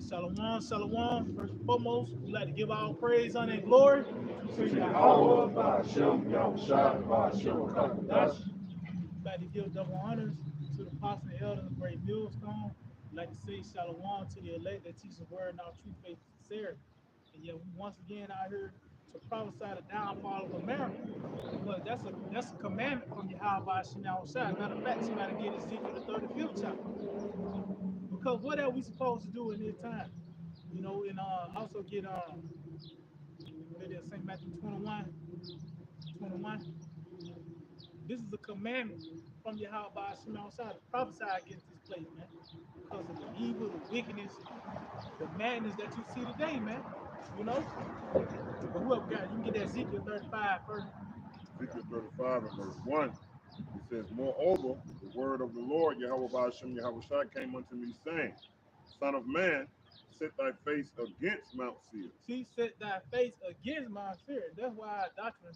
Shalom, shalom. First and foremost, we like to give all praise, honor, and glory to Yahweh Yahweh Ba'ashem Yahushua Ba'ashem That's Kakadash. we like to give double honors to the apostle and elder of the great millstone. We like to say shalom to the elect that teach the word and our true faith and sincerity. And yet we once again out here to prophesy the downfall of America. Because that's a commandment from Yahweh Shem Yahushua. Matter of fact, somebody get Ezekiel the 35th chapter. Because what are we supposed to do in this time? You know, and also get St. Matthew 21, 21. This is a commandment from Yahweh Shema Shah to prophesy against this place, man. Because of the evil, the wickedness, the madness that you see today, man. You know? But whoever got it, you can get that Ezekiel 35 first. Ezekiel 35 and verse 1. It says, Moreover, the word of the Lord, Yahweh Ba'ashem Yahushua, came unto me, saying, Son of man, set thy face against Mount Seir. See, set thy face against Mount Seir. That's why our doctrine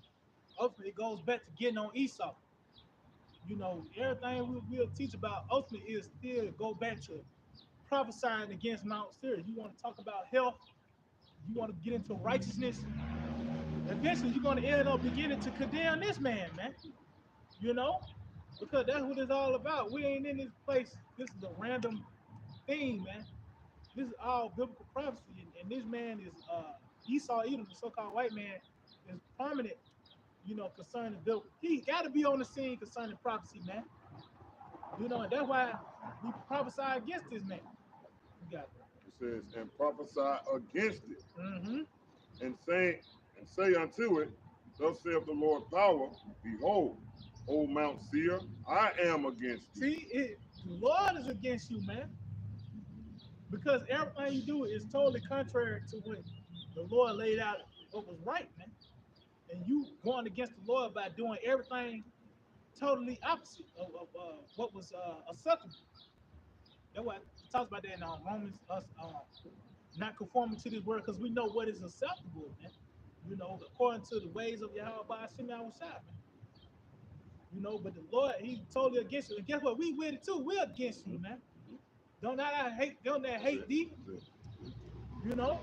ultimately goes back to getting on Esau. You know, everything we'll teach about ultimately is still go back to prophesying against Mount Seir. You want to talk about health, you want to get into righteousness, eventually you're going to end up beginning to condemn this man, man. You know? Because that's what it's all about. We ain't in this place. This is a random thing, man. This is all biblical prophecy. And this man is Esau Edom, the so-called white man, is prominent, you know, concerning biblical. He got to be on the scene concerning prophecy, man. You know, and that's why we prophesy against this man. You got it. It says, and prophesy against it, Mm-hmm. and say unto it, Thus saith the Lord power, behold, O Mount Seir, I am against thee. See, the Lord is against you, man. Because everything you do is totally contrary to what the Lord laid out what was right, man. And you going against the Lord by doing everything totally opposite of what was acceptable. That's why it talks about that in Romans, us not conforming to this word, because we know what is acceptable, man. You know, according to the ways of Yahweh by Hashem Yahushua, man. You know, but the Lord, He's totally against you. And guess what? We with it too. We're against you, man. Don't that hate thee? You know?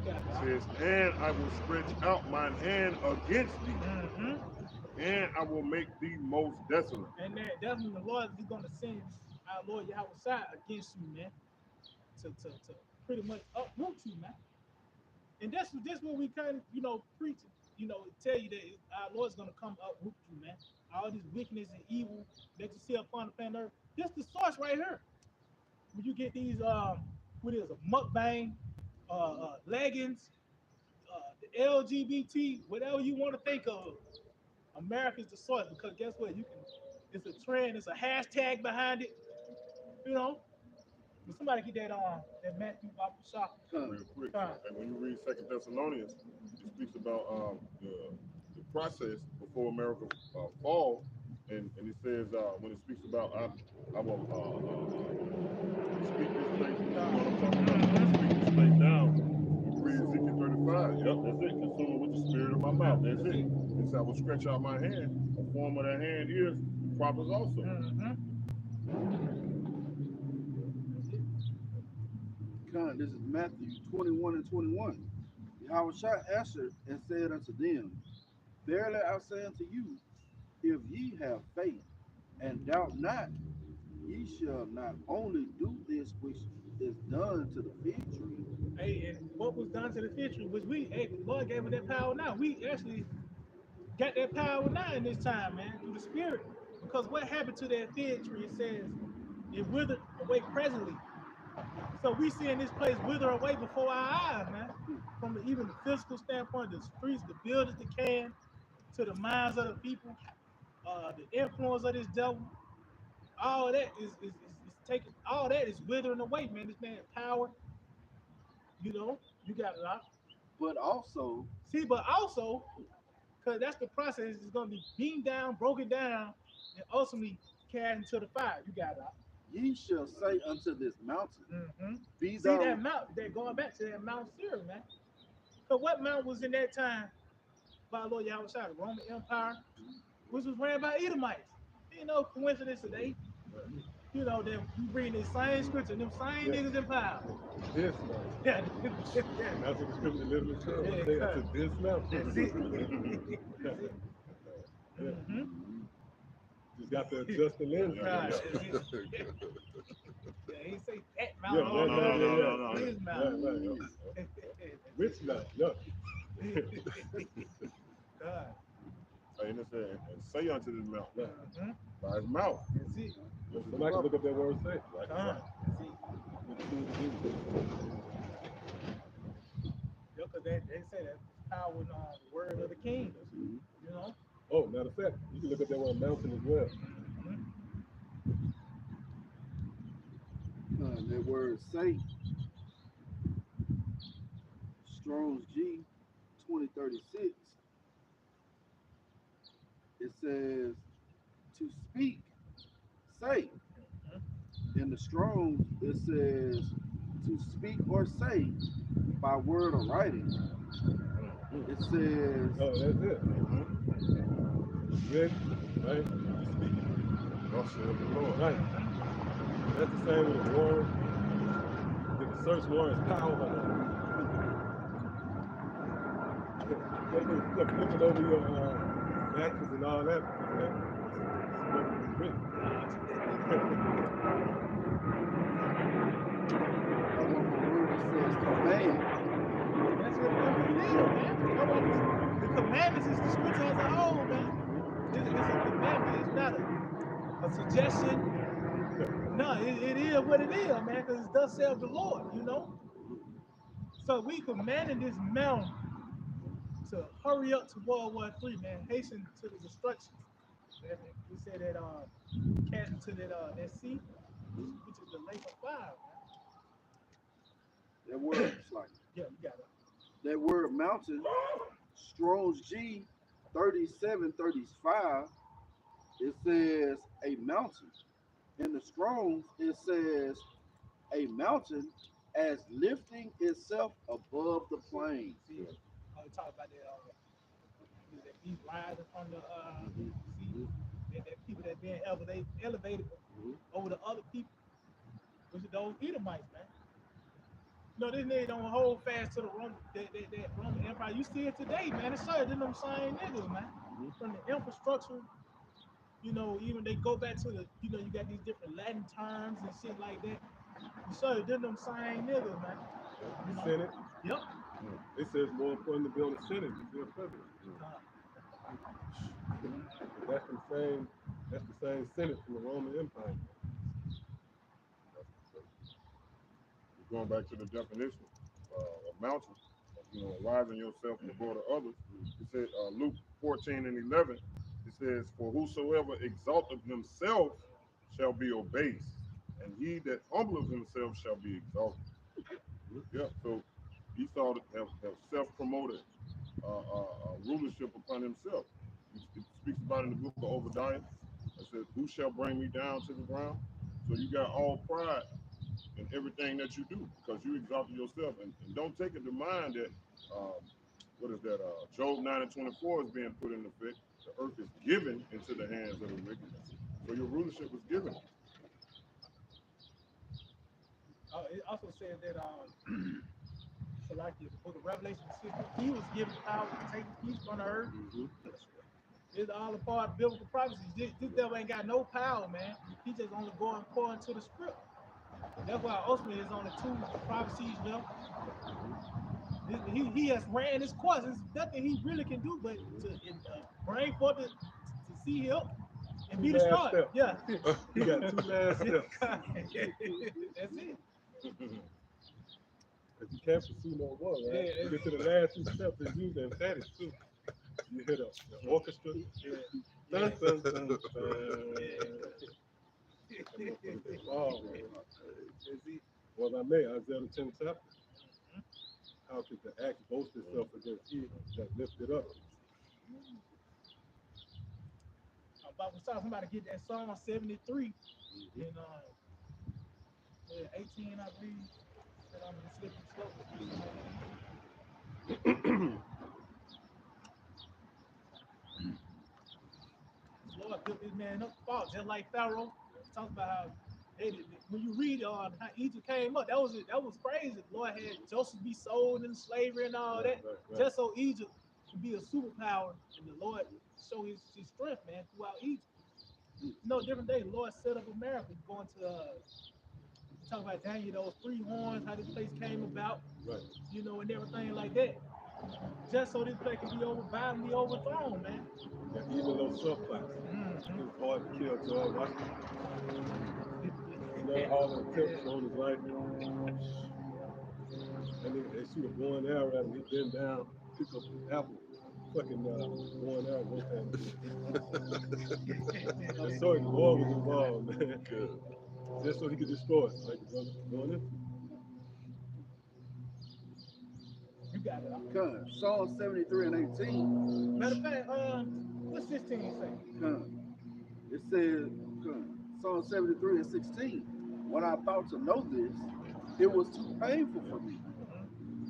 It says, and I will stretch out mine hand against thee, Mm-hmm. and I will make thee most desolate. And that's when the Lord is going to send our Lord Yahweh against you, man, to pretty much uproot you, man. And that's what we kind of, you know, preach, you know, tell you that our Lord's going to come uproot you, man. All this wickedness and evil that you see upon the planet Earth, this the source right here. When you get these, what is a mukbang, leggings, the LGBT, whatever you want to think of, America's the source because guess what? You can. It's a trend. It's a hashtag behind it. You know. But somebody get that Matthew Bible shop. Real quick. And when you read Second Thessalonians, it speaks about the process before America fall, and it says when it speaks about I will speak this place. You know what I'm talking about? Speak this place down. Read Ezekiel 35. Yep, that's it. Consume with the spirit of my mouth. That's it. It says I will stretch out my hand. The form of that hand is prophets also. This is Matthew 21 and 21. Yahushua answered and said unto them, Verily I say unto you, if ye have faith and doubt not, ye shall not only do this which is done to the fig tree. Hey, and what was done to the fig tree, which the Lord gave us that power now. We actually got that power now in this time, man, through the Spirit. Because what happened to that fig tree? It says it withered away presently. So we seeing this place wither away before our eyes, man. From even the physical standpoint, the streets, the buildings decaying, to the minds of the people, the influence of this devil, all that is taking, all that is withering away, man. This man's power, you know, you got a lot. But also, But also, because that's the process, it's going to be beaten down, broken down, and ultimately carried into the fire. You got a lot. Ye shall say unto this mountain, Be See thou. that mountain, they're going back to that Mount Seir, man. Because what mountain was in that time by Lord Yahweh Shai, the Roman Empire, which was ran by Edomites. Ain't no coincidence today. You know, that we read the same scripture, and them same Yeah. niggas in power. This mountain. Yeah, And that's what the scripture literally says. Yeah, They said this mountain. that's it. That's it. Yeah. Mhm. Just got to adjust the lens. Right, yeah. that's it. Yeah, he say that Yeah, mountain. no. His Right, mountain. right. Which mountain? No. God. And it said, and say unto this mountain Yeah. Mhm. by his mouth. That's it. Somebody can look up that word say. Right, God. right. That's it. Yeah, because they say that power in the word of the king. You know? Oh, matter of fact, you can look at that word mountain as well. That word say, Strong's G 2036, it says to speak, say. In the Strong's, it says to speak or say by word or writing. It says, Oh, that's it. Read, right? Thus saith the Lord. Right. That's the same with a warrant. You can search warrants power. Looking over your actions and all that. I want my word that says command. That's what it is, man. The commandments is the scripture as a whole, man. It's a commandment. It's not a suggestion. No, it is what it is, man, because it's thus saith the Lord, you know? So we commanded this mountain to hurry up to World War III, man. Hasten to the destruction. We said that cast into that sea, which is the lake of fire, man. That word, it's like Yeah, you got it. that word mountain, Strong's G 3735, it says a mountain. In the Strong's, it says a mountain as lifting itself above the plain. See, we talk about that he's rising from the sea, that people that being elevated over the other people, which are those Edomites, man. No, this nigga don't hold fast to the that Roman Empire. You see it today, man. It's certain them same niggas, man. From the infrastructure, you know, even they go back to the, you know, you got these different Latin terms and shit like that. You certain them same niggas, man. You The know? Senate. Yep. It says more important to be on the Senate than to be a president. That's the same Senate from the Roman Empire. Going back to the definition of mountain, you know, rising yourself above the others. It said Luke 14 and 11. It says, "For whosoever exalteth himself shall be abased, and he that humbleth himself shall be exalted." Yeah. So Esau have self-promoted rulership upon himself. It speaks about in the book of Obadiah. It says, "Who shall bring me down to the ground?" So you got all pride in everything that you do because you exalted yourself, and don't take it to mind that what is that? Job 9 and 24 is being put in effect. The earth is given into the hands of the wicked. So your rulership was given. It also says that so like the book of Revelation, he was given power to take peace from the earth. It's all a part of biblical prophecies. This devil ain't got no power, man. He just only going according to the script. That's why ultimately there's only two prophecies left. He has ran his course. There's nothing he really can do but to bring forth to see him and be destroyed. Step. Yeah. You got two last steps. That's it. Because you can't pursue no more, right? Yeah, You get to the last two steps, it's usually emphatic too. You hit the orchestra. Yeah. Dun, dun, dun, dun. Oh, well, I may, Isaiah the 10th chapter. How could the axe boast itself against evil that lifted up? About we saw somebody get that Psalm 73 in 18, I believe. That I'm slipping slow. Lord built this man up fault, just like Pharaoh. Talks about how when you read how Egypt came up, that was crazy. The Lord had Joseph be sold into slavery and all that, just so Egypt could be a superpower, and the Lord show his strength, man, throughout Egypt. No different day. The Lord set up America, going to talk about Daniel, those three horns, how this place came about, Right. And everything like that. Just so this place can be violently overthrown, man. Yeah, even those subplots. Mm-hmm. It was hard to kill George Washington. All the attempts on his life. And they shoot a bow and arrow at him. He bend down, pick up an apple, fucking bow and arrow, go past him. And so the Lord was involved, man. Good. Just so he could destroy it, like the brother going into. You got it. Con, Psalm 73 and 18. Matter of fact, what's 16 say? Con, it says, Psalm 73 and 16. When I thought to know this, it was too painful for me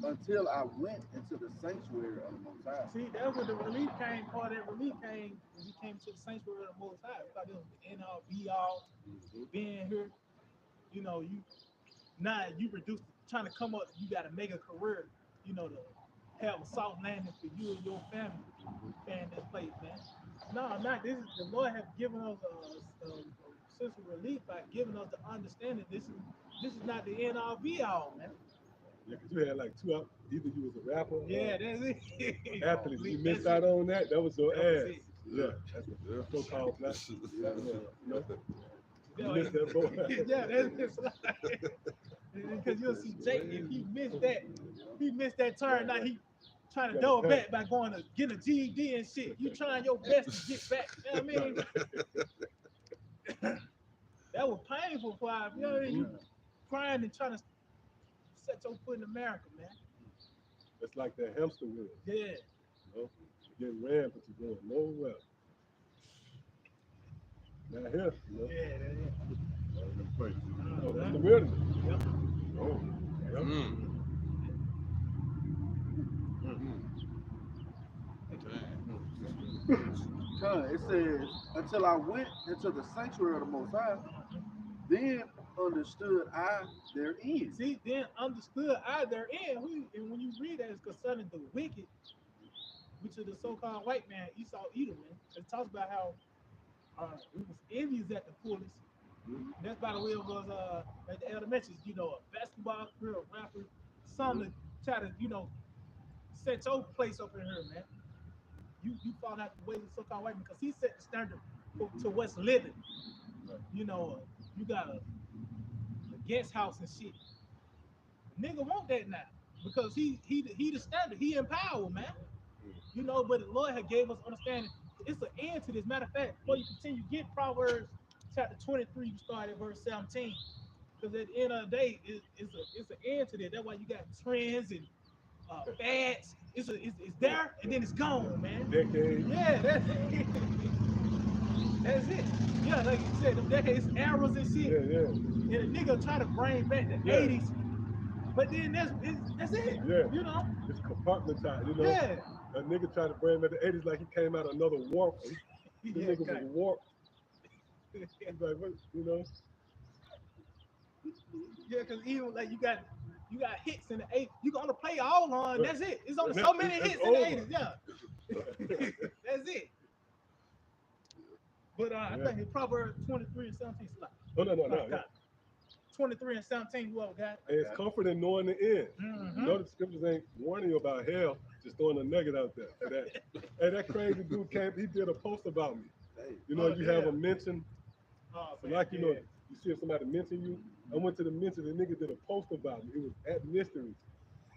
until I went into the sanctuary of the Most High. See, that's where the relief came. Part of that relief came when we came to the sanctuary of the Most High. We thought it was the end all, be all, being here. You reduce trying to come up. You got to make a career. To have a soft landing for you and your family in this place, man. No, not this. Is the Lord have given us a sense of relief by giving us the understanding. This is not the end all, be all, man. Yeah, because you had like two out. Either you was a rapper, Yeah, that's it. athlete. You missed out on that. That was your ass. Yeah, that's Yeah. a so-called black. You Yeah, missed that boy. yeah, that's because you'll see Jake, if he missed that turn. Now he trying to double back by going to getting a GED and shit. You trying your best to get back. You know what I mean? That was painful for us. You crying and trying to set your foot in America, man. It's like that hamster wheel. Yeah. You're getting ran, but you're going nowhere. Not here, Yeah, Oh, that's the wilderness. Yep. Oh. Yep. It says, until I went into the sanctuary of the Most High, then understood I therein. See, then understood I therein. And when you read that, it's concerning the wicked, which is the so-called white man, Esau Edom, man. It talks about how we was envious at the fullest. That's by the way it was at the elementary, a basketball career, a rapper, something to try to, set your place up in here, man. You found out the way the so-called white man, because he set the standard to what's living. You got a guest house and shit. Nigga want that now because he the standard. He in power, man. But the Lord had gave us understanding. It's an end to this. Matter of fact, before you continue, get Proverbs chapter 23. You start at verse 17. Because at the end of the day, it's an end to this. That's why you got trends and fads. It's there and then it's gone, man. Decades. Yeah, that's it. That's it. Yeah, like you said, them decades, arrows and shit. Yeah. And a nigga try to bring back the 80s. But then that's it. Yeah. It's compartmentized, Yeah. A nigga tried to bring back the 80s like he came out another warp. The nigga was warped. He's like, what, Yeah, because even like you got hits in the 80s. You gonna play all on, that's it. It's only so many hits in the 80s, yeah. That's it. But I think it's Proverbs 23 and 17. No. 23 and 17, whoever got it. And it's comfort in knowing the end. The scriptures ain't warning you about hell, just throwing a nugget out there. That crazy dude he did a post about me. You have a mention. You see if somebody mention you. I went to the mention, the nigga did a post about me. It was at Mysteries.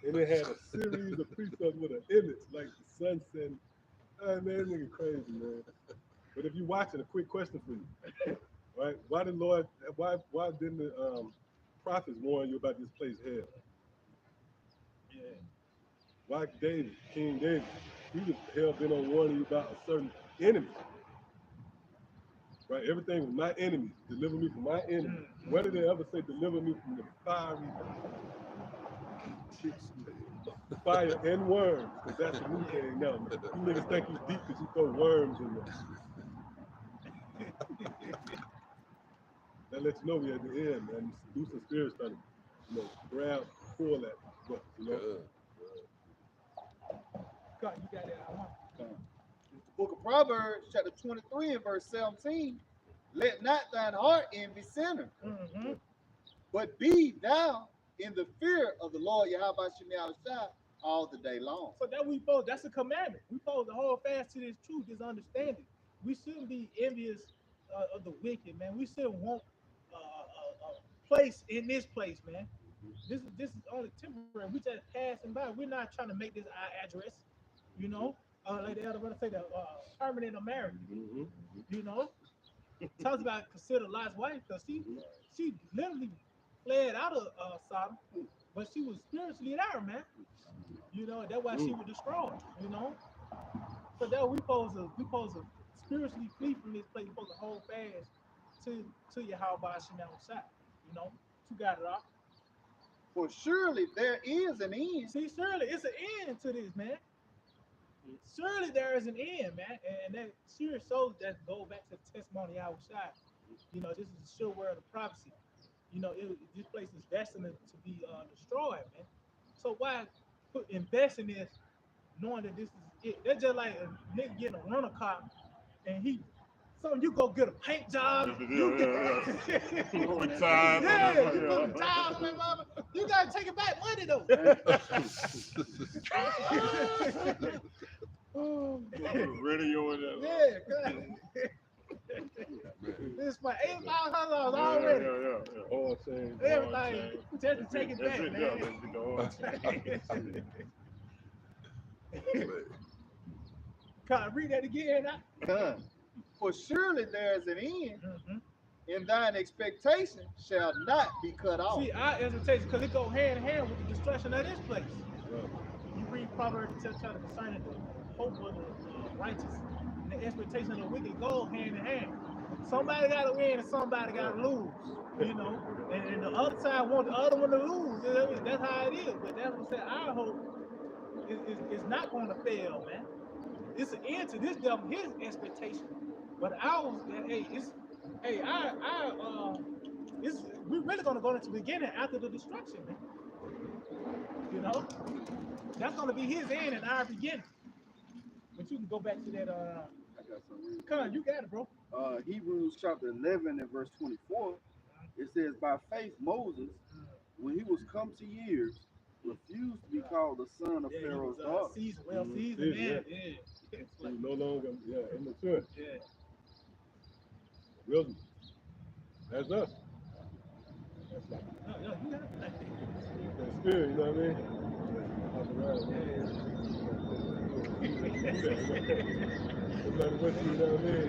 And it had a series of precepts with an image, like the sun setting. Man, that nigga crazy, man. But if you watching, a quick question for you. Right? Why didn't the prophets warn you about this place hell? Yeah. Why King David, he was hell bent on warning you about a certain enemy. Right? Everything was my enemy. Deliver me from my enemy. Where did they ever say deliver me from the fiery fire and worms? Because that's the new thing now. You niggas think you deep because you throw worms in there. that lets you know we're at the end, man. Seducing spirits trying to, grab, pull at us, God, you got that. I want. The book of Proverbs, chapter 23 and verse 17. Let not thine heart envy sinner, but be thou in the fear of the Lord Yahweh Shemel all the day long. So that's a commandment. We supposed to hold fast to this truth, this understanding. We shouldn't be envious of the wicked, man. We shouldn't want a place in this place, man. This is only temporary. We just passing by. We're not trying to make this our address, like the elder brother say, the permanent American. Talks about consider Lot's wife because she literally fled out of Sodom, but she was spiritually there, man. That's why she was destroyed. So that we supposed to spiritually flee from this place. We supposed to hold fast to Yahweh Shem Shai. You got it all. For surely there is an end. See, surely it's an end to this, man. Surely there is an end, man, and that sure shows that go back to the testimony of Shai. This is a sure word of prophecy. This place is destined to be destroyed, man. So why invest in this, knowing that this is it? That's just like a nigga getting a rental car, and you go get a paint job. With time. You gotta take it back money though. Radio and that. Yeah, it's my $8,500 already. All change. Everything just to take it back, man. Can I read that again? For surely there is an end, and thine expectation shall not be cut off. See, our expectation, because it go hand in hand with the destruction of this place. You read Proverbs chapter concerning the hope of the righteous and the expectation of the wicked go hand in hand. Somebody got to win and somebody got to lose, and the other side want the other one to lose. That's how it is. But that's what I said. Our hope is not going to fail, man. It's an end to this devil, his expectation. But ours, we're really gonna go into the beginning after the destruction, man. That's gonna be his end and our beginning. But you can go back to that. I got something. Come on, you got it, bro. Hebrews chapter 11 and verse 24. It says, by faith Moses, when he was come to years, refused to be called the son of Pharaoh's daughter. Seasoned, man. Yeah. No longer, immature. Yeah. Wilderness. That's us. No, you got it. That spirit, you know what I mean? No matter what you know what I mean?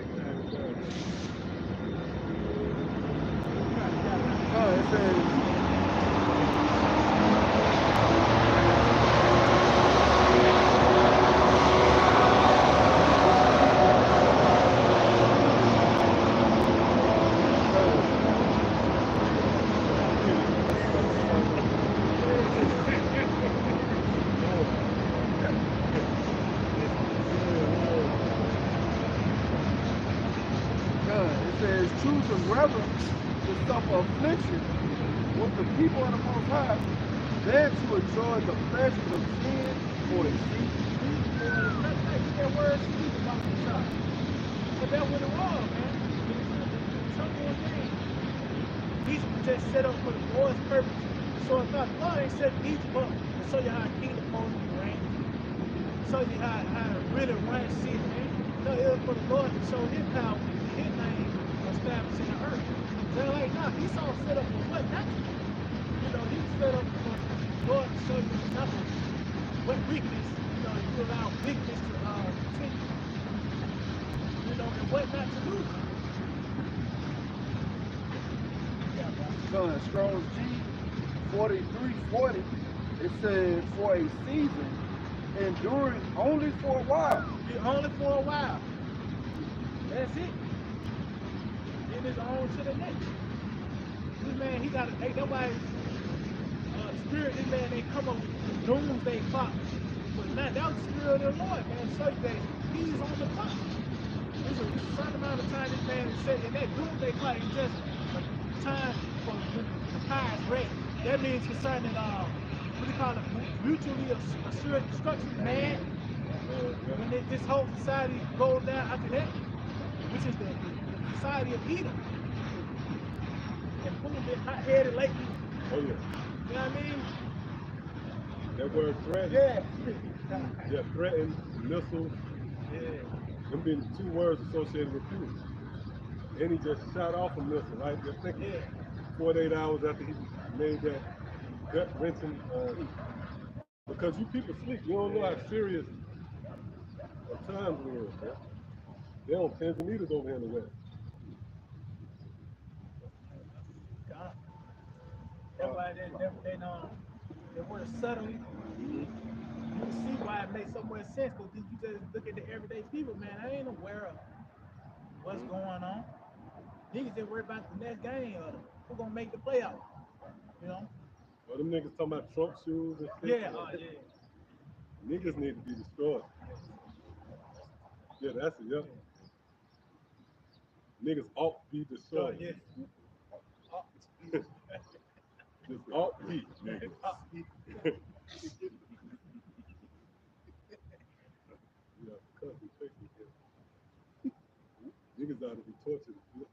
It says, choosing rather to suffer affliction with the people of the Most High than to enjoy the pleasures of sin for a season. That word speaks about the shot. But that's what it was, man. Something thing. Egypt was just set up for the Lord's purpose. So if not, God ain't set Egypt up to show you how a kingdom supposed to be ran. Show you how to really run shit, man. No, it was for the Lord to show his power, his name established in the earth. They're like, nah, he's all set up for what? Not, he was set up for Lord to show you example what weakness, you allow weakness to continue. And what not to do. Strong's G 4340, it says for a season, enduring only for a while. Only for a while. That's it. Then it's on to the next. This man, he got to, that's why spirit, this man, they come up with doomsday clock. But now that was the spirit of the Lord, man, show you that he's on the clock. There's a certain amount of time this man is set, and that doomsday clock is just time for the pie is ready. That means concerning what do you call it, mutually assured destruction, man. When this whole society goes down after that, which is the society of Edom. And boom, been hot-headed lately. Oh yeah. You know what I mean? That word threaten. Yeah. Yeah, threaten, missile. Yeah. Them being 2 words associated with you. And he just shot off a missile, right? Just think Yeah. 48 hours after he made that gut wrenching. Because you people sleep, you don't know how serious the times we in, man. They on pins and needles over here in the West. God. That's why they were subtly. You can see why it makes so much sense, because you just look at the everyday people, man. I ain't aware of what's going on. Niggas just worry about the next game or who's gonna make the playoff. You know? Well, them niggas talking about Trump shoes and shit. Yeah, yeah. Niggas need to be destroyed. Yeah, that's it, yeah. Niggas ought to be destroyed. Yeah. Just ought to be. Niggas. Yeah, because we fix it. Niggas ought to be tortured. Yeah.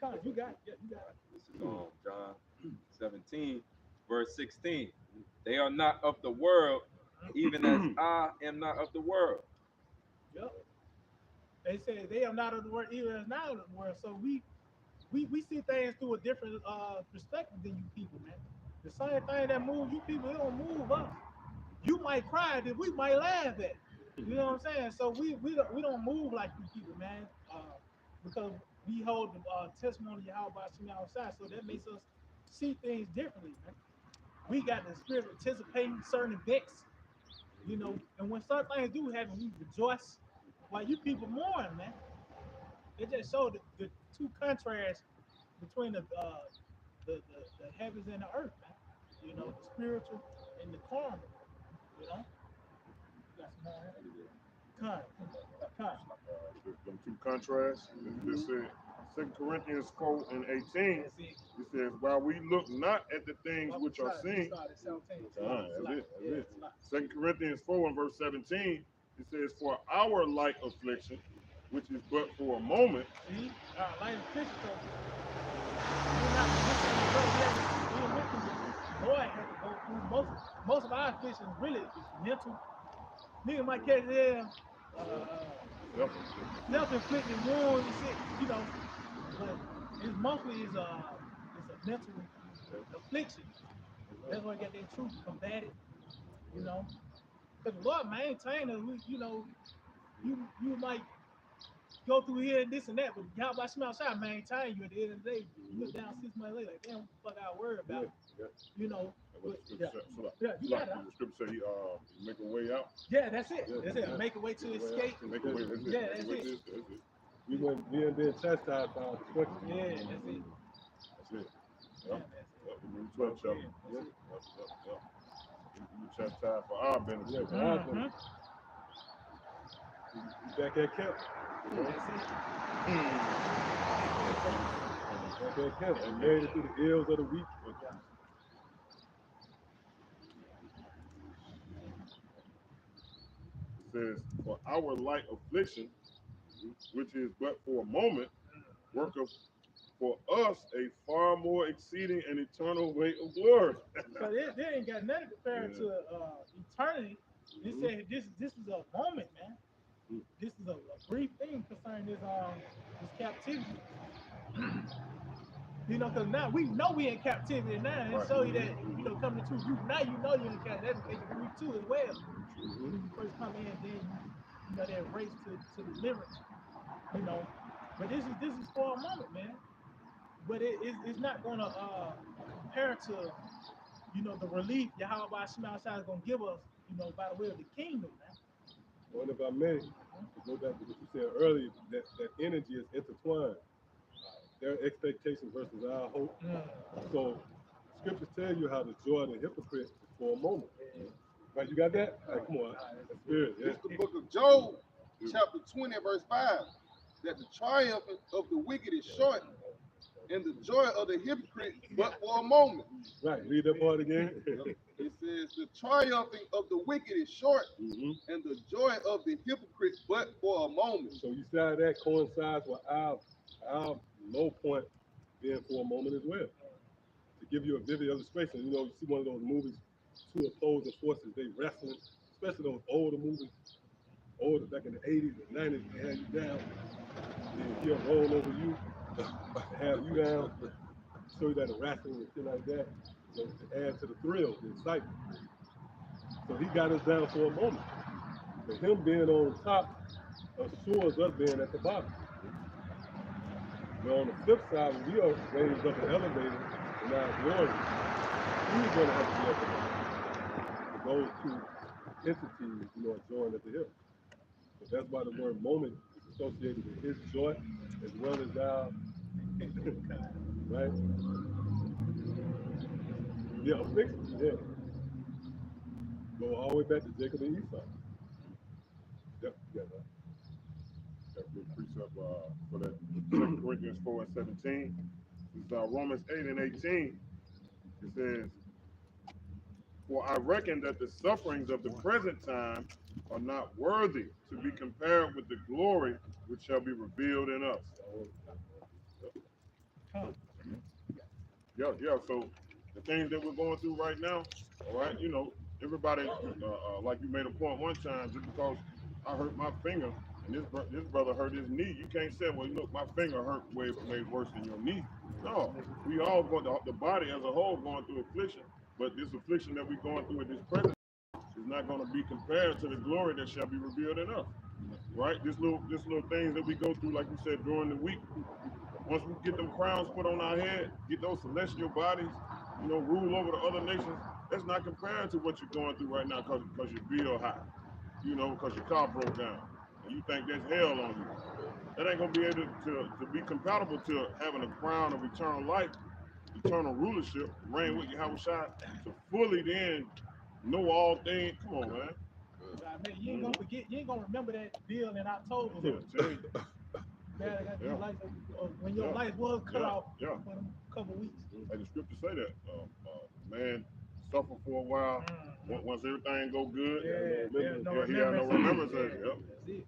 Cause you got it. This is John 17, verse 16. They are not of the world, even as I am not of the world. Yep. They say they are not of the world, even as not of the world. So we see things through a different perspective than you people, man. The same thing that moves you people, it don't move us. You might cry, then we might laugh at. You know what I'm saying? So we don't move like you people, man, because we hold the testimony of Yahweh Shem outside, so that makes us see things differently, man. We got the spirit of anticipating certain events, you know, and when certain things do happen, we rejoice. While you people mourn, man. It just showed the 2 contrasts between the heavens and the earth, man. You know, the spiritual and the carnal. You know, you got some more. Them 2 contrasts. This said 2 Corinthians 4 and 18. It says, while we look not at the things which are seen. That's it. 2 Corinthians 4 and verse 17. It says, for our light affliction, which is but for a moment. See, light affliction. So we're not boy, have to go through most of our afflictions really is mental. Niggas might catch them self-inflicted wounds and shit, you know, but it's mostly it's a mental affliction. That's why I got that truth combated, you know. Because the Lord maintain us, you know, you might go through here and this and that, but how about Shema Shai maintain you at the end of the day? You look down 6 months later, like, damn, what the fuck I worry about? You know. The scripture say he make a way out. Yeah, that's it. That's it. Make a way to escape. Make a way. That's it. Yeah, that's it. We ain't being chastised by our destruction. Yeah, that's it. That's it. Yep. Yep. 12 chapter. Yep. We chastised for our benefit. Yeah, for our benefit. We back at camp. Back at camp. And made it through the ills of the week. Says, for our light affliction, which is but for a moment, worketh for us a far more exceeding and eternal weight of glory. So they ain't got nothing compared to eternity. They said this is a moment, man. This is a brief thing concerning this captivity. You know, because now we know we in captivity now. It show you that, you know, coming to you now, you know you're in captivity. That's make it brief too as well. When you first come in, then you know that race to deliverance. You know, but this is for a moment, man. But it's not gonna compare to, you know, the relief Yahweh Shema Shai is gonna give us, you know, by the way of the kingdom, man. Well, if I may, to go back to what you said earlier, that energy is intertwined. Their expectation versus our hope. So scriptures tell you how the joy of the hypocrite is for a moment. Right, you got that? All right, come on. That's spirit. Yeah. It's the book of Job, chapter 20, verse 5. that the triumph of the wicked is short, and the joy of the hypocrite but for a moment. Right, read that part again. It says the triumphing of the wicked is short, and the joy of the hypocrite but for a moment. So you see how that coincides with our low point being for a moment as well. To give you a vivid illustration, you see one of those movies, two opposing forces, they wrestling, especially those older movies, older back in the 80s and 90s, they had you down, then he'll roll over you, have you down, show you that the wrestling and shit like that, to add to the thrill, the excitement. So he got us down for a moment. But him being on top assures us being at the bottom. But on the flip side, when we are raised up and elevated in our glory, he's going to have to be at the bottom. Those two entities, are joined at the hip. So that's why the word moment is associated with his joy as well as our, right? Yeah, affliction, yeah. Go all the way back to Jacob and Esau. Yep, yeah, right. That's a good precept for that. 2 Corinthians 4 and 17. It's Romans 8 and 18. It says, "For I reckon that the sufferings of the present time are not worthy to be compared with the glory which shall be revealed in us." Yeah. So the things that we're going through right now, all right, everybody, like you made a point one time, just because I hurt my finger and this brother hurt his knee, you can't say, well, my finger hurt way worse than your knee. No, we all the body as a whole going through affliction, but this affliction that we're going through at this present is not going to be compared to the glory that shall be revealed in us. Right? This little things that we go through, like you said, during the week. Once we get them crowns put on our head, get those celestial bodies, rule over the other nations, that's not compared to what you're going through right now because your bill high, because your car broke down, and you think there's hell on you. That ain't gonna be able to be compatible to having a crown of eternal life, eternal rulership, reign with Yahweh Shai, to fully then know all things. Come on, man. You ain't gonna forget. You ain't gonna remember that bill in October. When your life was cut off for a couple weeks. Like the scripture say that man suffer for a while. Once everything go good, he had no remembrance of it. Yep.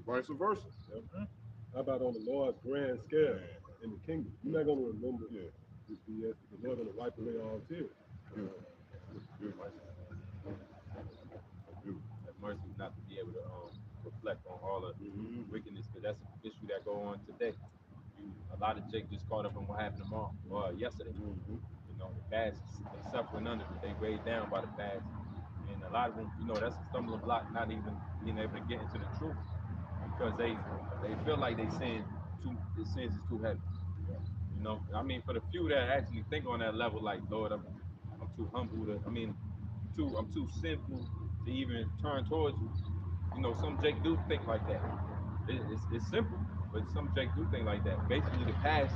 Vice versa. Yep. How about on the Lord's grand scale in the kingdom? You're not gonna remember this BS. The Lord gonna wipe away all tears. Have mercy not to be able to reflect on all of wickedness, because that's an issue that go on today. A lot of Jake just caught up on what happened tomorrow or yesterday. The fast, they suffering under it. They weighed down by the fast, and a lot of them, that's a stumbling block. Not even being able to get into the truth because they feel like the sins is too heavy. I mean, for the few that actually think on that level, like, Lord, I'm too humble to. I'm too sinful to even turn towards you. Some Jake do think like that. It's simple, but some Jake do think like that. Basically, the past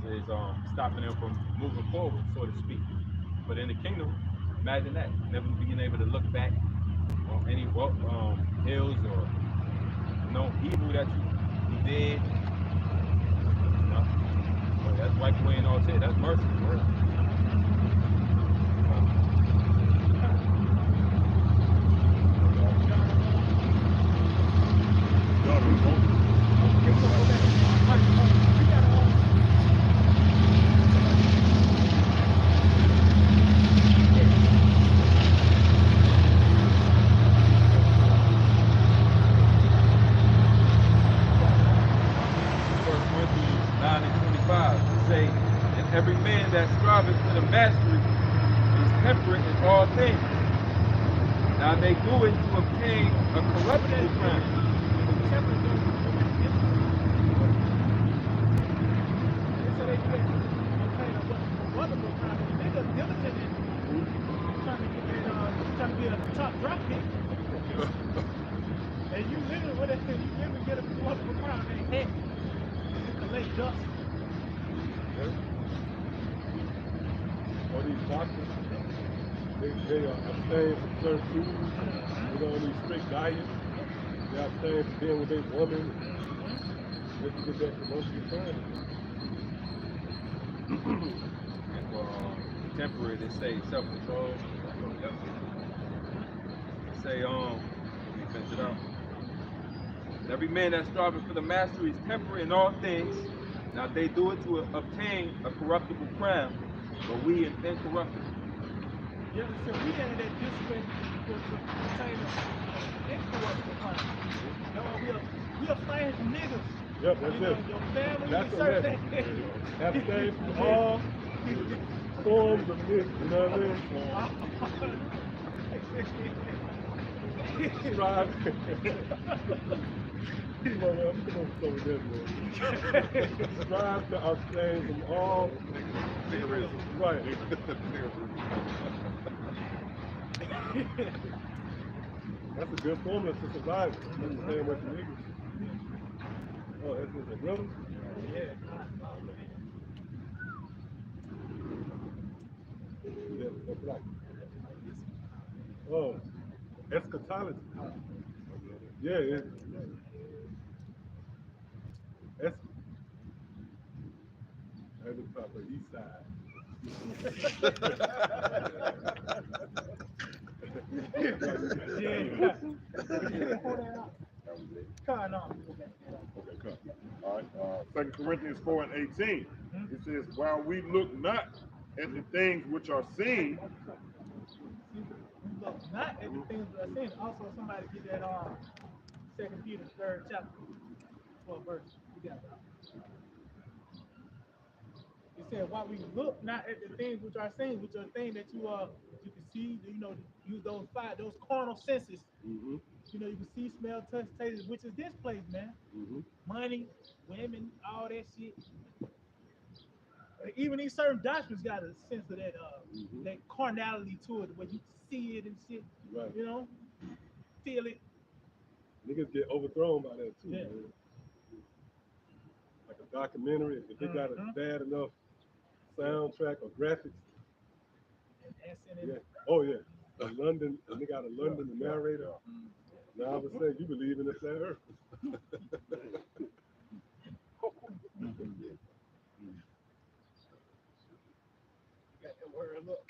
is stopping them from moving forward, so to speak. But in the kingdom, imagine that, never being able to look back on any hills or evil that you did. But that's wiped away and all that. That's mercy. Every man that striveth for the mastery is temperate in all things. Now they do it to obtain a corruptible crown. Trying to be a top drop pick. And you literally get a wonderful crown in their head. You collect dust. All these doctors, they are abstaining from certain foods, on these strict diets, They abstain from being with a woman. Just to get that promotion done. And for temporary, they say self-control. They say, let me finish it out. Every man that striveth for the mastery is temperate in all things. Now they do it to obtain a corruptible crown, but we an incorruptible. Yeah, so we had that discipline to obtain an incorruptible crown. No, we are fighting from niggas. Yep, that's You know, it. your family, That's your a certain lesson. Abstain from all forms of this, you know what I mean? Strive. Come on, man. I'm going to start with this, man. Strive to abstain from all. Right. That's a good formula to survive. Staying with the niggas. Oh, that's just a brother? Yeah. Yeah, that's right. Oh, eschatology. Yeah, it's at the top of the east side. Yeah. Kind of. Okay, come. All right. 2 Corinthians 4 and 18. It says, while we look not at the things which are seen. We look not at the things that are seen. Also, somebody get that 2 Peter 3rd chapter, 12 verse. You got that. It said, while we look not at the things which are seen, which are things that you can see, you know, use those carnal senses. Mm-hmm. You know, you can see, smell, touch, taste, which is this place, man. Mm-hmm. Money, women, all that shit. Even these certain doctrines got a sense of that that carnality to it, where you see it and shit. Right. You know, feel it. Niggas get overthrown by that too, Yeah. man. Like a documentary, if they got a bad enough soundtrack or graphics. And that's in it. Yeah. Oh yeah. London, they got a London narrator. Now I was saying you believe in the flat earth. Got that word look.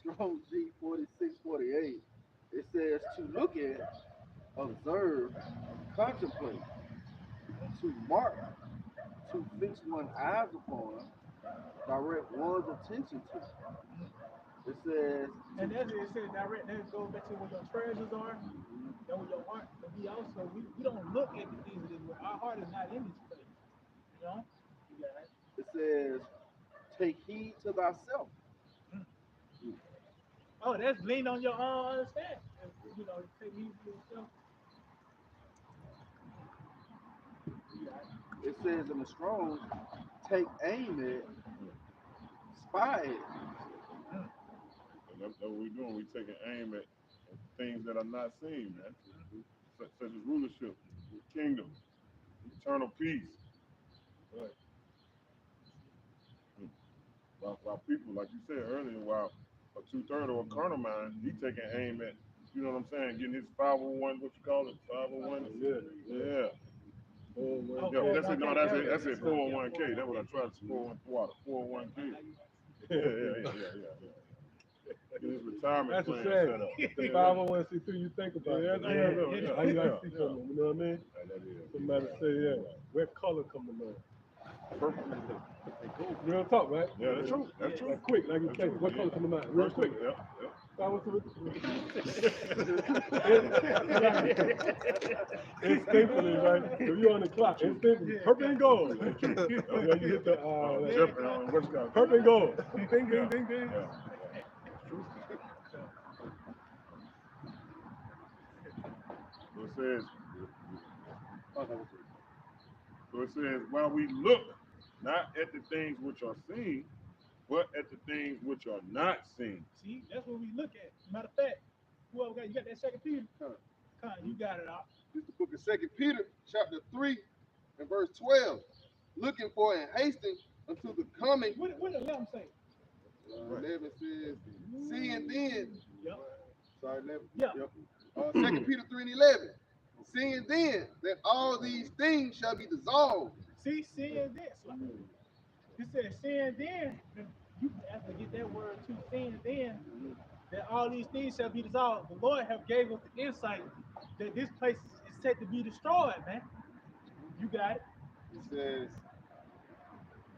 Strong G 4648. It says to look at, observe, contemplate, to mark, to fix one's eyes upon, direct one's attention to. It says, And that's it. It says direct. That goes back to where your treasures are, and where your heart. But we also we don't look at the things of this world. Our heart is not in this place. You know. Yeah. it says, take heed to thyself. Oh, that's lean on your own understanding. You know, take heed to yourself. It says in the Strong's, take aim at, spy at. And that's what we're doing. We're taking aim at things that are not seen, man. Such as rulership, kingdom, eternal peace. Right. While people, like you said earlier, while a 2/3 or a carnal mind, he taking aim at, you know what I'm saying, getting his 501, what you call it, 501? Yeah. Oh, well, Yeah, that's it. No, that's it. Okay. That's it. 401k. That's what I tried to 401k. Yeah. Get his retirement that's a plan shame. set up. The 501c3 you think about. Yeah, it. yeah. How you like to see something, you know what I mean? That is. Somebody say, yeah, what color come to mind? Purple. Real talk, right? Yeah, that's true. That's true. Like quick, like you That's say, true. what color come to mind? Real quick. Yeah. Instinctively, right? If you're on the clock, instinctively, purple and gold. Yeah, you hit the Jumping on what's called purple and gold. Ding, ding, ding, ding. Yeah. So it says, while we look not at the things which are seen, but at the things which are not seen. See, that's what we look at. Matter of fact, whoever got you got that 2 Peter? You got it out. This is the book of 2 Peter, chapter 3, and verse 12. Looking for and hasting unto the coming. What did 11 say? 11 says, seeing then. Yep. Sorry, 11. Yeah. 2 Peter 3 and 11. seeing then that all these things shall be dissolved. See, seeing this. Like, he said, seeing then, you have to get that word too, seeing then, that all these things shall be dissolved. The Lord have gave us the insight that this place is set to be destroyed, man. You got it. It says,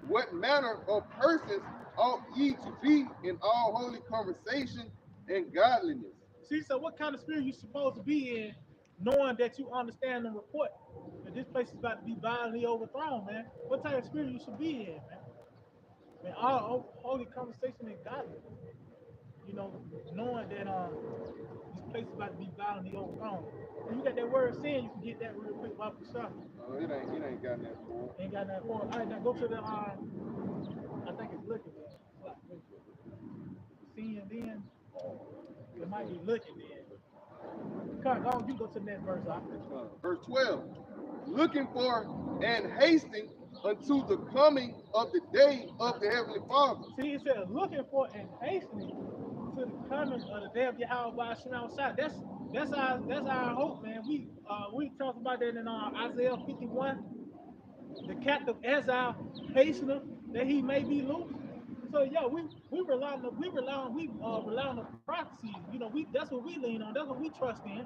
what manner of persons ought ye to be in all holy conversation and godliness? See, so what kind of spirit you supposed to be in, knowing that you understand the report that this place is about to be violently overthrown, man? What type of spirit you should be in, man? Man, all holy conversation and godliness. You know, knowing that this place is about to be violently overthrown. And you got that word sin, you can get that real quick off the shop. It ain't got that for. Ain't got that for. All right, now go to the I think it's looking there. Seeing then, it might be looking then. Come on, you go to the next verse. Verse 12. Looking for and hasting unto the coming of the day of the Heavenly Father. See, it said looking for and hastening to the coming of the day of Yahweh by Hashem outside. That's our hope, man. We talked about that in Isaiah 51. The captive exile hastening that he may be loose. So yeah, we rely on the prophecies. You know, that's what we lean on. That's what we trust in,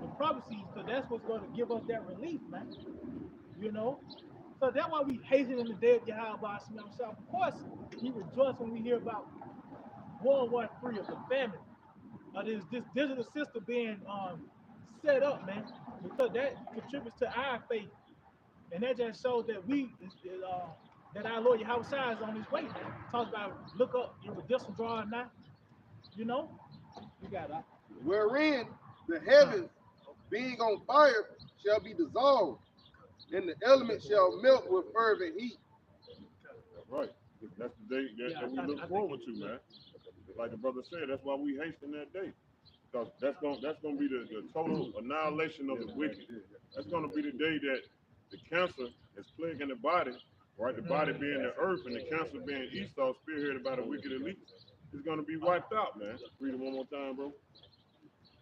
the prophecies, because that's what's going to give us that relief, man. You know, so that's why we hasten in the day of Yahweh by Hashem outside. Of course, we rejoice when we hear about World War III of the famine, this digital system being set up, man, because that contributes to our faith, and that just shows that that our Lord Yahweh is on his way, man. Talks about look up, your redemption drawing now. You know, you got that. Wherein the heavens being on fire shall be dissolved, and the elements shall melt with fervent heat. Right. That's the day that we look forward to, man. Like the brother said, that's why we hasten that day. Because that's gonna be the total annihilation of the wicked. That's gonna be the day that the cancer is plaguing the body, right? The body being the earth and the cancer being Esau, spearheaded by the wicked elite. It's gonna be wiped out, man. Read it one more time, bro.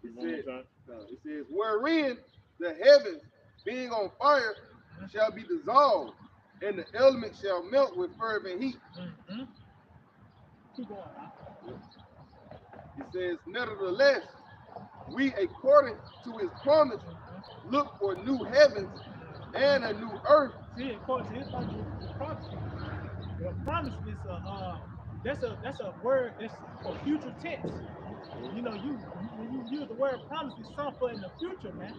Read it one more time. It says, wherein the heavens being on fire shall be dissolved, and the elements shall melt with fervent heat. Keep going. It says, nevertheless, we according to his promise look for new heavens and a new earth. See, of course, it's like the prophecy. The promise is that's a word that's for future tense. You know, when you use the word promise, it's something for in the future, man.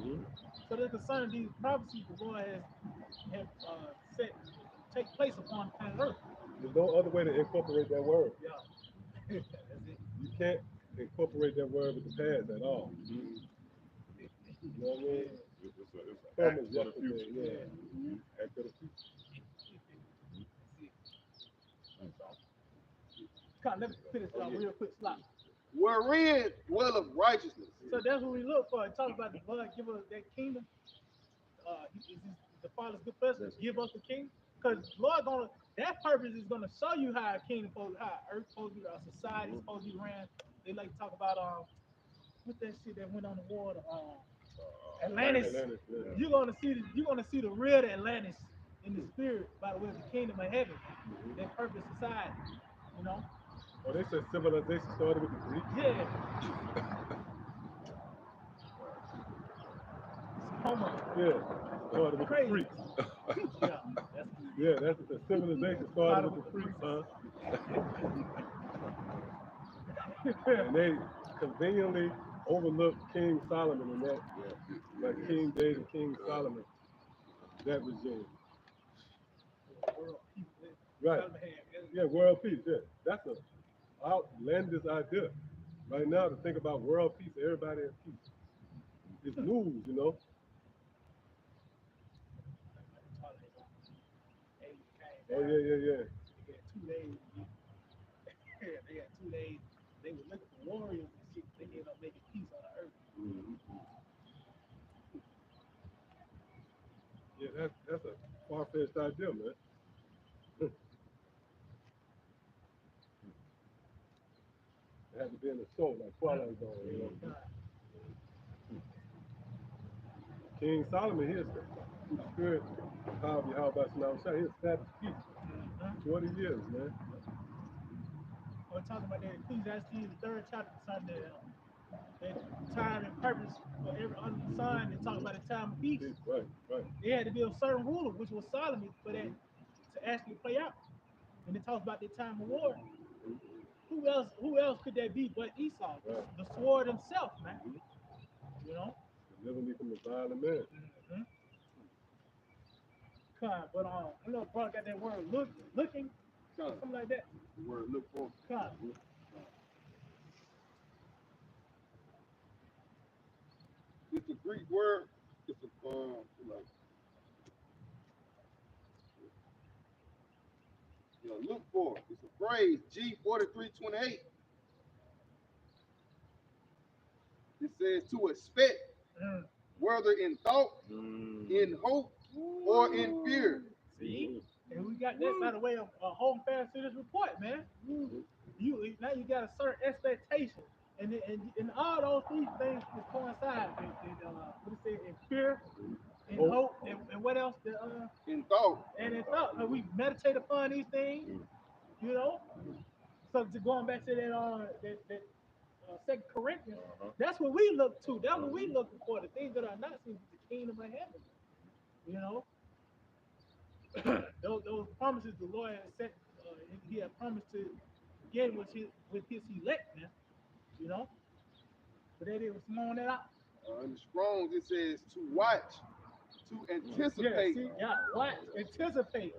So that concerning these prophecies the Lord have set take place upon planet Earth. There's no other way to incorporate that word. Yeah. That's it. You can't incorporate that word with the past at all. You know what I mean? It's an act for the future. Yeah. Act for the future. Come on, let me finish it off real quick, slot. Wherein dwelleth righteousness. So that's what we look for. Talk about the blood, give us that kingdom. Is the Father's good pleasure to give us the kingdom? Because Lord that purpose is gonna show you how a kingdom how earth supposed to be, a society is supposed to be ran. They like to talk about what that shit that went on the water, Atlantis. You're gonna see the real Atlantis in the spirit by the way of the kingdom of heaven. That purpose society, you know. Oh, they said civilization started with the Greeks. Yeah. Homo. Yeah. Started with Crazy. the freaks. Yeah, That's the civilization started with the freaks, huh? And they conveniently overlooked King Solomon in that, like King David, King Solomon, that regime. Right. Yeah, world peace. Yeah, that's a outlandish idea. Right now, to think about world peace, everybody at peace. It's news, you know. Oh yeah. They got 2 days. They got 2 days. They were looking for warriors and shit. They ended up making peace on the earth. Yeah, that's a far-fetched idea, man. It had to be in the soul, like Twilight Zone, you know. King Solomon, his spirit, how about now? He established peace. 40 years, man. We're talking about that Ecclesiastes, the 3rd chapter, Sunday. That time and purpose for every under the sun. They talk about the time of peace. Right, right. They had to be a certain ruler, which was Solomon, for that to actually play out. And it talks about the time of war. Who else could that be but Esau? Right. The sword himself, man. You know? Deliver me from the violent man. Mm-hmm. But I know Bron got that word looking, something like that. The word look for. It's a Greek word. It's a look for. It's a phrase. G4328. It says to expect, whether in thought, in hope, or in fear. See? And we got that by the way of a home fast to this report, man. You now you got a certain expectation. And all those three things just coincide. What it say, in fear, in hope, and what else? In thought. And in thought. Like we meditate upon these things, you know. So to going back to that 2 Corinthians, that's what we look to. That's what we looking for. The things that are not seen, the kingdom of heaven. You know, those promises the Lord has set. He had promised to get with his elect, man. You know, but they was throwing that out. In the Strong's, it says to watch, to anticipate. Watch, anticipate.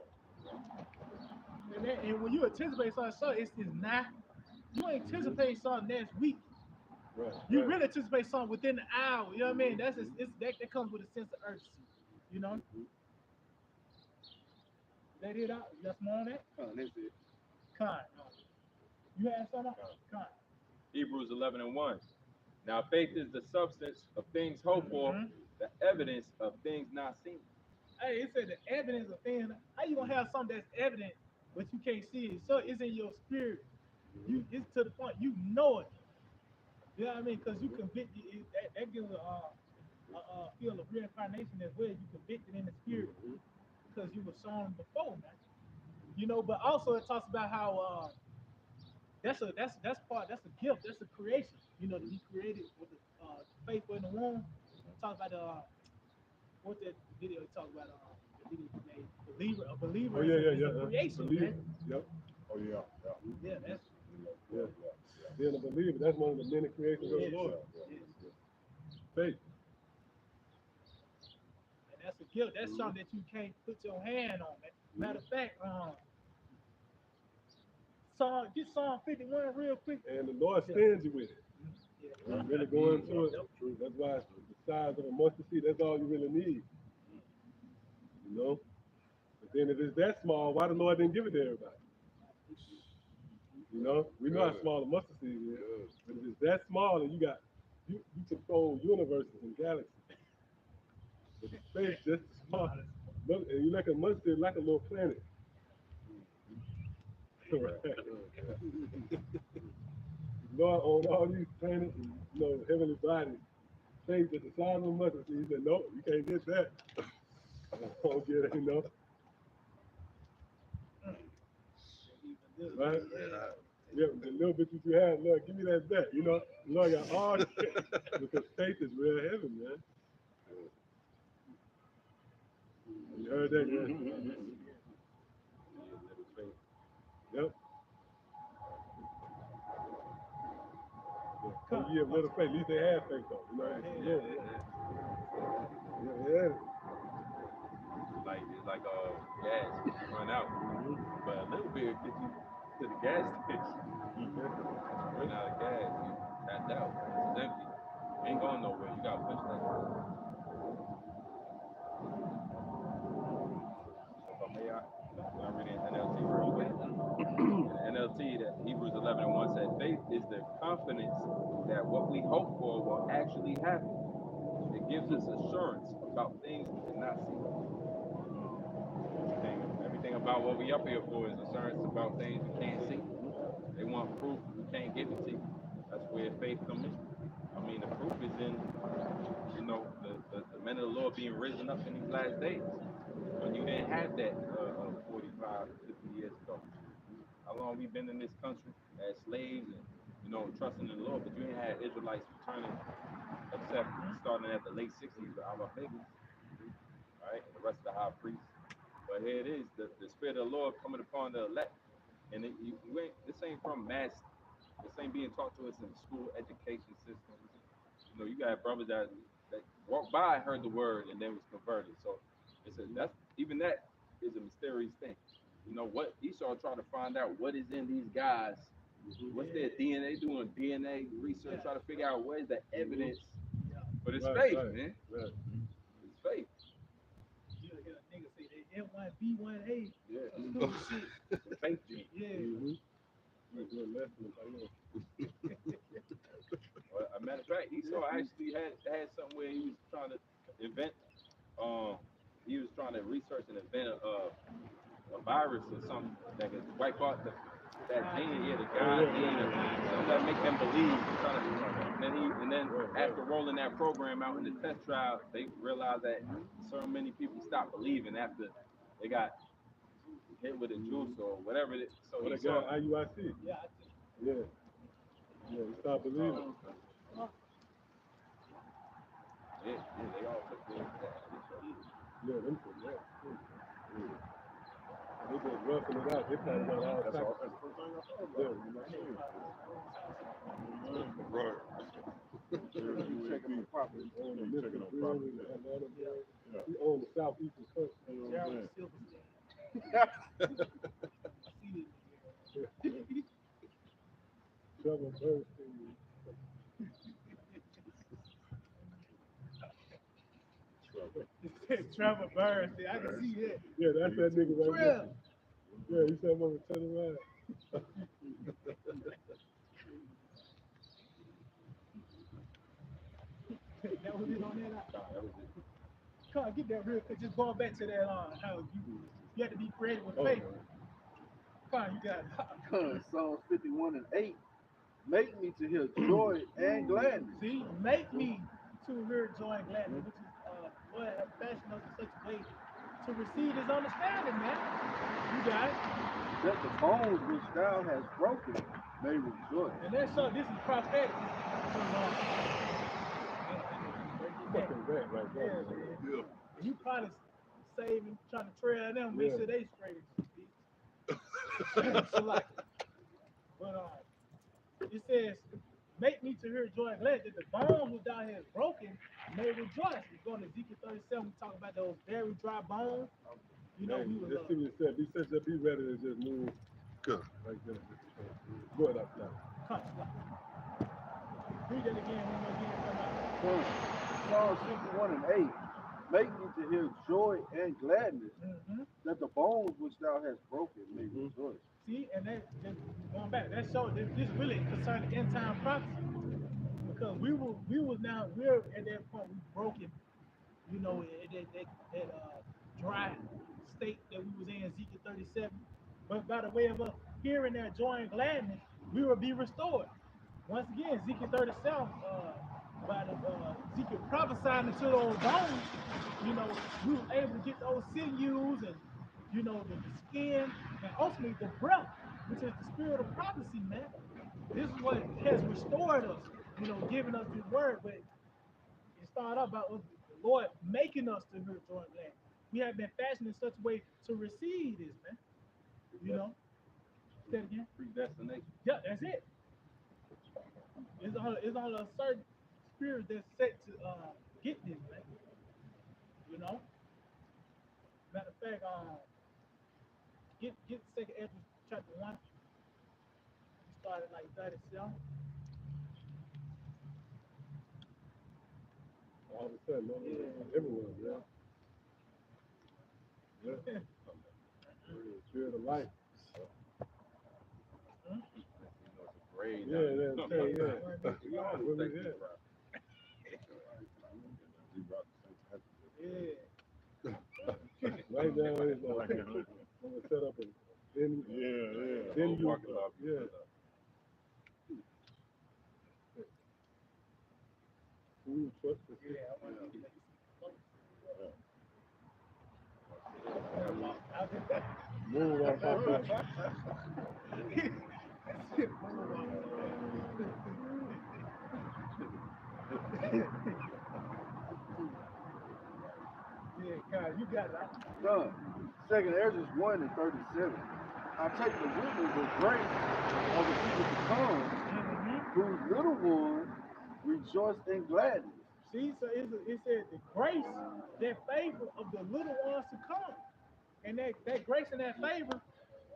And when you anticipate something, so it's not. You anticipate something next week. Right, You really anticipate something within the hour. You know what I mean? That comes with a sense of urgency. You know. That it out. That's more on that. That's it. You have something? Hebrews 11:1. Now faith is the substance of things hoped for, the evidence of things not seen. Hey, it said the evidence of things. How you gonna have something that's evident but you can't see it? So it's in your spirit. It's to the point you know it. You know what I mean? Because you convicted. That gives a feel of reincarnation as well. You convicted in the spirit because you were shown before, man. You know, but also it talks about how that's a gift. That's a creation. You know, to be created with the faith in the womb. It talks about what that video talk about. The video made a believer is a creation, man. Yep. Oh yeah. Yeah, that's Being a believer, that's one of the many creations of the Lord. Faith. And that's a gift. That's something that you can't put your hand on, man. Matter of fact, get Psalm 51 real quick. And the Lord stands you with it. Yeah. Really going through it. That's why the size of a mustard seed, that's all you really need. You know? But then if it's that small, why the Lord didn't give it to everybody? You know? We know how small the mustard seed is. But if it's that small and you control universes and galaxies. But the space just small. And you like a mustard, like a little planet. Right. Lord on all these planets and heavenly bodies, things that the size of a mustard seed. He said, no, you can't get that. I don't get it, Right? Yeah, the little bit that you had, Lord, give me that back. Lord got all this because faith is real heavy, man. You heard that, man? Yep. Yeah, little faith. At least they had faith, though. Yeah. It's like gas run out, but a little bit will get you to the gas station. Run out of gas, you tapped out. It's empty. You ain't going nowhere. You gotta push that. I read in NLT real quick. In NLT, that Hebrews 11:1 said, faith is the confidence that what we hope for will actually happen. It gives us assurance about things we cannot see. Everything about what we up here for is assurance about things we can't see. They want proof, we can't give it to you. That's where faith comes in. I mean, the proof is in the men of the Lord being risen up in these last days. When you didn't have that 45, 50 years ago. How long we been in this country as slaves and, trusting in the Lord, but you ain't had Israelites returning except starting at the late 60s with our babies, right? And the rest of the high priests. But here it is, the Spirit of the Lord coming upon the elect. And this ain't from mass, this ain't being taught to us in the school education system. You got brothers that walked by, heard the word, and then was converted. So that is a mysterious thing. What Esau tried to find out what is in these guys, what's their DNA, doing DNA research, trying to figure out where's the evidence. But it's faith, man. Right. It's faith. Niggas say they N1B1A. Yeah. Shit. Faith gene. Yeah. Well, a matter of fact, Esau actually had something where he was trying to invent. He was trying to research and invent a virus or something that could wipe out that gene, the God gene, something that make them believe. And then after rolling that program out in the test trial, they realized that so many people stopped believing after they got hit with a juice or whatever. So they got IUIC. Yeah. Yeah, you start believing. Yeah, they all took care of that. Yeah, them took that. They just roughing it out. They probably got all That's types all. of That's the first thing I thought yeah, about. Right. Checking the property. on the Yeah, Memphis checking on Grill property. and Atlanta Grill. Yeah. He owned the Southeastern Coast. You know what I'm saying? Trevor Bernstein. Trevor Burns, I can see that. Yeah, that's that nigga right there. Trevor. Yeah, he said I'm gonna turn around. That was it on that. Come on, get that real quick. Just going back to that how you have to be creative with faith. Come on, you got it. Psalms 51 and 8. Make me to hear joy and gladness. See, make me to hear joy and gladness, which is Lord have fashioned us in such a way to receive his understanding, man. You got it. That the bones which thou hast broken may rejoice. And that's so this is prophetic. Fucking rat right there. Yeah. You probably saving, trying to trail them, make sure they straight. So like, but it says, make me to hear joy and gladness, that the bones which thou hast broken may rejoice. We're going to Ezekiel 37, we talk about those very dry bones. You know, we was let's see what it said. He says that be ready to just move. Good. Right there. Go ahead up now. read that again when we get come out. Psalms 51 and 8. Make me to hear joy and gladness, that the bones which thou hast broken may rejoice. See, and that just going back, that shows that this really concerning end time prophecy. Because we're at that point we broken, you know, that dry state that we was in Ezekiel 37. But by the way of us hearing that joy and gladness, we will be restored. Once again, Ezekiel 37, by the Ezekiel prophesying into those bones, you know, we were able to get those sinews and, you know, the skin and ultimately the breath, which is the spirit of prophecy, man. This is what has restored us, you know, giving us this word. But it started out about the Lord making us to hear joy and gladness. We have been fashioned in such a way to receive this, man. You know? Say it again. Predestination. Yeah, that's it. It's on a certain spirit that's set to get this, man. You know? Matter of fact, get second Ezra chapter 1. We started like 37. All of a sudden, everyone, yeah. Spirit of life. Great. Yeah. Right now, it's like I'm gonna set up a then you walking up. Food truck. Moonwalk off that. Yeah, God, you got it. Son, second Ezra 1 and 37. I take the witness of grace of the people to come, whose little ones rejoice in gladness. See, so it said the grace, that favor of the little ones to come. And that grace and that favor,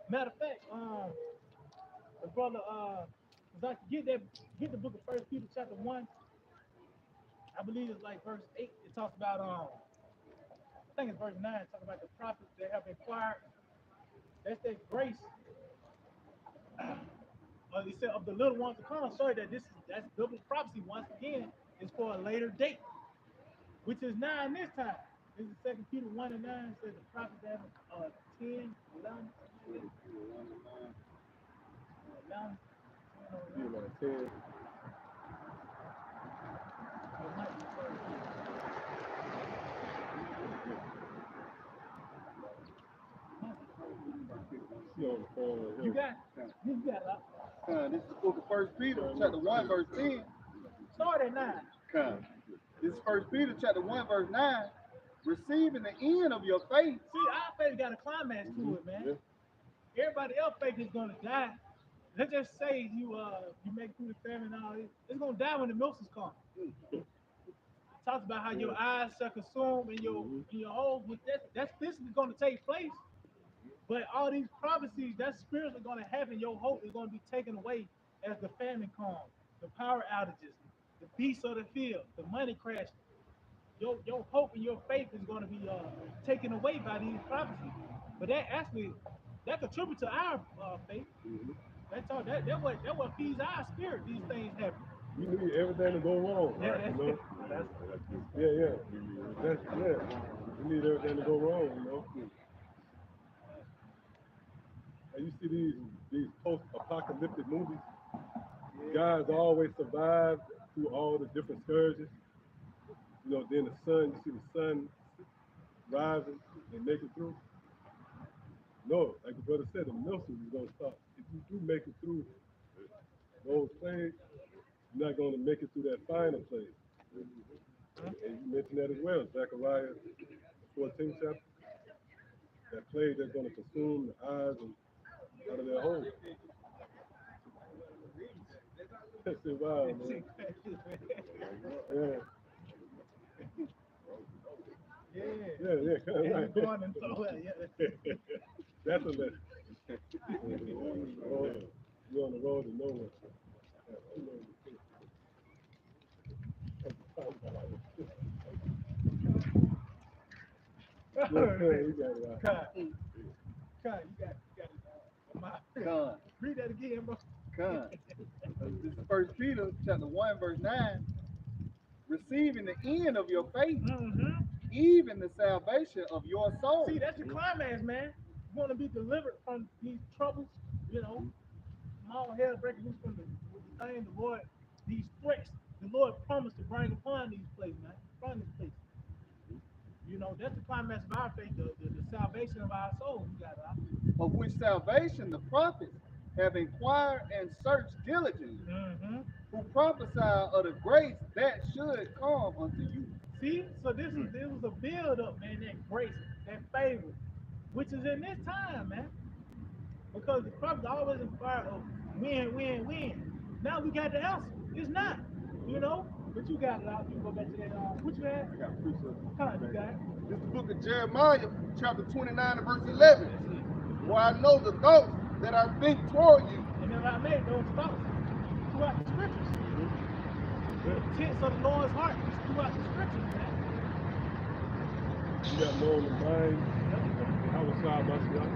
matter of fact, the brother if I could get the book of First Peter chapter 1, I believe it's like verse 8, it talks about I think it's verse 9, talking about the prophets that have inquired. That's that grace. He said of the little ones to come. Sorry that that's biblical prophecy once again is for a later date, which is now in this time. This is 2 Peter 1 and 9 says the prophets have 10, 11, 11, You know, 10. See on the phone. You got it. This is the book of First Peter, chapter 1, verse 10. Start at 9. This is First Peter, chapter 1, verse 9. Receiving the end of your faith. See, our faith got a climax to it, man. Yeah. Everybody else faith is gonna die. Let's just say you make it through the famine and all this. It's gonna die when the milks come. Talks about how your eyes shall consume and your whole, which that's physically gonna take place. But all these prophecies, that's spiritually gonna happen. Your hope is gonna be taken away as the famine comes, the power outages, the beasts of the field, the money crashing. Your hope and your faith is going to be taken away by these prophecies. But that contributes to our faith. That's all. That what feeds our spirit. These things happen. You need everything to go wrong, right? You know? Yeah. You need everything to go wrong, you know. And you see these post-apocalyptic movies. Guys always survive through all the different scourges. You know, then the sun, you see the sun rising and make it through. No, like the brother said, the milking is going to stop. If you do make it through those plagues, you're not going to make it through that final plague. And you mentioned that as well, Zechariah 14th chapter. That plague that's going to consume the eyes and out of their hole. That's it, wow, man. Yeah. Yeah. That's a lesson. You're on the road to nowhere. You got it out. Con, you got it. Read that again, bro. This is First Peter, chapter 1, verse 9. Receiving the end of your faith, even the salvation of your soul. See, that's the climax, man. You want to be delivered from these troubles, you know, small hell breaking loose from the thing, the Lord, these threats, the Lord promised to bring upon these places, man, upon this place. You know, that's the climax of our faith, the salvation of our souls. You got it. Of which salvation the prophets have inquired and searched diligently, who prophesy of the grace that should come unto you. See, so this was a build up, man, that grace, that favor, which is in this time, man. Because the prophets always inquire of when. Now we got the answer. It's not, you know. But you got it out. You go back to that. What you had? I got a precept. You got it. This is the book of Jeremiah, chapter 29 and verse 11. For I know the thoughts that I think toward you. And then I made those thoughts throughout the scriptures. The intents of the Lord's heart is throughout the scriptures, man. You got more on the mind. I was side by side.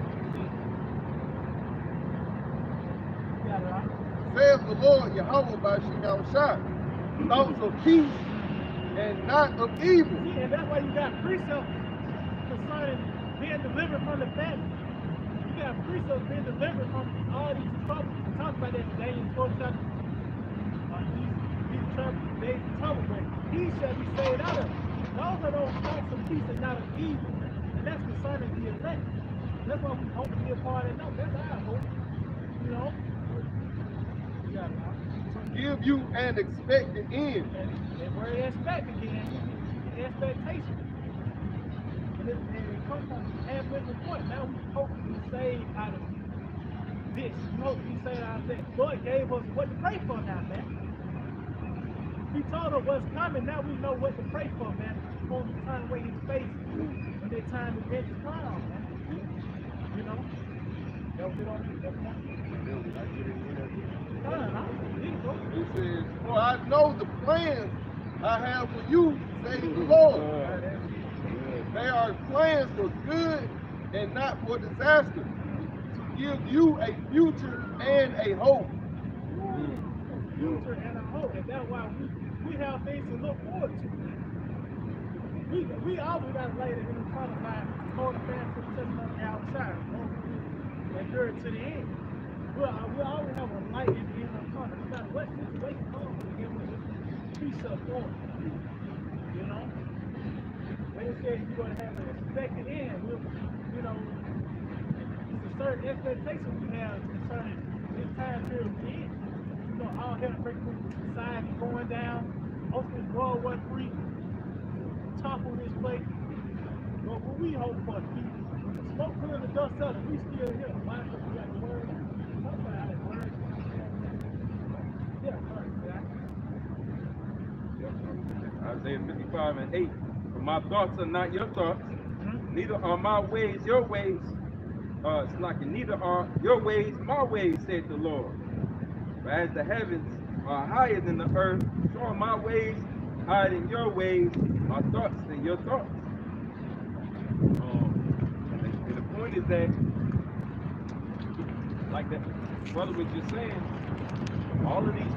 You got it out. Says the Lord Yahweh by Shah, thoughts of peace and not of evil. See, and that's why you got precepts concerning being delivered from the famine. You got precepts being delivered from all these troubles. We talked about that today in 12th chapter. These troubles, days of trouble, but he shall be saved out of it. Those are those thoughts of peace and not of evil. And that's concerning the elect. That's why we hope to be a part of it. No, that's our hope. You know? Yeah, To give you an expected end. and where they expect again, expectation. And it comes from halfway to the point. Now we hope to be saved out of this. We hope to be saved out of that. Lord gave us what to pray for now, man. He told us what's coming. Now we know what to pray for, man. We're supposed to turn away his face when that time is ready to come, man. You know? That was it on me. That's one. It says, for I know the plans I have for you, says the Lord. They are plans for good and not for disaster, to give you a future and a hope. Future and a hope. And that's why we have things to look forward to. We always got to lay it in front of our hold fast to the testimony outside. Endure to the end. We always have a light in the end of the tunnel. No matter what situation comes, we give it peace up for it. You know? When it says you're going to have an expected end, you know, it's a certain expectation we have concerning this time period we're in. You know, all hell breaking loose, society going down, hopefully World War III, topple this place. But what we hope for to be, smoke clear the dust up, we still here. Why? Because we got the word. Isaiah 55 and 8. For my thoughts are not your thoughts, neither are my ways your ways. It's like neither are your ways my ways, said the Lord. For as the heavens are higher than the earth, so are my ways higher than your ways, my thoughts than your thoughts. And the point is that, like that brother was just saying, all of these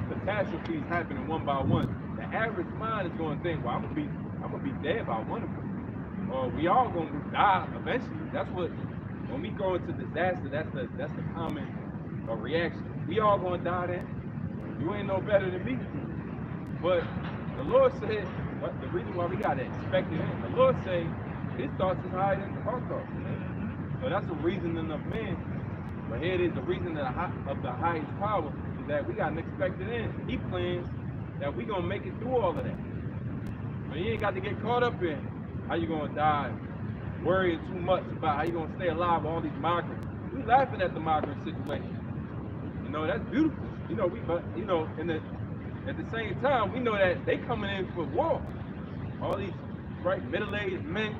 catastrophes happening one by one. The average mind is going to think, well, I'm gonna be dead by one of them, or we all gonna die eventually. That's what, when we go into disaster, that's the common reaction. We all gonna die then. You ain't no better than me. But the Lord said, the reason why we gotta expect it in, the Lord said, His thoughts is higher than our thoughts. So that's the reasoning of man. But here it is, the reason of the highest power is that we got an expected end. He plans that we gonna make it through all of that. But you ain't got to get caught up in how you gonna die, worrying too much about how you gonna stay alive with all these migrants. We laughing at the migrant situation. You know, that's beautiful. You know, at the same time, we know that they coming in for war. All these middle-aged men,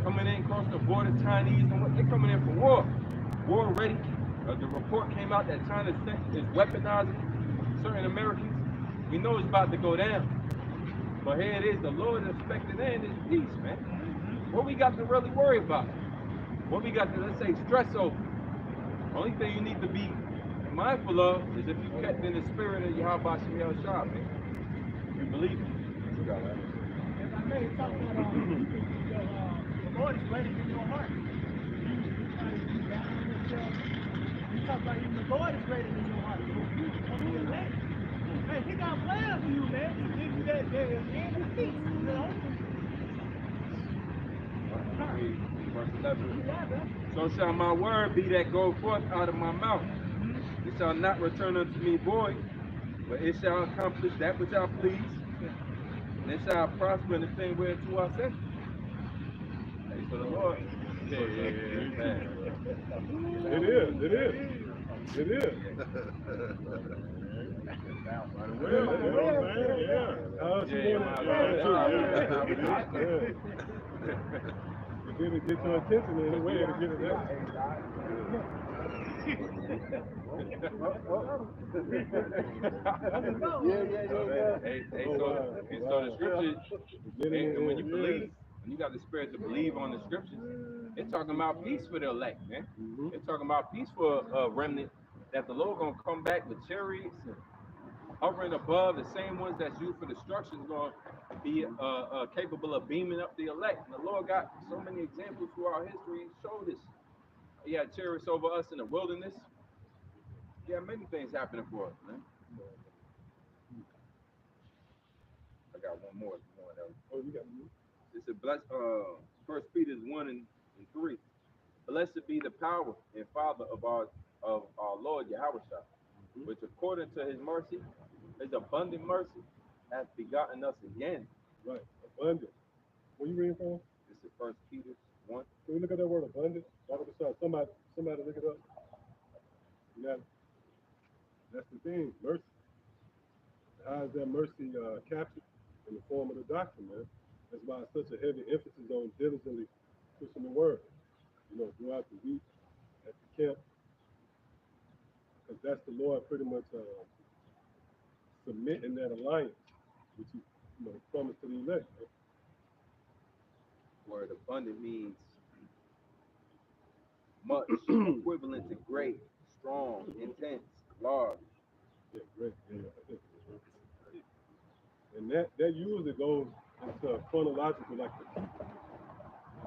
coming in across the border, Chinese, and what, they coming in for war. War ready. The report came out that China is weaponizing certain Americans. We know it's about to go down. But here it is, the Lord is expecting in is peace, man. What we got to really worry about? What we got to, let's say, stress over? Only thing you need to be mindful of is if you kept in the spirit of Yahweh Shem Shah, man. You believe it. You got that. If I may talk about the Lord is greater than your heart. You talk about even the Lord is greater than your heart. Man, He got plans for you, man. To give you that end of peace, you know? Verse 11. So shall my word be that go forth out of my mouth. It shall not return unto me void, but it shall accomplish that which I please, and it shall prosper in the thing whereto I sent. Hey, so the Lord. It is. Then to get your attention in a way to get it out. So the scriptures, and when you believe, when you got the spirit to believe on the scriptures, it's talking about peace for the elect, man. It's talking about peace for a remnant, that the Lord gonna come back with chariots and hovering above, the same ones that's used for destruction is gonna be capable of beaming up the elect. And the Lord got so many examples throughout history showed this. He had chariots over us in the wilderness. Yeah, many things happening for us, man. I got one more. Oh, you got one. It's a bless. 1 Peter 1 and and 3. Blessed be the power and Father of our Lord Yahweh, which according to his mercy, his abundant mercy, hath begotten us again. Right, abundant. Where you reading from? This is First Peter 1. Can we look at that word abundant? Somebody look it up. You know, that's the thing, mercy. How is that mercy captured in the form of the doctrine, man? That's why it's such a heavy emphasis on diligently pushing the word, throughout the week, at the camp, because that's the Lord pretty much submitting that alliance, which he, promised to the elect. Man. Word abundant means much, equivalent to great, strong, intense, large. Yeah, great. Yeah. And that usually goes into a chronological, like the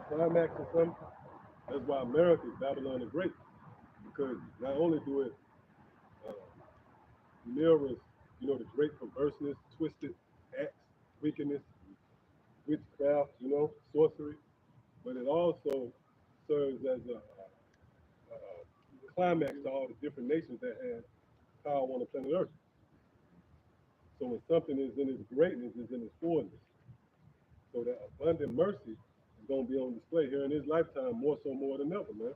climax or something. That's why America is Babylon the Great, because not only do it mirrors, the great perverseness, twisted acts, wickedness, witchcraft, sorcery, but it also serves as a climax to all the different nations that have power on the planet Earth. So when something is in its greatness, is in its fullness. So that abundant mercy is going to be on display here in his lifetime more than ever, man.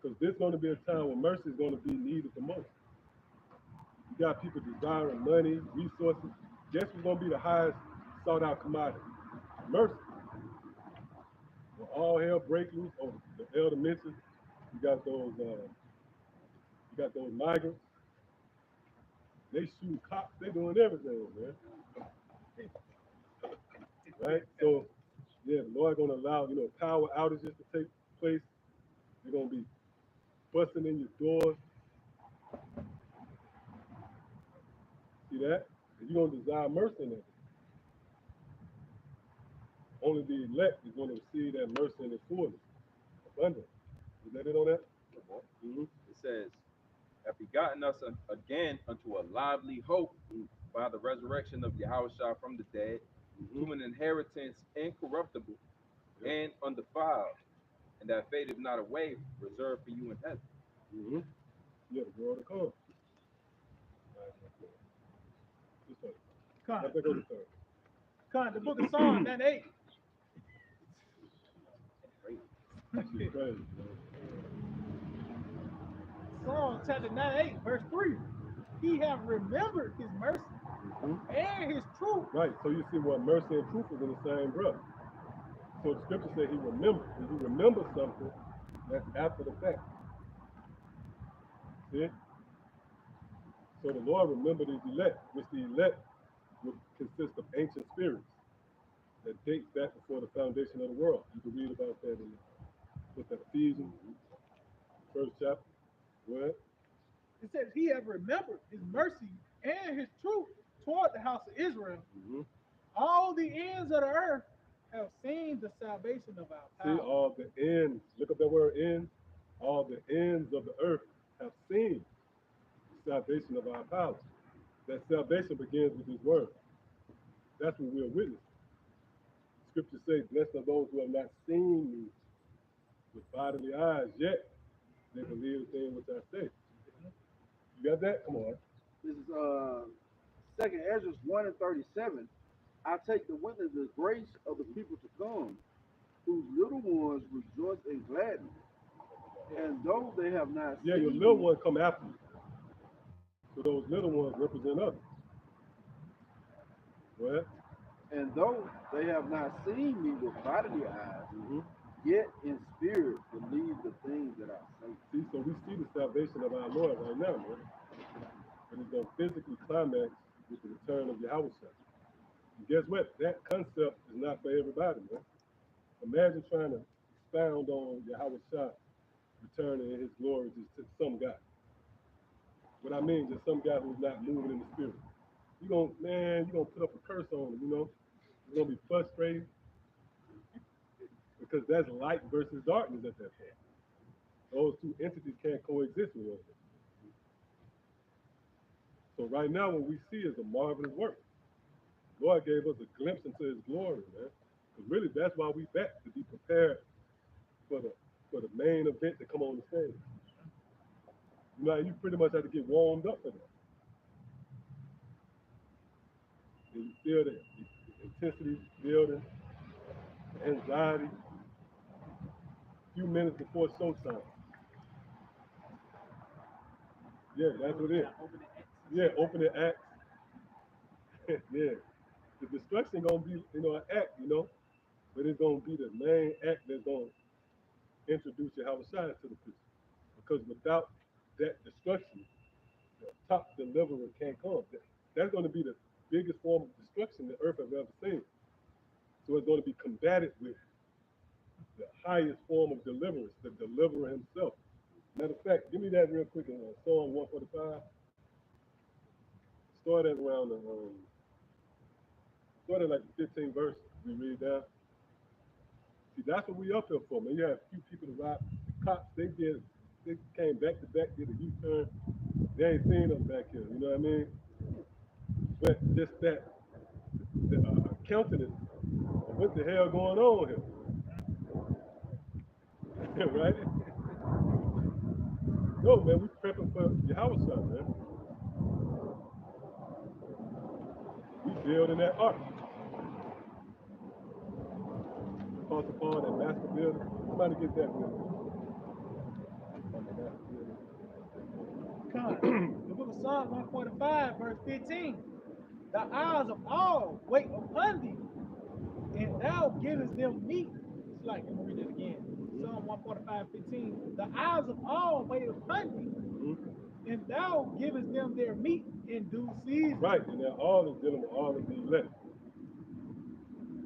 Because there's going to be a time when mercy is going to be needed the most. You got people desiring money, resources. Guess what's going to be the highest sought out commodity? Mercy. When all hell break loose, the elder mentioned, you got those migrants. They shoot cops. They doing everything, man. Right? So, yeah, the Lord going to allow, power outages to take place. They're going to be busting in your doors. See that? And you're going to desire mercy in it. Only the elect is going to receive that mercy in its fullness. Abundant. Is that it on that? Mm-hmm. It says, have begotten us again unto a lively hope by the resurrection of Yahushua from the dead, to an inheritance incorruptible and undefiled, and that fadeth not away, reserved for you in heaven. Mm-hmm. Yeah, the world to come. Con, Let that go to third. Con, the book of Psalms, 98. That's crazy, man. Psalm chapter 98, verse 3. He have remembered his mercy and his truth. Right, so you see what mercy and truth is in the same breath. So the scripture said he remembered. When he remembers something, that's after the fact. See? So the Lord remembered his elect, which the elect would consist of ancient spirits that dates back before the foundation of the world. You can read about that in Ephesians, first chapter. What? It says he have remembered his mercy and his truth toward the house of Israel. All the ends of the earth have seen the salvation of our power. See, all the ends, look up that word ends, all the ends of the earth have seen the salvation of our power. That salvation begins with his word. That's what we're witnessing. Scripture says, blessed are those who have not seen me with bodily eyes, yet they believe the thing which I say. You got that? Come on. This is Second Ezra 1 and 37. I take the witness of the grace of the people to come, whose little ones rejoice in gladness, and though they have not Yeah, seen your little me, ones come after you. So those little ones represent us. What? and though they have not seen me with bodily eyes, yet in spirit believe the things that I say. See, so we see the salvation of our Lord right now, man. But it's going to physically climax with the return of Yahweh. And guess what? That concept is not for everybody, man. Imagine trying to expound on Yahweh returning in his glory just to some guy. What I mean, just some guy who's not moving in the spirit. You're gonna put up a curse on him, You're gonna be frustrated because that's light versus darkness at that point. Those two entities can't coexist with one another. So right now, what we see is a marvelous work. Lord gave us a glimpse into his glory, man. 'Cause really, that's why we back, to be prepared for the main event to come on the stage. You know, you pretty much have to get warmed up for that. And you feel the intensity building, the anxiety, a few minutes before showtime. Yeah, that's what it is. Yeah, opening act. Yeah. The destruction gonna be, an act, but it's gonna be the main act that's gonna introduce Yahweh Shai to the people. Because without that destruction, the top deliverer can't come. That's gonna be the biggest form of destruction the earth has ever seen. So it's gonna be combated with the highest form of deliverance, the deliverer himself. Matter of fact, give me that real quick in Psalm 145. Start at around start at like the 15th verse. We read down. See, that's what we up here for, man. You have a few people to ride. Cops, they came back to back, did a U-turn. They ain't seen us back here, you know what I mean? But just that, the countenance of what the hell going on here, right? No, man, we prepping for Yahweh Shai, man. We building that ark. Apostle Paul, that master builder. Somebody get that builder. The book of Psalms 145, verse 15. The eyes of all wait upon thee, and thou givest them meat. It's like, let me read that again. Psalm 145, 15. The eyes of all wait upon thee, and thou givest them their meat in due season. Right, and that all is dealing with all of the elect.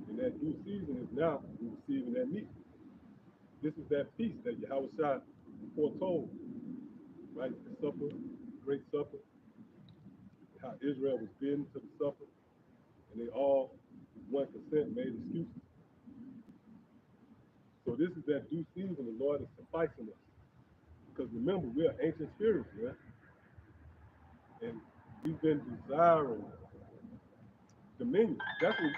And that due season is now receiving that meat. This is that feast that Yahweh Shai foretold, right? The supper, great supper, how Israel was bidden to the supper, and they all, with 1%, made excuses. So this is that due season the Lord is sufficing us. Because remember, we are ancient spirits, man. And we've been desiring dominion. That's what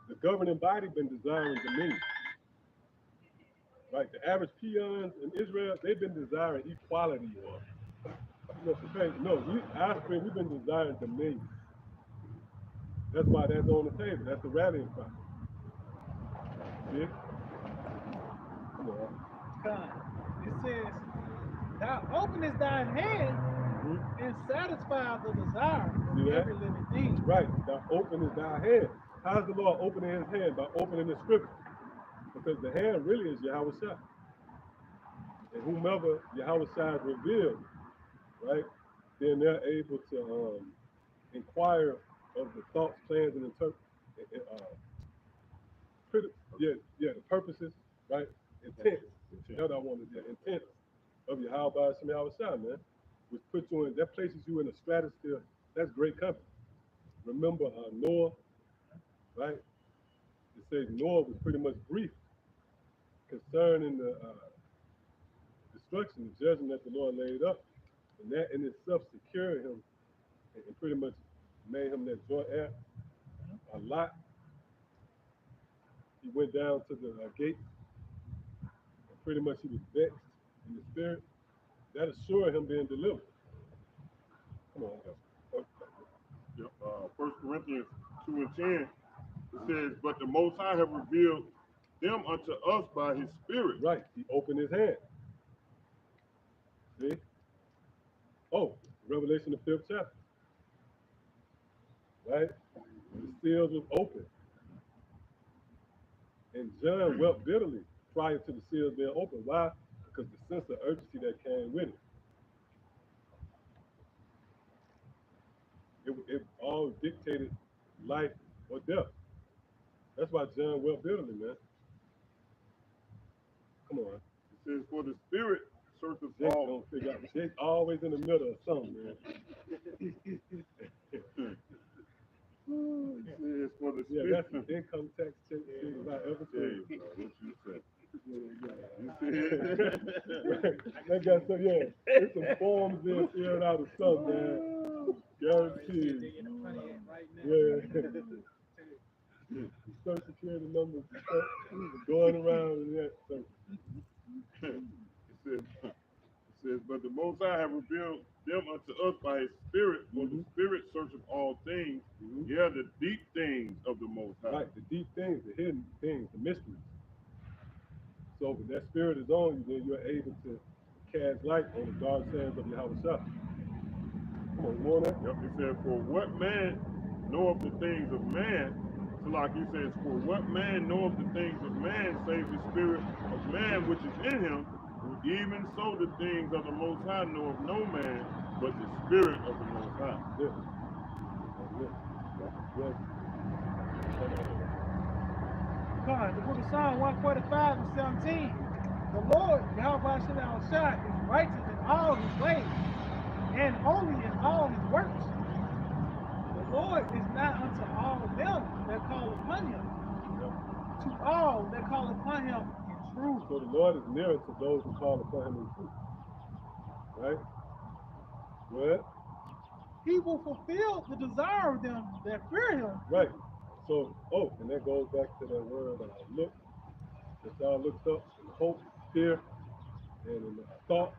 the governing body been desiring dominion. Right? The average peons in Israel, they've been desiring equality. No, we've been desiring dominion. That's why that's on the table. That's the rallying cry. See? Come on. God. It says, thou openest thine hand and satisfy the desire of every living thing. Right. Thou openest thy hand. How's the Lord opening his hand? By opening the scripture. Because the hand really is Yahweh Shai. And whomever Yahweh Shai is revealed, right, then they're able to inquire of the thoughts, plans, and the purposes, right? Intent. That's what I wanted to say. Intent of Yahweh Shai, man. Which puts you in, that places you in a stratosphere. That's great company. Remember Noah, right? It says Noah was pretty much brief concerning the destruction, the judgment that the Lord laid up. And that in itself secured him and pretty much made him that joint heir. A lot. He went down to the gate, and pretty much he was vexed in the spirit. That assured him being delivered. Come on, guys. 1 Corinthians 2 and 10, it says, but the Most High have revealed them unto us by his Spirit. Right, he opened his hand. See? Oh, Revelation the 5th chapter. Right? The seals was open. And John wept bitterly prior to the seals being open. Why? Because the sense of urgency that came with it. It all dictated life or death. That's why John wept bitterly, man. Come on. It says, for the Spirit searcheth Jake all. don't figure out. Jake's always in the middle of something, man. It says, for the Yeah, Spirit. that's the income tax check if I ever Yeah, seen. what you said. That guy said, yeah, there's some forms being filled out of stuff, man. Guaranteed. Yeah. Social security numbers going around in that circle. It says, but the Most High have revealed them unto us by His Spirit, for the Spirit searcheth all things, yeah, the deep things of the Most High. Right, the deep things, the hidden things, the mysteries. So when that spirit is on you, then you're able to cast light on the dark sands of Yahweh Shah. Come on, you want that? Yep, it says, for what man knoweth the things of man? So like he says, for what man knoweth the things of man, save the spirit of man which is in him? Even so the things of the Most High knoweth no man, but the spirit of the Most High. Yeah. Yeah. God, the book of Psalm 145 and 17. The Lord, Yahweh Shalom Shah, is righteous in all his ways and holy in all his works. The Lord is not unto all them that call upon him, to all that call upon him in truth. So the Lord is nearer to those who call upon him in truth. Right? Well, He will fulfill the desire of them that fear him. right. So, and that goes back to that word look, that y'all looked up in hope, fear, and in thought.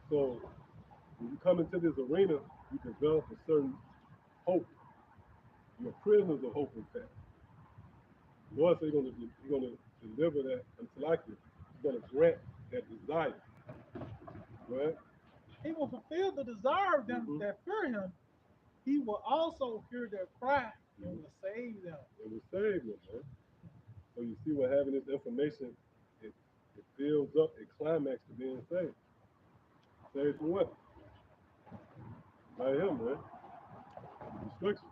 So when you come into this arena, you develop a certain hope. You're prisoners of hope, in fact. The Lord said He's gonna deliver that until I can. He's gonna grant that desire. Right? He will fulfill the desire of them that fear him. He will also hear their cry and will save them. It will save them, man. So you see what having this information, it builds up a climax to being saved. Saved from what? By him, man. Destruction.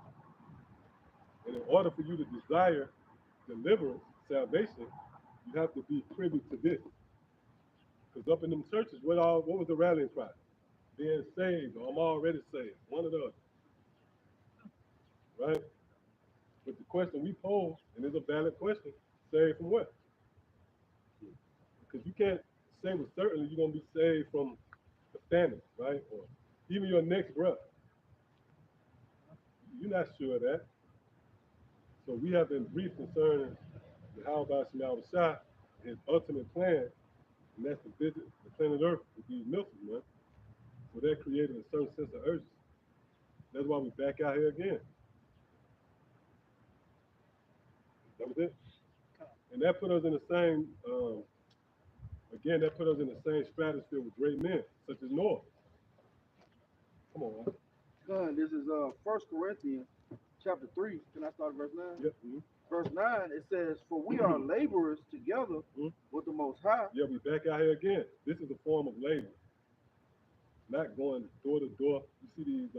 And in order for you to desire deliverance, salvation, you have to be privy to this. Because up in them churches, what was the rallying cry? Being saved, or I'm already saved. One or the other. Right? But the question we pose, and it's a valid question, saved from what? Because you can't say with certainty you're going to be saved from the famine, right? Or even your next breath. You're not sure of that. So we have been briefed concerning the how about Shema Shah, his ultimate plan, and that's to visit the planet Earth with these missiles, man. So that created a certain sense of urgency. That's why we back out here again. That was it. And that put us in the same, that put us in the same stratosphere with great men, such as Noah. Come on, man. God, this is 1 Corinthians chapter 3. Can I start at verse 9? Yep. Verse 9, it says, for we are laborers together with the Most High. Yeah, we back out here again. This is a form of labor. Not going door to door. You see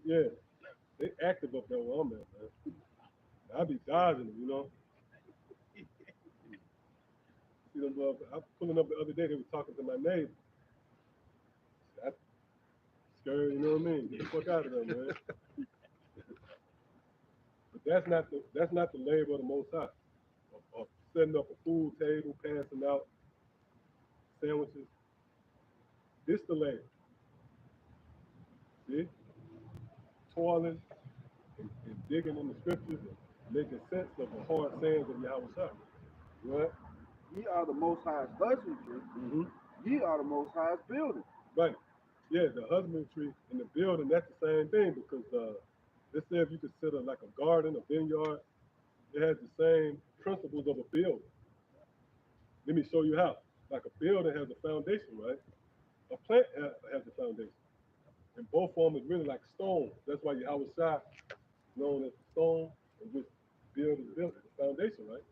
these, they active up there where I'm at, man. I be dodging them, you know. See them, I was pulling up the other day, they were talking to my neighbor. That's scary, you know what I mean? Get the fuck out of there, man. But that's not the labor of the Most High. Of setting up a food table, passing out sandwiches. This the labor. See? Toiling and digging in the scriptures and making sense of the hard sayings of Yahweh Shah. Right? Ye are the Most High's husbandry. Ye are the Most High's building. Right. Yeah, the husbandry and the building, that's the same thing because let's say if you consider like a garden, a vineyard, it has the same principles of a building. Let me show you how. Like a building has a foundation, right? A plant has a foundation. And both forms is really like stone. That's why Yahweh Shah is known as the stone in which build is built, the foundation, right?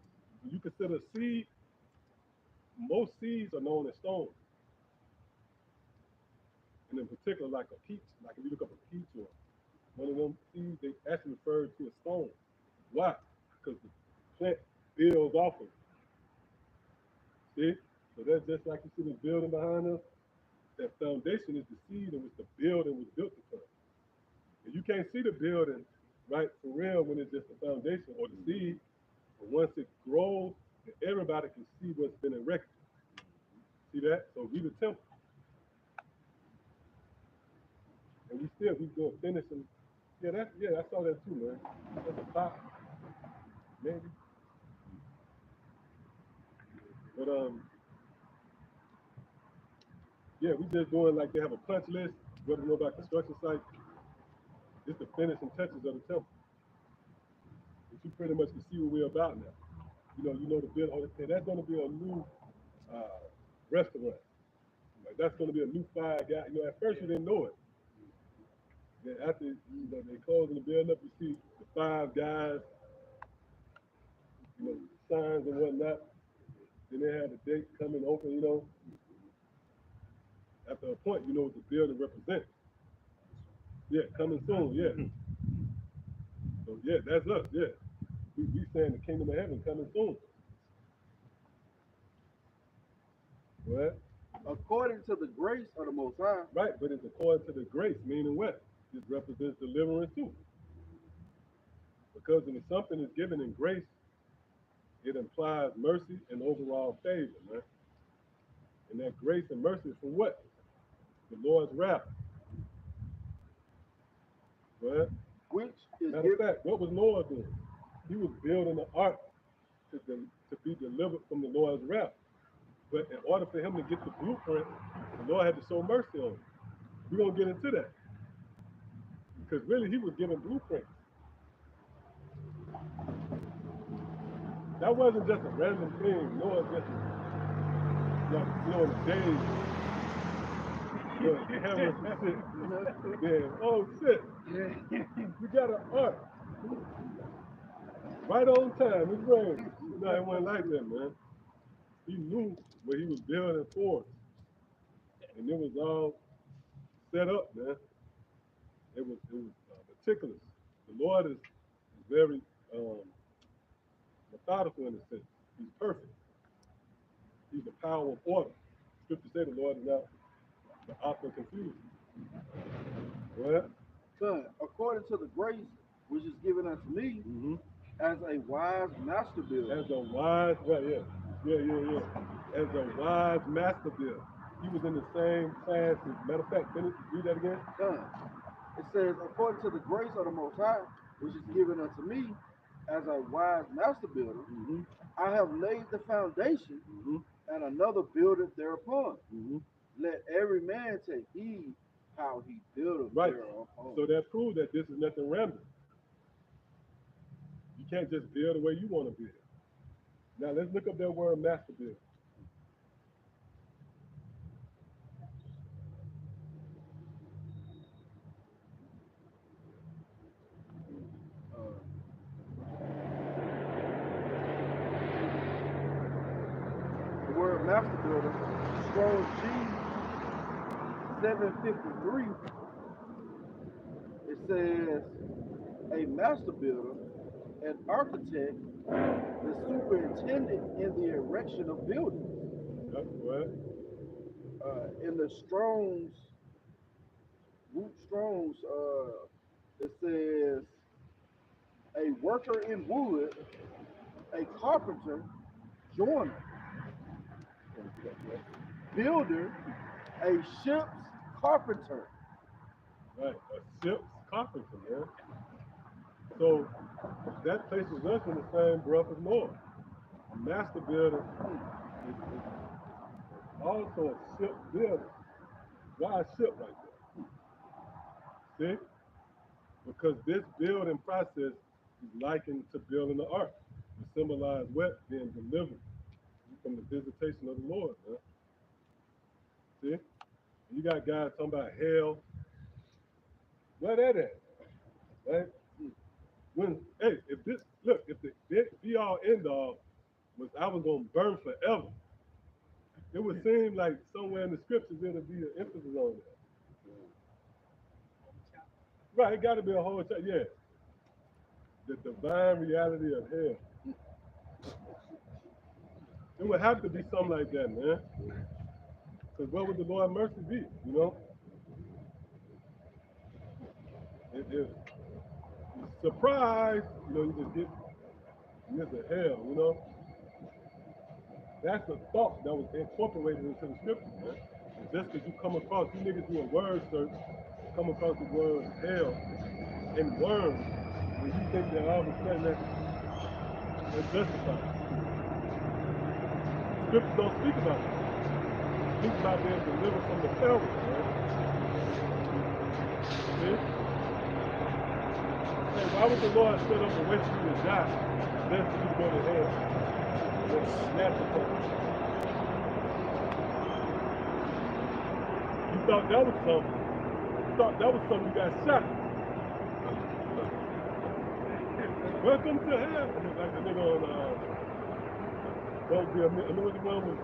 When you consider a seed, most seeds are known as stones. And in particular, like a peach, like if you look up a peach or one of them seeds, they actually refer to a stone. Why? Because the plant builds off of it. See? So that's just like you see this building behind us. That foundation is the seed in which the building was built upon. And you can't see the building, right, for real when it's just the foundation or the seed. But once it grows, everybody can see what's been erected. See that? So we the temple. And we still, we go finishing I saw that too, man. That's a pop, maybe. But yeah, we just doing like they have a punch list. What to know about construction site? It's the finishing touches of the temple. But you pretty much can see what we're about now. You know the build, and that's going to be a new restaurant. Like that's going to be a new Five Guy. At first you didn't know it. Then after they closing the building up, you see the Five Guys, signs and whatnot. Then they have the date coming open. After a point, you know what the building represents. Yeah, coming soon. Yeah. So yeah, that's us. Yeah, we saying the kingdom of heaven coming soon. What? According to the grace of the Most High. Right, but it's according to the grace, meaning what? It represents deliverance too. Because when something is given in grace, it implies mercy and overall favor, man. And that grace and mercy is for what? The Lord's wrath. Right? Which is Matter of fact, what was Noah doing? He was building an ark to be delivered from the Lord's wrath. But in order for him to get the blueprint, the Lord had to show mercy on him. We're going to get into that. Because really, he was giving blueprints. That wasn't just a random thing. Noah just, in the days, having some shit. Then, oh shit, we got an ark. Right on time, it's raining. No, it wasn't like that, man. He knew what he was building for. And it was all set up, man. It was meticulous. The Lord is very methodical in a sense. He's perfect. He's the power of order. Scripture say the Lord is not the author of confusion. What? Son, according to the grace which is given unto me, as a wise master builder. As a wise, right, yeah. As a wise master builder. He was in the same class as, matter of fact, read that again. Son, it says, according to the grace of the Most High, which is given unto me, as a wise master builder, I have laid the foundation, and another buildeth thereupon. Let every man take heed how he buildeth thereupon. So that proves that this is nothing random. You can't just build the way you want to build. Now let's look up that word master builder. The word master builder, Strong's G 753, it says a master builder, an architect, the superintendent in the erection of buildings. That's right. In the Strong's, it says a worker in wood, a carpenter, joiner, builder, a ship's carpenter. Right, a ship's carpenter, man. So that places us in the same breath as Noah. A master builder is also a ship builder. Why a ship like that? See? Because this building process is likened to building an ark. To symbolize what? Being delivered from the visitation of the Lord, man. See? You got guys talking about hell. Where that at? Right? If the be all end all was I was gonna burn forever, it would seem like somewhere in the scriptures there'll be an emphasis on that. Right, it gotta be a whole time, yeah. The divine reality of hell. It would have to be something like that, man. Because what would the Lord's mercy be, It surprise, you just get miss a hell, That's a thought that was incorporated into the scripture, man. And just because you come across, you niggas do a word search, come across the word hell, and worms, when you think that all of a sudden that's justified. Scriptures don't speak about it. It speaks about being delivered from the perils, right? See? Say, why would the Lord set up a way for you to die? Lest you go to hell. That's the point. You thought that was something. You thought that was something you got shot. Welcome to hell. Like the nigga on don't be a another one was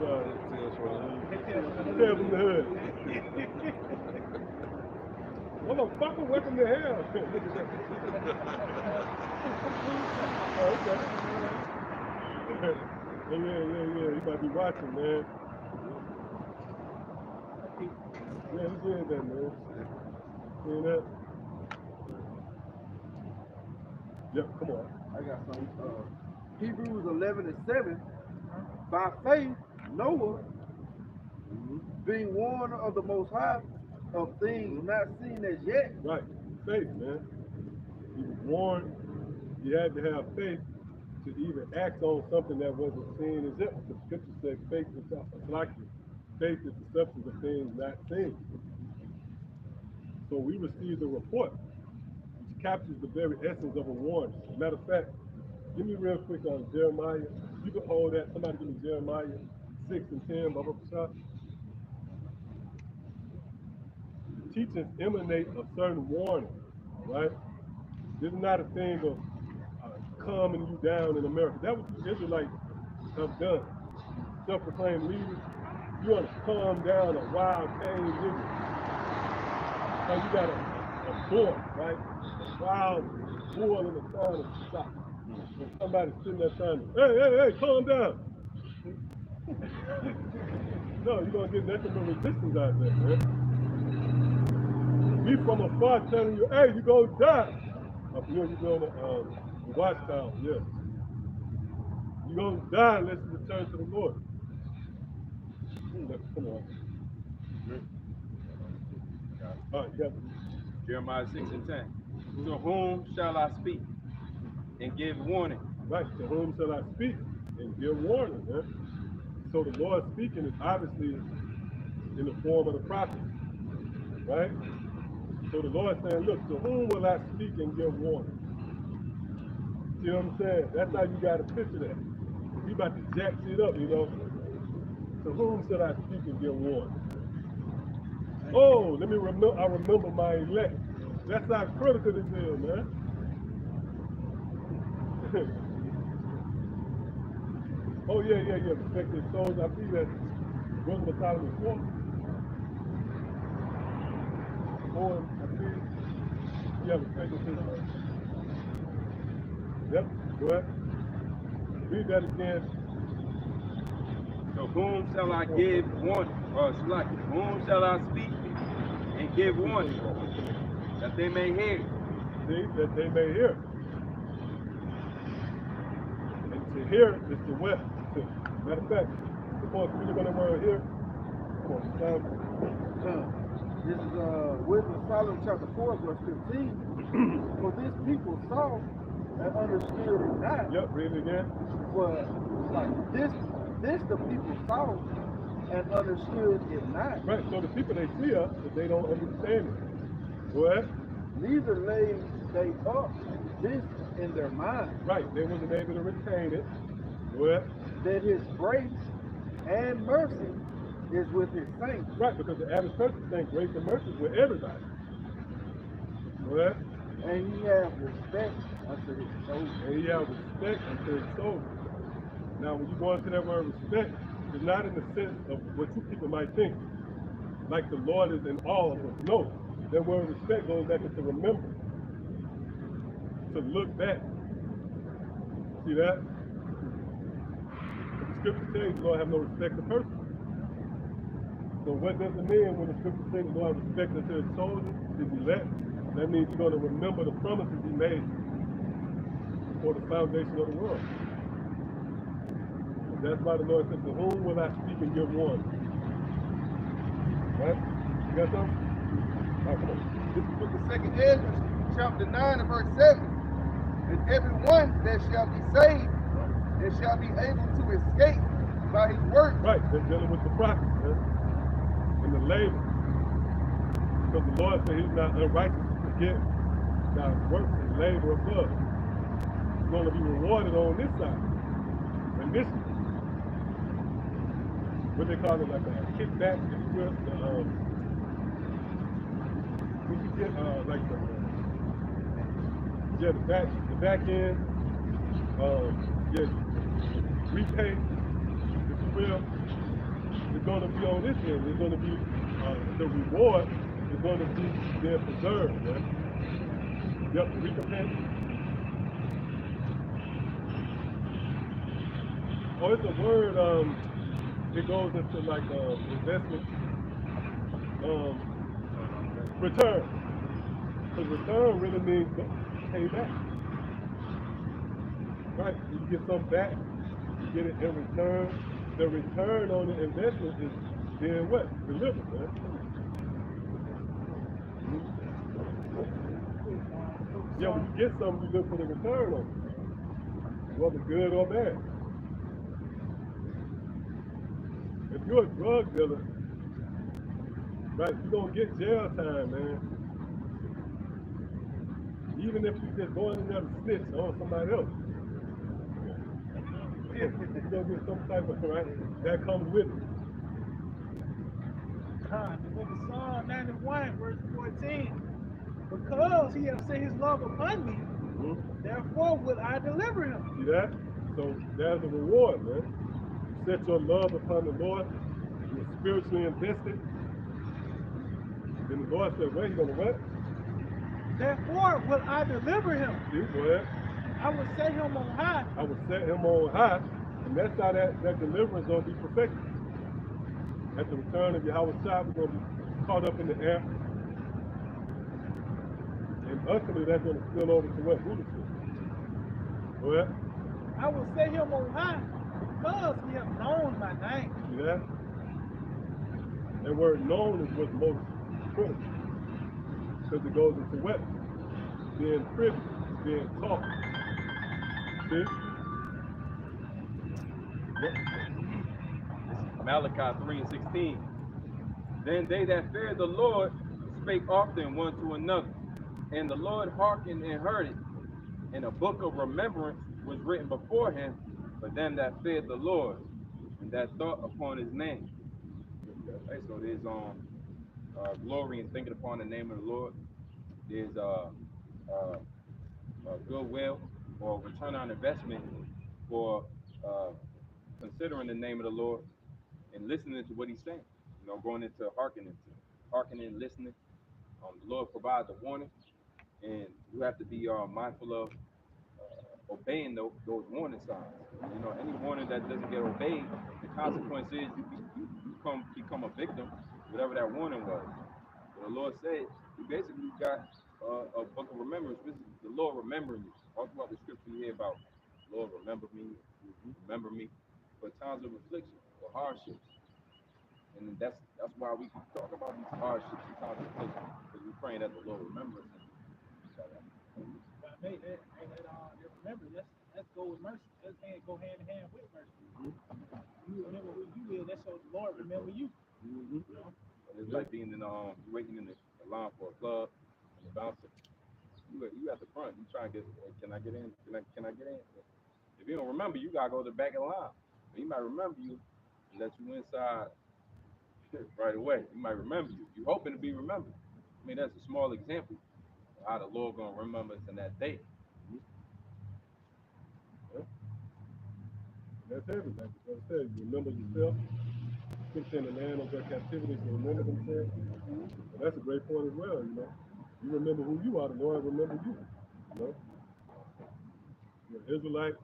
Tales from the Hood. Motherfucker, welcome to hell. Oh, okay. Yeah. You might be watching, man. Yeah, he did that, man. See that? Yep, come on. I got some. Hebrews 11:7. By faith, Noah, being warned of the Most High of things not seen as yet. Right, faith, man. He was warned. He had to have faith to even act on something that wasn't seen as yet. The scripture said faith is like you. Faith is the substance of things not seen. So we received a report which captures the very essence of a warning. Matter of fact, give me real quick on Jeremiah. You can hold that. Somebody give me Jeremiah 6 and 10, Baba Prasad. The teachings emanate a certain warning, all right? This is not a thing of calming you down in America. That was the Israelites have done. Self-proclaimed leaders. You want to calm down a wild, pain nigga. So you got a bull, right? A wild bull in the town of stop. And somebody's sitting there trying to, hey, calm down. No, you're going to get nothing but resistance out there, man. Me from afar telling you, hey, you're going to die. Up here, you're going to watchtower, yeah. You're going to die unless you return to the Lord. Come on. All right, you got it. Jeremiah 6 and 10. To whom shall I speak and give warning? Right, to whom shall I speak and give warning, man? So the Lord speaking is obviously in the form of the prophet, right? So the Lord saying, look, to whom will I speak and give warning? See what I'm saying? That's how you got to picture that. You about to jack shit up, you know? To whom shall I speak and give warning? Oh, let me remember, I remember my elect. That's how critical this is, man. Oh, yeah. Respect his souls. I see that. Brother Batali 4. I see. Yeah, respect his souls. Yep, go ahead. Read that again. To whom shall I give warning? Or whom shall I speak and give warning? That they may hear. See, that they may hear. And to hear is to what? Matter of fact, before we look on that word here, come on, time. This is Wisdom of Solomon chapter 4, verse 15. For this people saw and understood it not. Yep, read it again. For like this the people saw and understood it not. Right, so the people they see us, but they don't understand it. Go ahead. Neither laid they up this in their mind. Right, they wasn't able to retain it. Go ahead. That his grace and mercy is with his saints. Right, because the average person thinks grace and mercy is with everybody. Go ahead. And he has respect unto his soul. And he has respect unto his soul. Now, when you go into that word respect, it's not in the sense of what you people might think, like the Lord is in awe of us. No, that word respect goes back into remember, to look back. See that? But the scripture says the Lord have no respect to person. So what does it mean when the scripture says the Lord respect unto his soldiers, his elect? That means you're going to remember the promises he made before the foundation of the world. That's why the Lord said, to whom will I speak and give warning? Right? You got something? All right, come on. This is the second Ezra, chapter 9 and verse 7. And everyone that shall be saved, that shall be able to escape by his work. Right, they're dealing with the profit, man, and the labor. Because the Lord said he's not unrighteous to forget God's work and labor of love. He's going to be rewarded on this side. And this, what they call it, like a kickback, if you will. When you get like the back end, get repay, if you will, it's going to be on this end. It's going to be the reward is going to be there preserved. Right? Yep, recompense. Oh, it's a word. It goes into like investment. Return. Because return really means pay back. Right? You get something back, you get it in return. The return on the investment is being what? Delivered, right? Yeah, when you get something, you look for the return on it, whether good or bad. If you're a drug dealer, right, you're going to get jail time, man. Even if you just go in there to snitch on somebody else. You're going to get some type of, right, that comes with it. The book of Psalm 91, verse 14. Because he has set his love upon me, therefore will I deliver him. See that? So there's a reward, man. You set your love upon the Lord, you're spiritually invested. Then the Lord said, wait, you going to what? Therefore will I deliver him. See, go ahead. I will set him on high. I will set him on high, and that's how that deliverance is going to be perfected. At the return of Yahweh Shai, we're going to be caught up in the air. And ultimately, that's going to spill over to what? Buddha said. Go ahead. I will set him on high because he has known my name. See that? That word known is what's most critical. Because it goes into what? Being privy, being taught. See? Malachi 3 and 16. Then they that feared the Lord spake often one to another, and the Lord hearkened and heard it. And a book of remembrance was written before him for them that feared the Lord, and that thought upon his name. Okay, so there's glory in thinking upon the name of the Lord. There's goodwill or return on investment for considering the name of the Lord and listening to what he's saying. You know, going into hearkening, listening. The Lord provides a warning, and you have to be mindful of obeying those warning signs. You know, any warning that doesn't get obeyed, the consequence is you become a victim, whatever that warning was. But the Lord said, you basically got a book of remembrance. This is the Lord remembering you. All throughout the scripture you hear about, Lord remember me for times of affliction, for hardships. And that's why we talk about these hardships and times of affliction, because we're praying that the Lord remembers us. Remember, let's go with mercy. Let's go hand in hand with mercy. You remember who you is, that's so the Lord remember you. You know? It's like being in waiting in the line for a club and the bouncer. You at the front, you try to get, can I get in? Can I get in? If you don't remember, you gotta go to the back of the line. He might remember you and let you inside right away. He might remember you. You hoping to be remembered. I mean, that's a small example of how the Lord gonna remember us in that day. That's everything. Like I said, you remember yourself. Kids in the land of their captivity to remember themselves. And that's a great point as well, you know. You remember who you are, the Lord remember you. You know? You're an Israelite,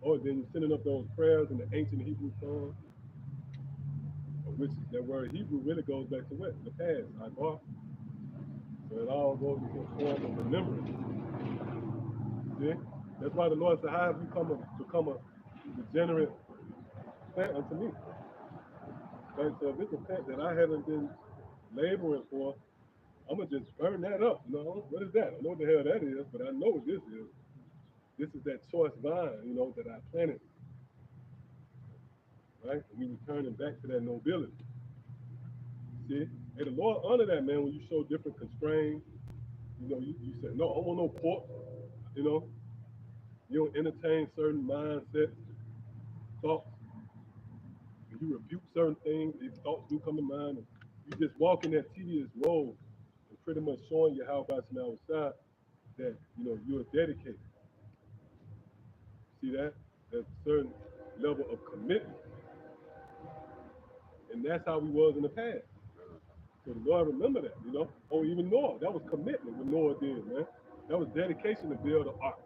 or then you're sending up those prayers in the ancient Hebrew tongue, which that word Hebrew really goes back to what? The past, Ibar. So it all goes into a form of remembrance. See? That's why the Lord said, how have you become a degenerate plant unto me? Right? So if it's a plant that I haven't been laboring for I'm gonna just burn that up. What is that? I know what the hell that is, but I know what this is. This is that choice vine, that I planted, right? And we returning back to that nobility. See? Hey, the Lord honor that, man, when you show different constraints. You say, no, I don't want no pork. You know, you don't entertain certain mindsets, thoughts. When you rebuke certain things, these thoughts do come to mind. And you just walk in that tedious role and pretty much showing you how about you outside that, you're dedicated. See that? There's a certain level of commitment. And that's how we was in the past. So the Lord remember that. Or even Noah. That was commitment what Noah did, man. That was dedication to build an ark.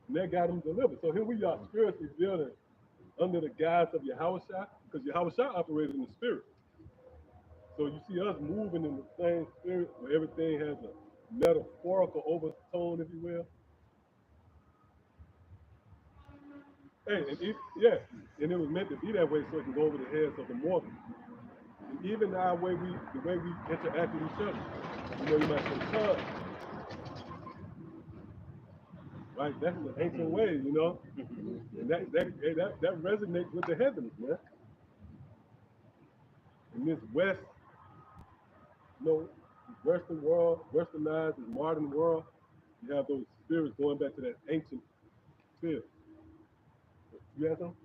And that got him delivered. So here we are spiritually building under the guise of Yahushua, because Yahushua operated in the spirit. So you see us moving in the same spirit where everything has a metaphorical overtone, if you will. Hey, and it was meant to be that way so it can go over the heads of the mortal. And even the way we interact with each other. You might say, son. Right? That's the ancient way, And that resonates with the heavens, man. In this Western world, westernized, this modern world, you have those spirits going back to that ancient spirit. You have some?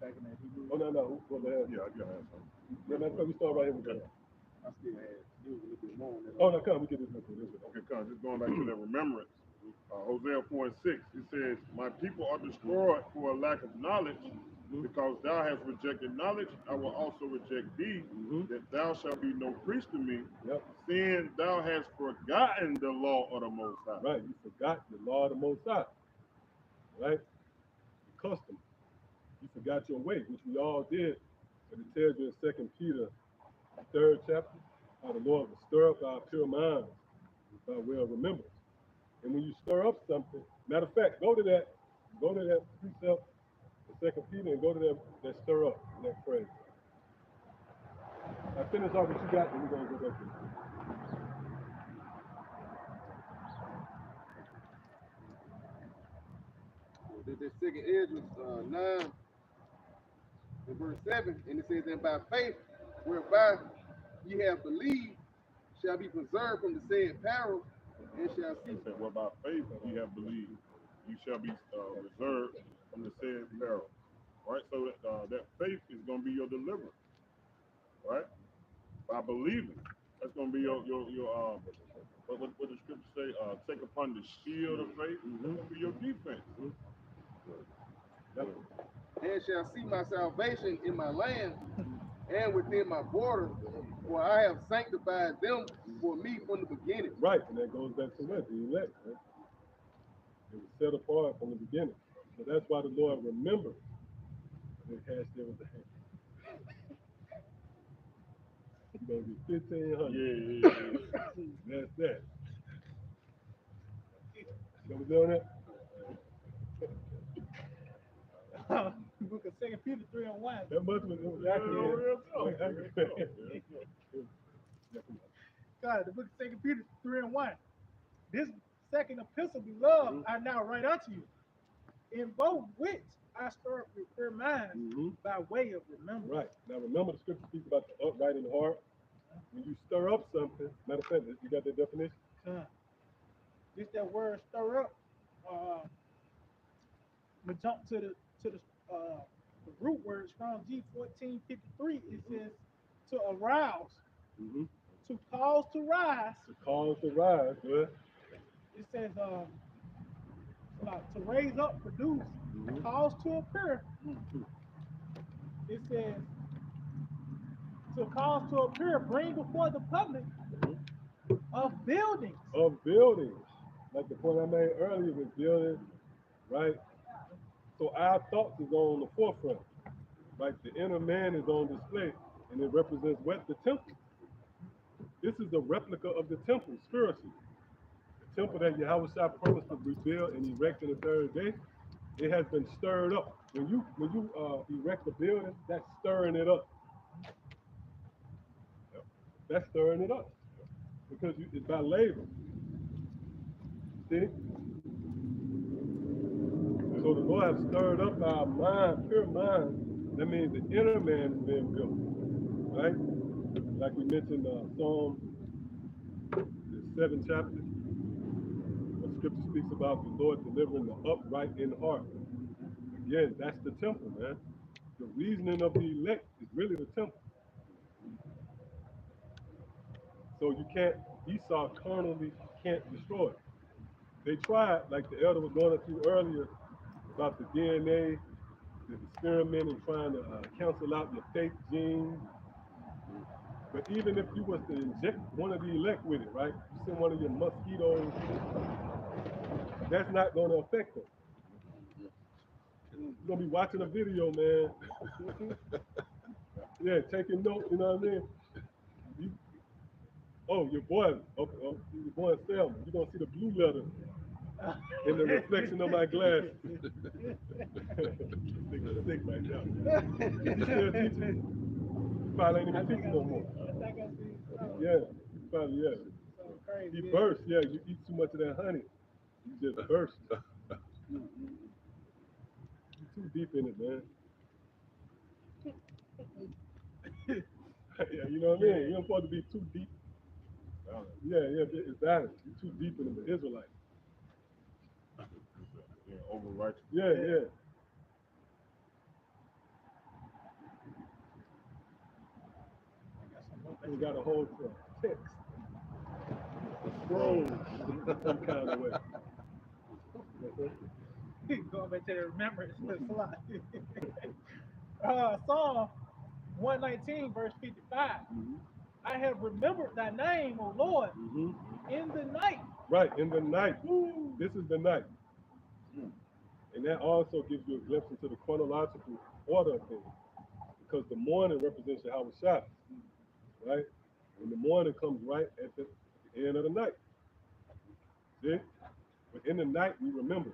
Back in that Hebrew. Oh, no. Go ahead. Yeah, I got some. Yeah, man, we start right here with that. I still had do a little bit more on that. Oh, no, come, we get this one. Okay, just going back to that remembrance. Hosea 4:6, it says, my people are destroyed for a lack of knowledge, because thou hast rejected knowledge, I will also reject thee, that thou shalt be no priest to me, seeing thou hast forgotten the law of the Most High. Right, you forgot the law of the Most High. Right? The custom. You forgot your way, which we all did. But it tells you in 2 Peter, 3rd chapter, how the Lord will stir up our pure minds by way of remembrance. And when you stir up something, matter of fact, go to that precept in 2 Peter and go to that stir up, that phrase. I finish off what you got, and we're going to go back to it. The second edge was 9 and verse 7, and it says, and by faith, whereby ye have believed, shall be preserved from the said peril, and shall see. It said, well, by faith ye have believed, you shall be reserved from the said peril. Right? So that faith is going to be your deliverance. Right? By believing. That's going to be your what the scripture say, take upon the shield of faith. That's going to be your defense. And shall see my salvation in my land and within my border, for I have sanctified them for me from the beginning. Right, and that goes back to what? The elect, right? It was set apart from the beginning. So that's why the Lord remembered that cast there with the hand. You're going to get 1,500. Yeah. That's that. So we're doing that? Book of 2 Peter 3:1. That must have been accurate. God, the book of 2 Peter 3:1. This second epistle, beloved, I now write unto you, in both which I stir up your pure minds by way of remembrance. Right. Now remember the scripture speaks about the upright in the heart. When you stir up something, matter of fact, you got that definition? Just that word stir up. We jump to the root word, Strong G1453. It says to arouse, to cause to rise. To cause to rise, right? It says to raise up, produce, cause to appear. It says to cause to appear, bring before the public of buildings. Of buildings. Like the point I made earlier with buildings, right? So our thoughts is on the forefront. Right? The inner man is on display, and it represents what? The temple. This is a replica of the temple, spiritually. The temple that Yahushua promised to rebuild and erect in the third day, it has been stirred up. When you erect a building, that's stirring it up. That's stirring it up. because it's by labor. See? So the Lord has stirred up our mind, pure mind. That means the inner man is being built, right? Like we mentioned, Psalm, the 7th chapter, the scripture speaks about the Lord delivering the upright in heart. Again, that's the temple, man. The reasoning of the elect is really the temple. So you can't, Esau carnally can't destroy it. They tried, like the elder was going through earlier, about the DNA, the experiment and trying to cancel out your fake genes. But even if you was to inject one of the elect with it, right? You send one of your mosquitoes, that's not going to affect them. You're going to be watching a video, man. Yeah, taking notes, you know what I mean? You, oh, your boy, your boy Selma, you're going to see the blue letter in the reflection of my glass. Nigga sick right now. You still teaching? You probably ain't even teaching no more. Yeah, probably, yeah. He burst, yeah, you eat too much of that honey. You just burst. You're too deep in it, man. Yeah, you know what I mean? You don't supposed to be too deep. Yeah, it's balanced. You're too deep in the Israelite. Yeah, over righteous. Yeah, yeah. We got a whole text. Scroll some kind of way. Going back to the remembrance slide. Psalm 119, verse 55. I have remembered thy name, O Lord, in the night. Right, in the night. This is the night. And that also gives you a glimpse into the chronological order of things. Because the morning represents Yahweh Shah, right? And the morning comes right at the end of the night. See? But in the night, we remember.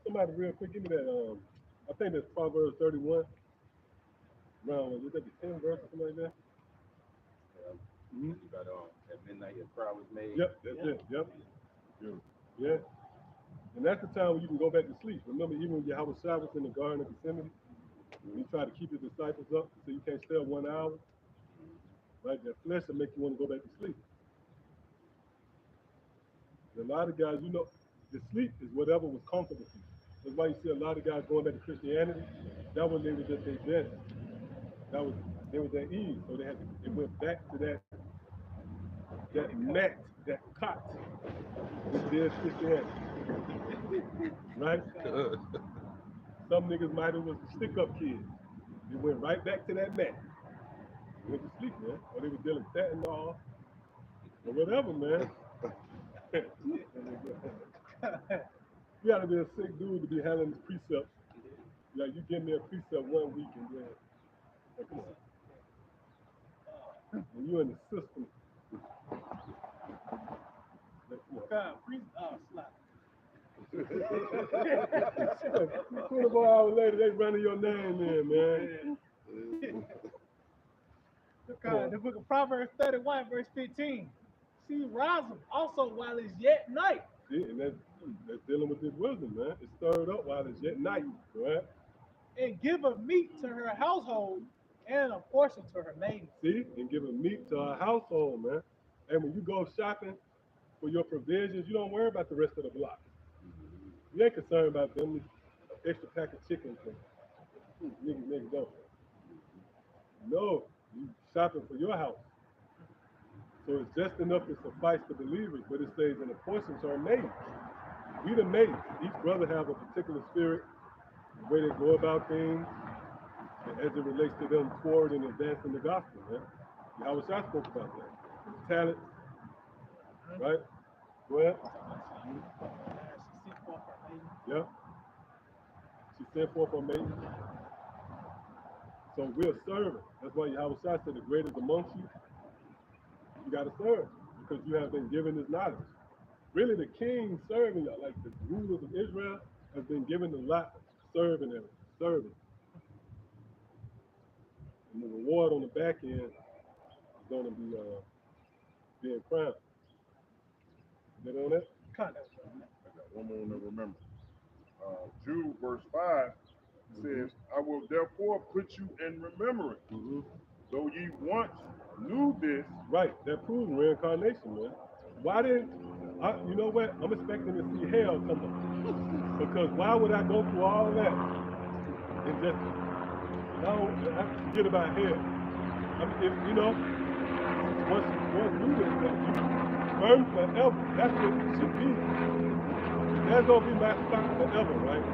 Somebody real quick, give me that. I think that's Proverbs 31. Around, is that the 10th verse or something like that? You got at midnight your cry was made. Yep, that's it. Yep. Yeah. And that's the time when you can go back to sleep. Remember, even when Yahweh Shah was in the Garden of Gethsemane, he tried to keep his disciples up so you can't stay up 1 hour. Right? That flesh will make you want to go back to sleep. And a lot of guys, you know, the sleep is whatever was comfortable for you. That's why you see a lot of guys going back to Christianity. That was they was just their best. That was they was their ease. So they went back to that mat, that cot that did Christianity. Right? Some niggas might have was stick-up kids. They went right back to that mat. Went to sleep, man. Or they were dealing fentanyl or whatever, man. You gotta be a sick dude to be handling these precepts. Like, you give me a precept 1 week and then, like, come on. When you're in the system, like, come on. 24 hours later, they running your name in, man. The book of Proverbs 31, verse 15. See, rise also while it's yet night. See, and that's dealing with this wisdom, man. It's stirred up while it's yet night, right? And give a meat to her household and a portion to her maidens. See, and give a meat to our household, man. And when you go shopping for your provisions, you don't worry about the rest of the block. You ain't concerned about them extra pack of chicken from niggas next door. No, you shopping for your house. So it's just enough to suffice the believers, but it says in a portion to our maids. We the maids. Each brother have a particular spirit, the way they go about things, as it relates to them forward and advancing the gospel, man. Yahweh Shah spoke about that. Talent, right? Go ahead. Yeah. She sent forth her maiden. So we're serving. That's why Yahweh Shah said the greatest amongst you, you got to serve because you have been given this knowledge. Really, the king serving, like the rulers of Israel, has been given a lot of serving. And the reward on the back end is going to be being crowned. Get on that? Kind of. I got one more to remember. Jude verse 5 says, I will therefore put you in remembrance, though ye once knew this. Right, that proves reincarnation, man. Why didn't you know what? I'm expecting to see hell come up. Because why would I go through all that and just I forget about hell? I mean, if you know, once you do this, you burn forever. That's what it should be. That's gonna be my spot forever, right?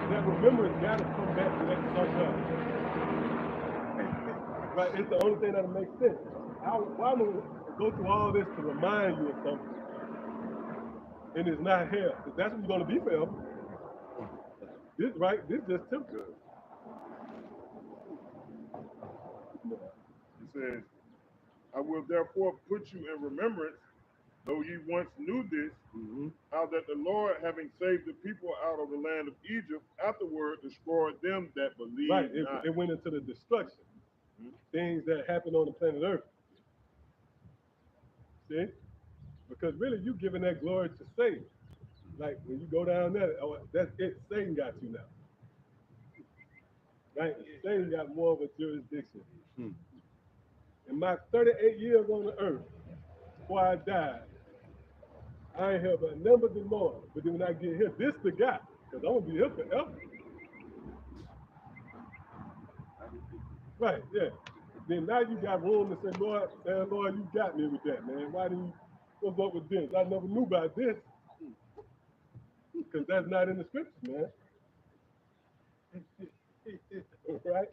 That remembrance gotta come back to that somehow. Right, it's the only thing that'll make sense. Why would we go through all this to remind you of something? And it's not hell, because that's what you're gonna be forever. This right, this just temporary. It says, I will therefore put you in remembrance, though ye once knew this, how that the Lord, having saved the people out of the land of Egypt, afterward destroyed them that believed Right, not. it went into the destruction. Things that happened on the planet Earth. See? Because really, you giving that glory to Satan. Like when you go down there, that's it. Satan got you now. Right? Satan got more of a jurisdiction. In my 38 years on the earth, before I died, I ain't heard but none but the Lord. But then when I get here, this the guy. Because I'm going to be here forever. Right, yeah. Then now you got room to say, Lord, man, Lord, you got me with that, man. Why didn't you, what's up with this? I never knew about this. Because that's not in the scriptures, man. Right?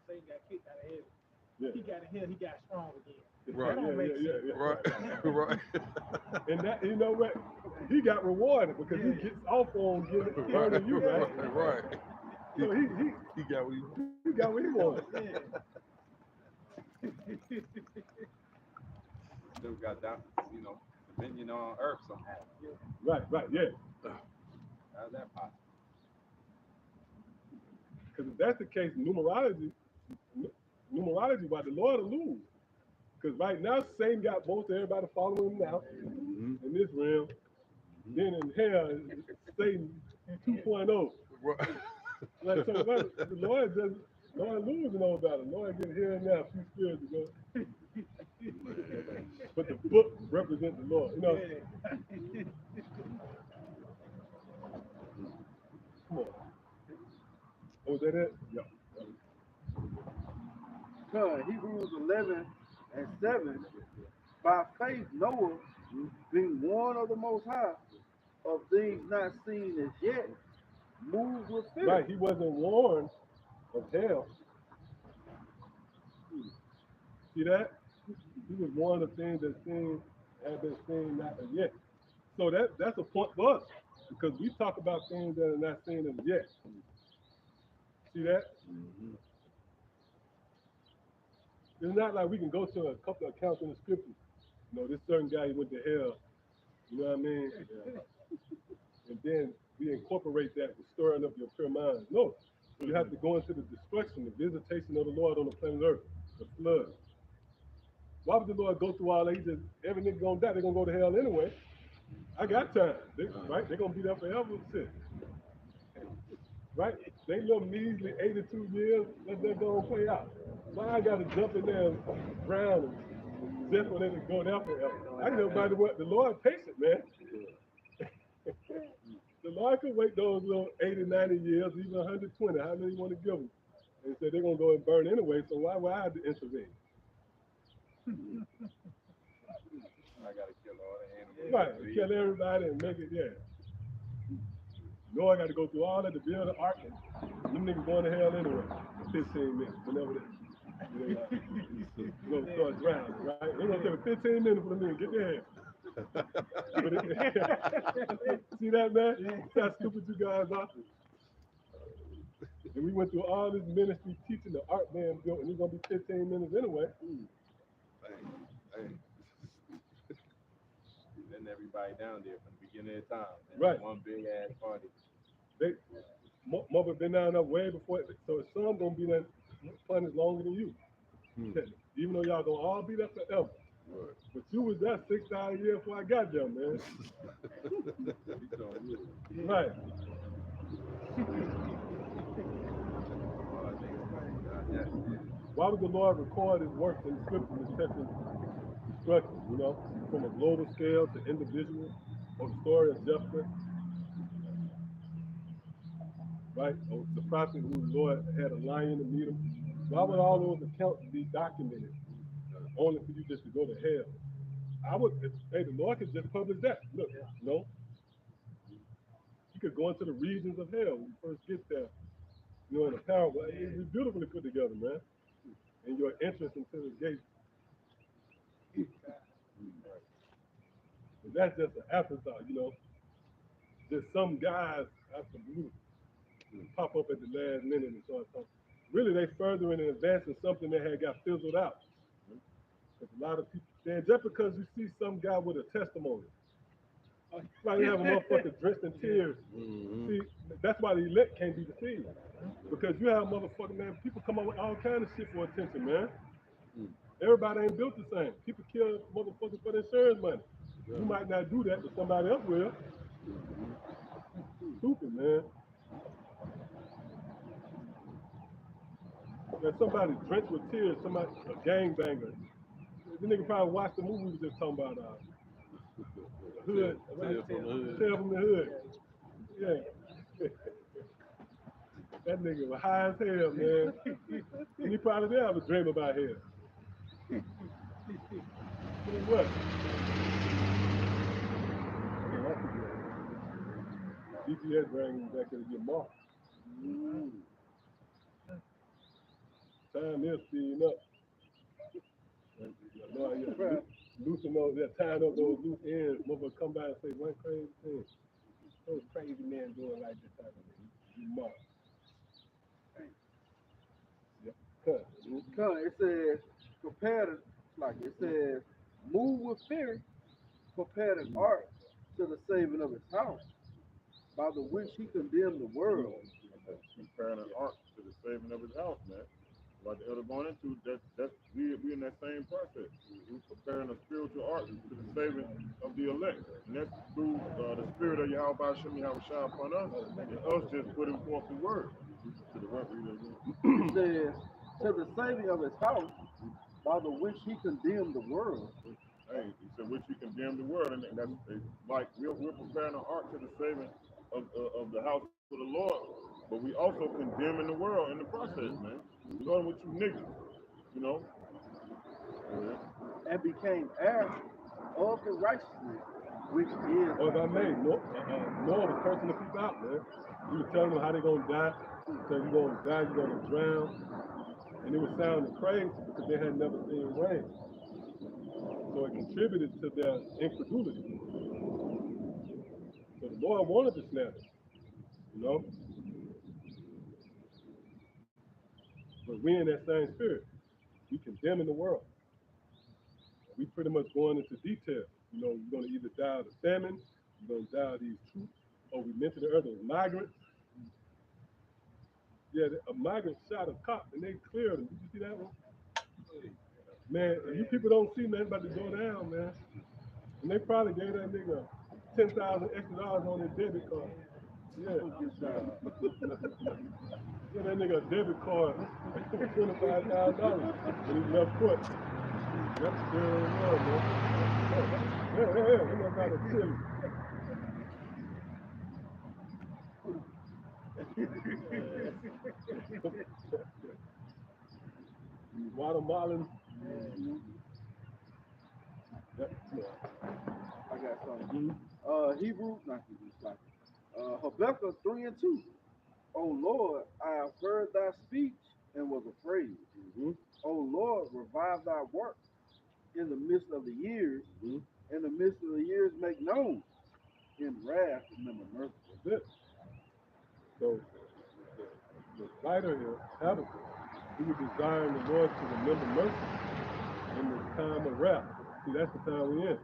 Satan got kicked out of heaven. Yeah. He got in here, he got strong again. Right. That don't make sense. Right. Right. And that, you know what? He got rewarded because he gets off on getting burning you, right? Right. So He got what he got what he wanted. Still got that, dominion on earth somehow. Right, yeah. How's that possible? Because if that's the case, numerology, why the Lord will lose. Because right now, Satan got most of everybody following him now in this realm. Then in hell, it's Satan 2.0. Right. Like, so the Lord losing all about it. The Lord getting here and now, a few spirits ago. But the book represents the Lord. You know, come on. Oh, is that it? Yeah. Hebrews 11 and 7. By faith, Noah, being warned of the Most High of things not seen as yet, moved with fear. Right, he wasn't warned of hell. See that? He was warned of things that have been seen not as yet. So that's a point for us because we talk about things that are not seen as yet. See that? It's not like we can go to a couple of accounts in the scriptures. You know, this certain guy he went to hell. You know what I mean? And then we incorporate that with stirring up your pure mind. No, you have to go into the destruction, the visitation of the Lord on the planet Earth, the flood. Why would the Lord go through all that? He just, every nigga gonna die, they're gonna go to hell anyway. I got time, right? They're gonna be there forever. Shit. Right? They live measly 82 years, let that go and play out. Why I gotta jump in there and drown and just for them to go there forever? I know by the way, the Lord patient, man. The Lord could wait those little 80, 90 years, even 120, how many you want to give them? And say they're gonna go and burn anyway, so why would I have to intervene? I gotta kill all the animals. Right, kill everybody and make it, yeah. Noah got to go through all that to build an ark, and them niggas going to hell anyway. 15 minutes, whenever they go start drowning, right? They're gonna take 15 minutes for them to get their head. See that, man? See how stupid you guys are? And we went through all this ministry teaching the art man built, and it's gonna be 15 minutes anyway. Letting everybody down there from the beginning of time. Right. One big ass party. They mother been down there way before, so some gonna be there plenty longer than you. Even though y'all gonna all be there forever. Right. But you was there 6,000 years before I got there, man. Right. Why would the Lord record his works in the scriptures and testing instructions, you know, from a global scale to individual, or the story of Jephthah, right? Or the prophet who the Lord had a lion to meet him. Why would all those accounts be documented only for you just to go to hell? I would, hey, the Lord could just publish that. Look, you know, you could go into the regions of hell when you first get there. You know, in the parable, it's beautifully put together, man. And your entrance into the gate. But that's just an afterthought, you know. Just some guys after blue pop up at the last minute and start talking. Really, they furthering and advancing something that had got fizzled out. Because a lot of people, then just because you see some guy with a testimony, like you have a motherfucker drenched in tears. See, that's why the elect can't be deceived. Because you have motherfucking, man, people come up with all kind of shit for attention, man. Everybody ain't built the same. People kill motherfuckers for their insurance money. You might not do that, but somebody else will. Stupid, man. There's somebody drenched with tears, somebody, a gangbanger. The nigga probably watched the movie we was just talking about, the hood. Tale from the hood. Yeah. That nigga was high as hell, man. And he probably did have a dream about hell. Guess what? GPS bringing back to get marked. Time is speeding up. Loosen those, that tying up those loose ends. Motherfucker come by and say one crazy thing. Those crazy men doing like this type of thing. You mark. Because it says, prepare to, like it says, move with fear, prepare an ark to the saving of his house, by the which he condemned the world. Preparing an ark to the saving of his house, man. Like the elder going into that's we in that same process. We're preparing a spiritual ark to the saving of the elect, and that's through the spirit of Yahweh Shem Yahweh Shah upon us, and us just putting forth the word to the work. It says, to the saving of his house, by the which he condemned the world. Hey, he said, which you condemn the world, and that's like we're preparing an ark to the saving of the house of the Lord, but we also condemning the world in the process, man. Starting with you niggas, you know. And became heir of the righteousness, which is. Or if I may, Noah was cursing the people out, man. He was telling them how they're gonna die. He said, you're gonna die, you're gonna drown. And it was sounding crazy because they had never seen rain. So it contributed to their incredulity. So the Lord wanted to snap it, you know. But we in that same spirit. We condemning the world. We pretty much going into detail. You know, you're gonna either die of the famine, you're gonna die of these troops, or we mentioned it earlier, migrants. Yeah, a migrant shot a cop and they cleared him. Did you see that one? Man, you people don't see nothing about to go down, man. And they probably gave that nigga $10,000 extra on his debit card. Yeah. Yeah, that nigga a debit card, $25,000, and he left court. That's still wrong, man. Yeah, he must have a chili. Guatemalan. I got something. Habakkuk 3 and 2. O Lord, I have heard thy speech and was afraid. O Lord, revive thy work in the midst of the years. In the midst of the years, make known. In wrath, remember mercy. That's it. So the writer here, Habakkuk, he was desiring the Lord to remember mercy in this time of wrath. See, that's the time we're in.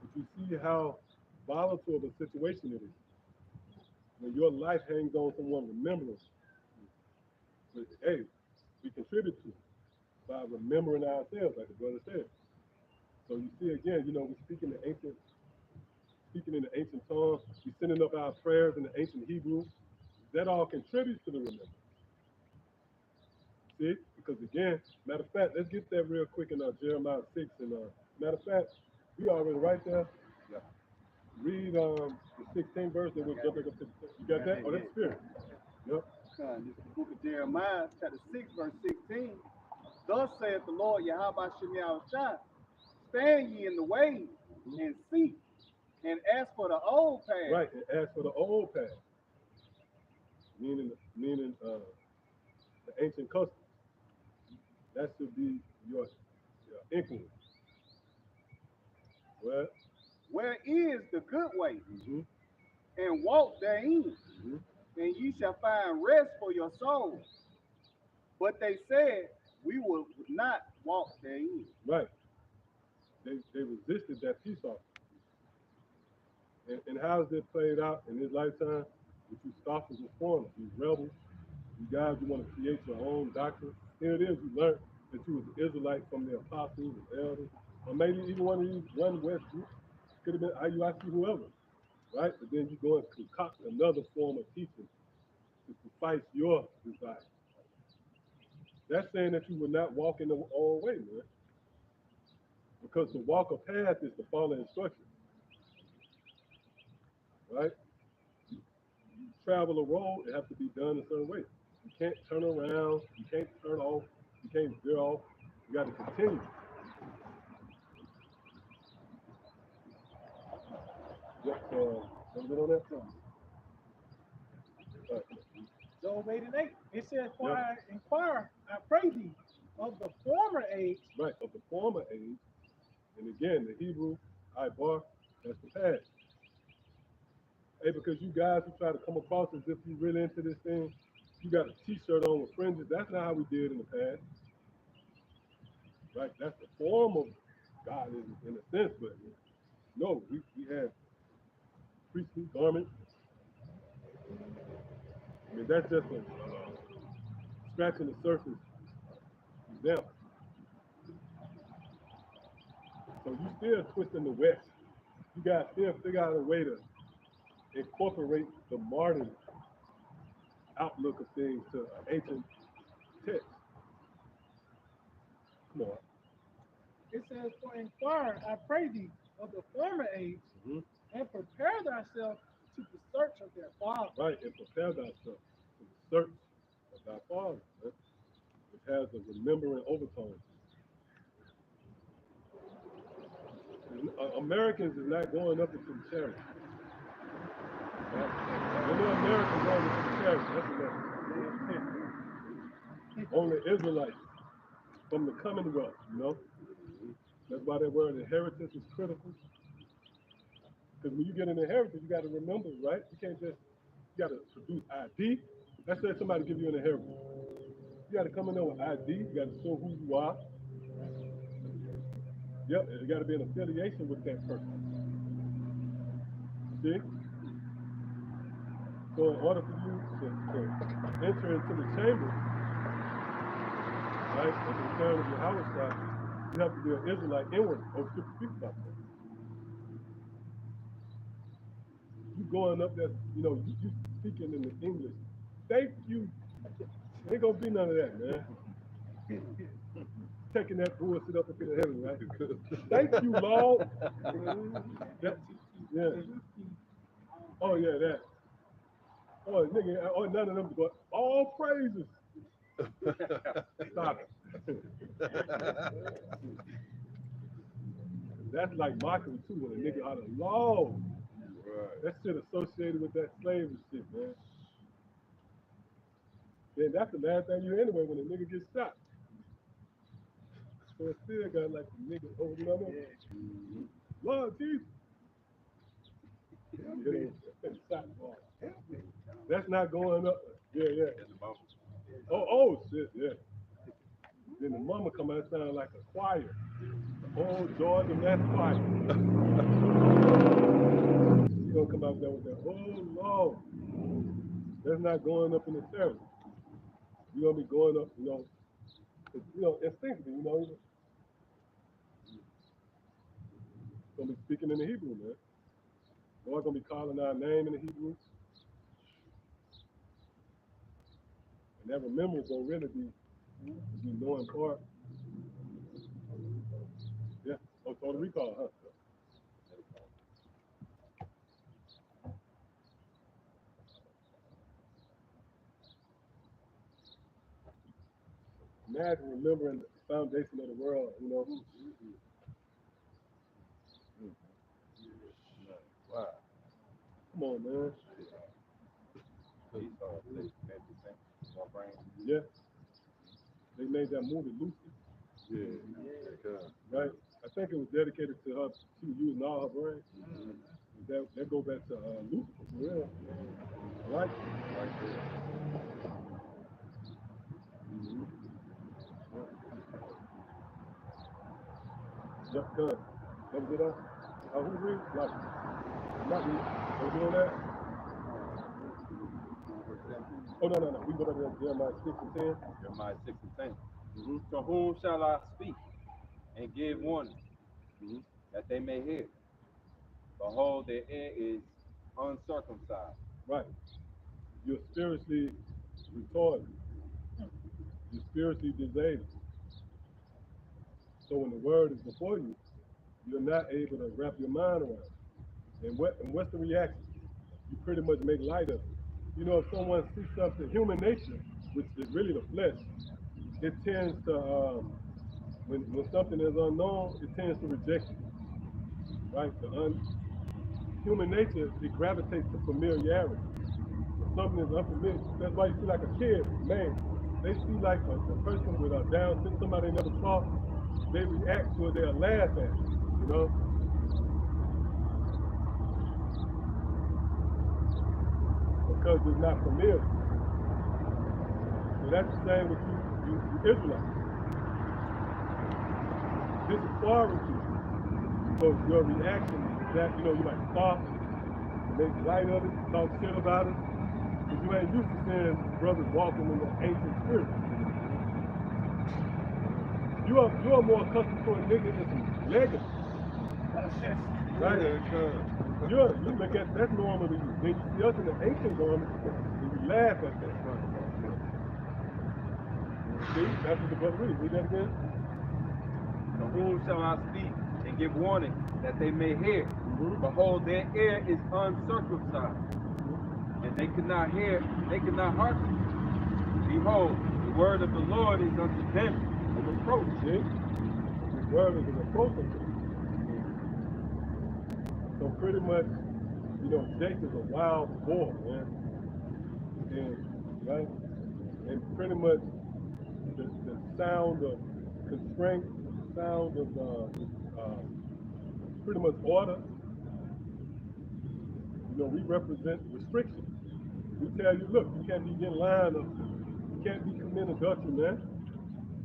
But you see how volatile of a situation it is. When your life hangs on someone remembering. But hey, we contribute to it. by remembering ourselves, like the brother said. So you see again, you know, we speaking in the ancient tongue, we sending up our prayers in the ancient Hebrew. That all contributes to the remembrance. See? Because again, matter of fact, let's get that real quick in Jeremiah 6. And matter of fact, we already right there. Yeah. Read the 16th verse and we'll jump back up to the. You got that? Oh, that's spirit. Yep. This is the book of Jeremiah, chapter 6, verse 16. Thus saith the Lord Yahweh Shem Yahushua, stand ye in the way and seek, and ask for the old path. Right, and ask for the old path. Meaning the ancient customs. That should be your influence. Well, Where is the good way, mm-hmm, and walk therein, mm-hmm. and ye shall find rest for your souls. But they said, we will not walk therein. Right. They resisted that peace offering. And how has it played out in this lifetime? With you scoffers and foreigners, these rebels, you guys who want to create your own doctrine. Here it is, you learned that you was an Israelite from the apostles and elders, or maybe even one of these one West groups, could have been IUIC, whoever, right? But then you go and concoct another form of teaching to suffice your desire. That's saying that you will not walk in the old way, man. Because to walk a path is to follow instructions, right? You travel a road, it has to be done a certain way. You can't turn around, you can't turn off, you can't veer off. You got to continue. Yep, something on that? Job 8 and 8. It says, for I inquire, I pray thee, of the former age. Right, of the former age. And again, the Hebrew, Ibar, that's the past. Hey, because you guys who try to come across as if you really into this thing, you got a t-shirt on with fringes. That's not how we did in the past. Right? That's the form of God in a sense, but no, we had priestly garments. I mean, that's just a scratching the surface example. So you still twisting the West. You guys still figure out a way to incorporate the modern outlook of things to ancient text. Come on. It says, for inquire, I pray thee, of the former age, Mm-hmm. and prepare thyself to the search of their father. Right, and prepare thyself to the search of thy father, right? Which has a remembering overtone. Americans is not going up into the charity. Right? There's no Americans going into the charity. That's enough. Only Israelites from the Commonwealth, you know? That's why that word inheritance is critical. Because when you get an inheritance, you got to remember, right? You can't just, you got to produce ID. Let's say somebody give you an inheritance. You got to come in there with ID. You got to show who you are. Yep, you got to be in affiliation with that person. See? So in order for you to enter into the chamber, right, at the return of Yahweh, you have to be an Israelite inward. Or Scripture speaks about that. You going up there, you know, you speaking in the English. Thank you. Ain't gonna be none of that, man. Taking that bullshit up into heaven, right? Thank you, Lord. Yeah. Oh yeah, that. Oh nigga, oh none of them, but all praises. Stop it. That's like mockery too, when a nigga out of law. Right. That shit associated with that slavery shit, man. Then that's the last thing you hear anyway when a nigga gets shot. So it still got like the nigga, oh, you know what I mean? Yeah. Lord Jesus. You know, shot ball. That's not going up. Yeah, yeah. Oh shit, yeah. Then the mama come out sounding like a choir. Oh, Georgia, that's choir. You gonna come out there with that, oh Lord. That's not going up in the service. You're gonna be going up, you know, You know, instinctively, you know, he's gonna be speaking in the Hebrew, man. Lord gonna be calling our name in the Hebrew, and that remembrance gonna really be knowing part. Yeah. Oh, total recall, huh? Imagine remembering the foundation of the world, you know. Wow. Come on, man. Please, everything. My brain. Yeah. They made that movie Lucy. Yeah. Right? I think it was dedicated to her. She was using all her brain. That go back to Lucifer for real. Right? Right there. Yep, good. That was it. Who read? Like, not read. Are we doing that? Oh, no. We go to Jeremiah 6 and 10. Jeremiah 6 and 10. To whom shall I speak and give warning that they may hear? Behold, their ear is uncircumcised. Right. You're spiritually retarded. You're spiritually disabled. So when the word is before you, you're not able to wrap your mind around it. And what's the reaction? You pretty much make light of it. You know, if someone sees something, human nature, which is really the flesh, it tends to, when something is unknown, it tends to reject it, right? Human nature, it gravitates to familiarity. If something is unfamiliar, that's why you see like a kid, man, they see like a person with a Down syndrome, somebody they never saw, they react to it, they'll laugh at it, you know? Because it's not familiar. So that's the same with you Israelites. This is foreign to you. So your reaction is that, you know, you might stop, make light of it, talk shit about it. Because you ain't used to seeing brothers walking in the ancient spirit. You are more accustomed to a nigga in some legacy. Right? You look at that's normal to you. Then you see us in the ancient garments and you laugh at that. See, that's what the brother read. Read that again. To whom shall I speak and give warning that they may hear? Behold, their ear is uncircumcised, and they cannot hear, they cannot hearken. Behold, the word of the Lord is unto them a reproach. See? The word is a reproach unto you. So pretty much, you know, Jake is a wild boy, man. And right? And pretty much the sound of constraint, the sound of pretty much order, you know, we represent restriction. We tell you, look, you can't be getting line up, you can't be committing adultery, man.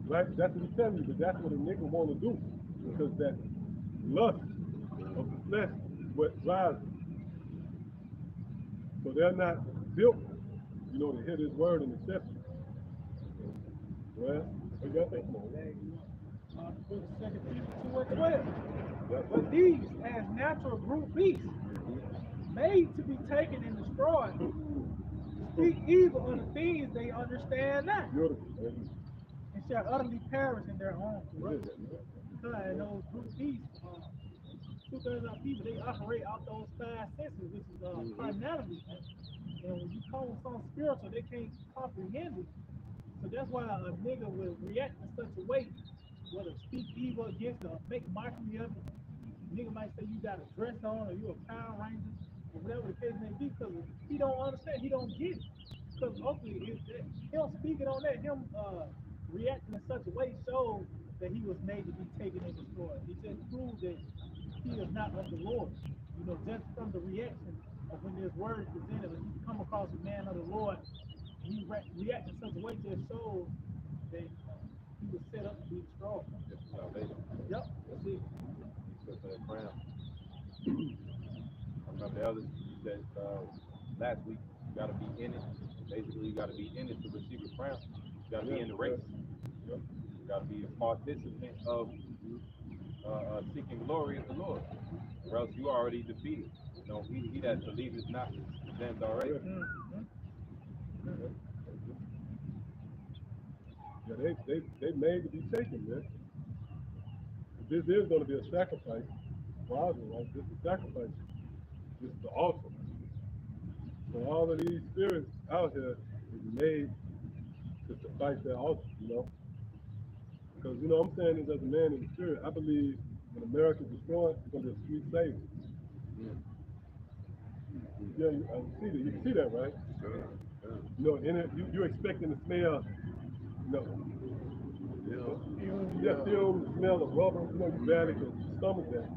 Right? That's what we tell you, but that's what a nigga want to do. Because that lust of the flesh is what drives them. So they're not built, you know, to hear this word and accept it. Well, what you got to think about? Book of 2 Peter 2 and 12. Yep. But these, as natural brute beasts, made to be taken and destroyed, speak evil of the things they understand not, Beautiful, man. and shall utterly perish in their own What is corruption. it, Because those brute beasts, 2/3 of our people, they operate out those five senses, which is carnality. And when you call them something spiritual, they can't comprehend it. So that's why a nigga will react in such a way, whether speak evil against or make mockery of it. Nigga might say you got a dress on or you a Power Ranger or whatever the case may be, because he don't understand, he don't get it. Because ultimately, him speaking on that, him reacting in such a way shows that he was made to be taken and destroyed. It just proves that he is not of the Lord. You know, just from the reaction of when this word is presented, when you come across a man of the Lord, and he react in such a way just shows that he was set up to be destroyed. It's salvation. Yep, that's it. Because of that crown. I remember the elders said last week, you got to be in it. Basically, you got to be in it to receive a crown. You got to be in the race. Yep. You got to be a participant of seeking glory of the Lord, or else you already defeated. You know, he that believeth not is condemned already. Yeah, they made to be taken, man. This is going to be a sacrifice for Israel, right? This is a sacrifice. This is the altar. So all of these spirits out here is made to suffice that altar, you know? Because, you know, I'm saying this as a man in the spirit. I believe when America is destroyed, it's going to be a sweet savior. Yeah, I see that. You can see that, right? You know, in it, you're expecting to smell, you know, you just feel the smell of rubber, you know, you barely can stomach that.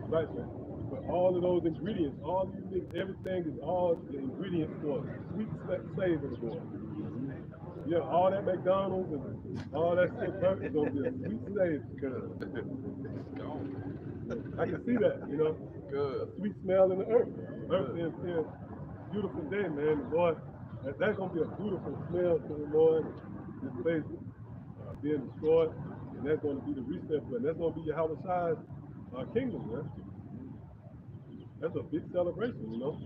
Right, man. But all of those ingredients, all you mix, everything is all the ingredients for sweet savor boy. Yeah, all that McDonald's and all that shit burnt is gonna be a sweet savor. I can see that, you know. A sweet smell in the earth. Earth is a beautiful day, man. The Lord, that's gonna be a beautiful smell to the Lord. This place being destroyed, and that's gonna be the reset button. That's gonna be your Shai's kingdom, man. That's a big celebration, you know.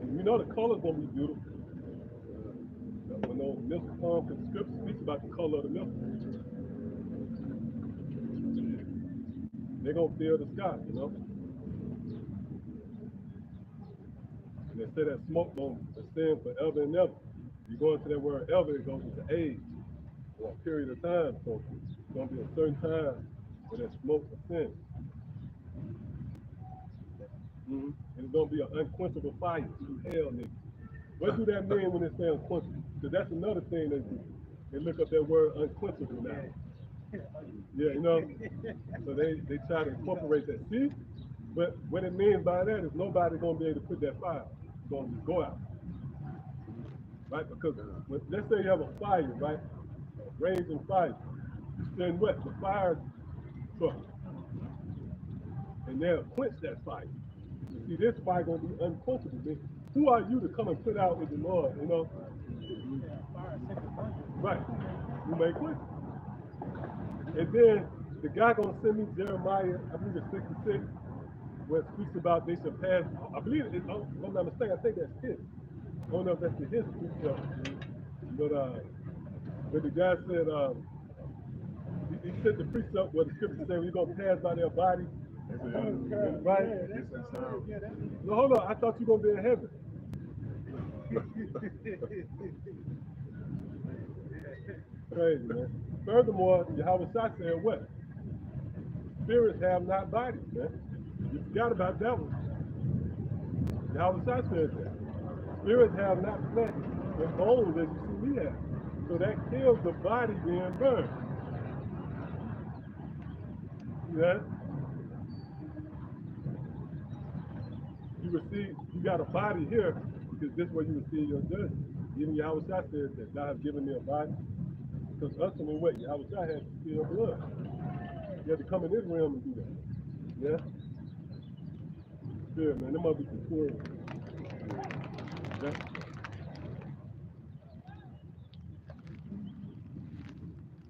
And you know the color's gonna be beautiful. When those milk come, because scripture speaks about the color of the milk. They're gonna fill the sky, you know. And they say that smoke gonna ascend forever and ever. You go into that word ever, it goes into age or a period of time. So it's gonna be a certain time where that smoke ascends. And it's gonna be an unquenchable fire through hell, nigga. What do that mean when it says unquenchable? Because that's another thing they look up that word unquenchable now. Yeah, you know. So they try to incorporate that. See? But what it means by that is nobody's gonna be able to put that fire. It's gonna just go out. Right? Because let's say you have a fire, right? A raging fire. You send what? The fire truck. And they'll quench that fire. You see, this fire gonna be unquenchable. Man. Who are you to come and put out with the Lord, you know? Right. You may quit. And then the guy gonna send me Jeremiah, I believe it's 66, where it speaks about they shall pass. I believe it, if I'm not mistaken, I think that's his. I don't know if that's the his precept. But the guy said he said the precept where the scripture said we're gonna pass by their body. Right? No, hold on, I thought you were gonna be in heaven. Crazy, man. Furthermore, Yahweh Shai said what? Spirits have not bodies, man. You forgot about that one. Yahweh Shai said that. Spirits have not flesh and bones as you see me have. So that kills the body being burned. Yeah? You receive, you got a body here because this is where you receive your judgment. Even Yahweh Shai said that God has given me a body. Because ultimately what? Yahweh Shai had to spill blood. You had to come in this realm and do that. Yeah? Spirit, man, there must be some stories. Yeah?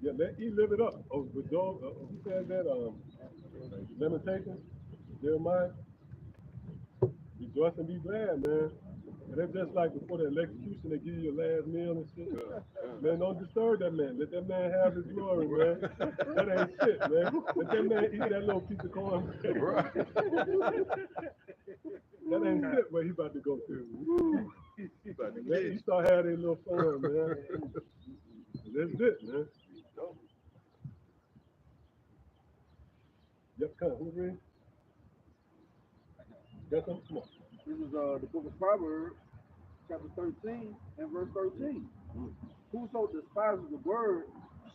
Yeah, let E live it up. Oh, but dog, who said that? Lamentations, Jeremiah. Rejoice and be glad, man. And that's just like before the execution, they give you your last meal and shit. Man, don't disturb that man. Let that man have his glory, man. That ain't shit, man. Let that man eat that little piece of corn. Right. That ain't shit what he about to go through. He start having a little fun, man. That's it, man. Yep, come on, who's ready? Got something? Come on. This is the book of Proverbs, chapter 13 and verse 13. Whoso despises the word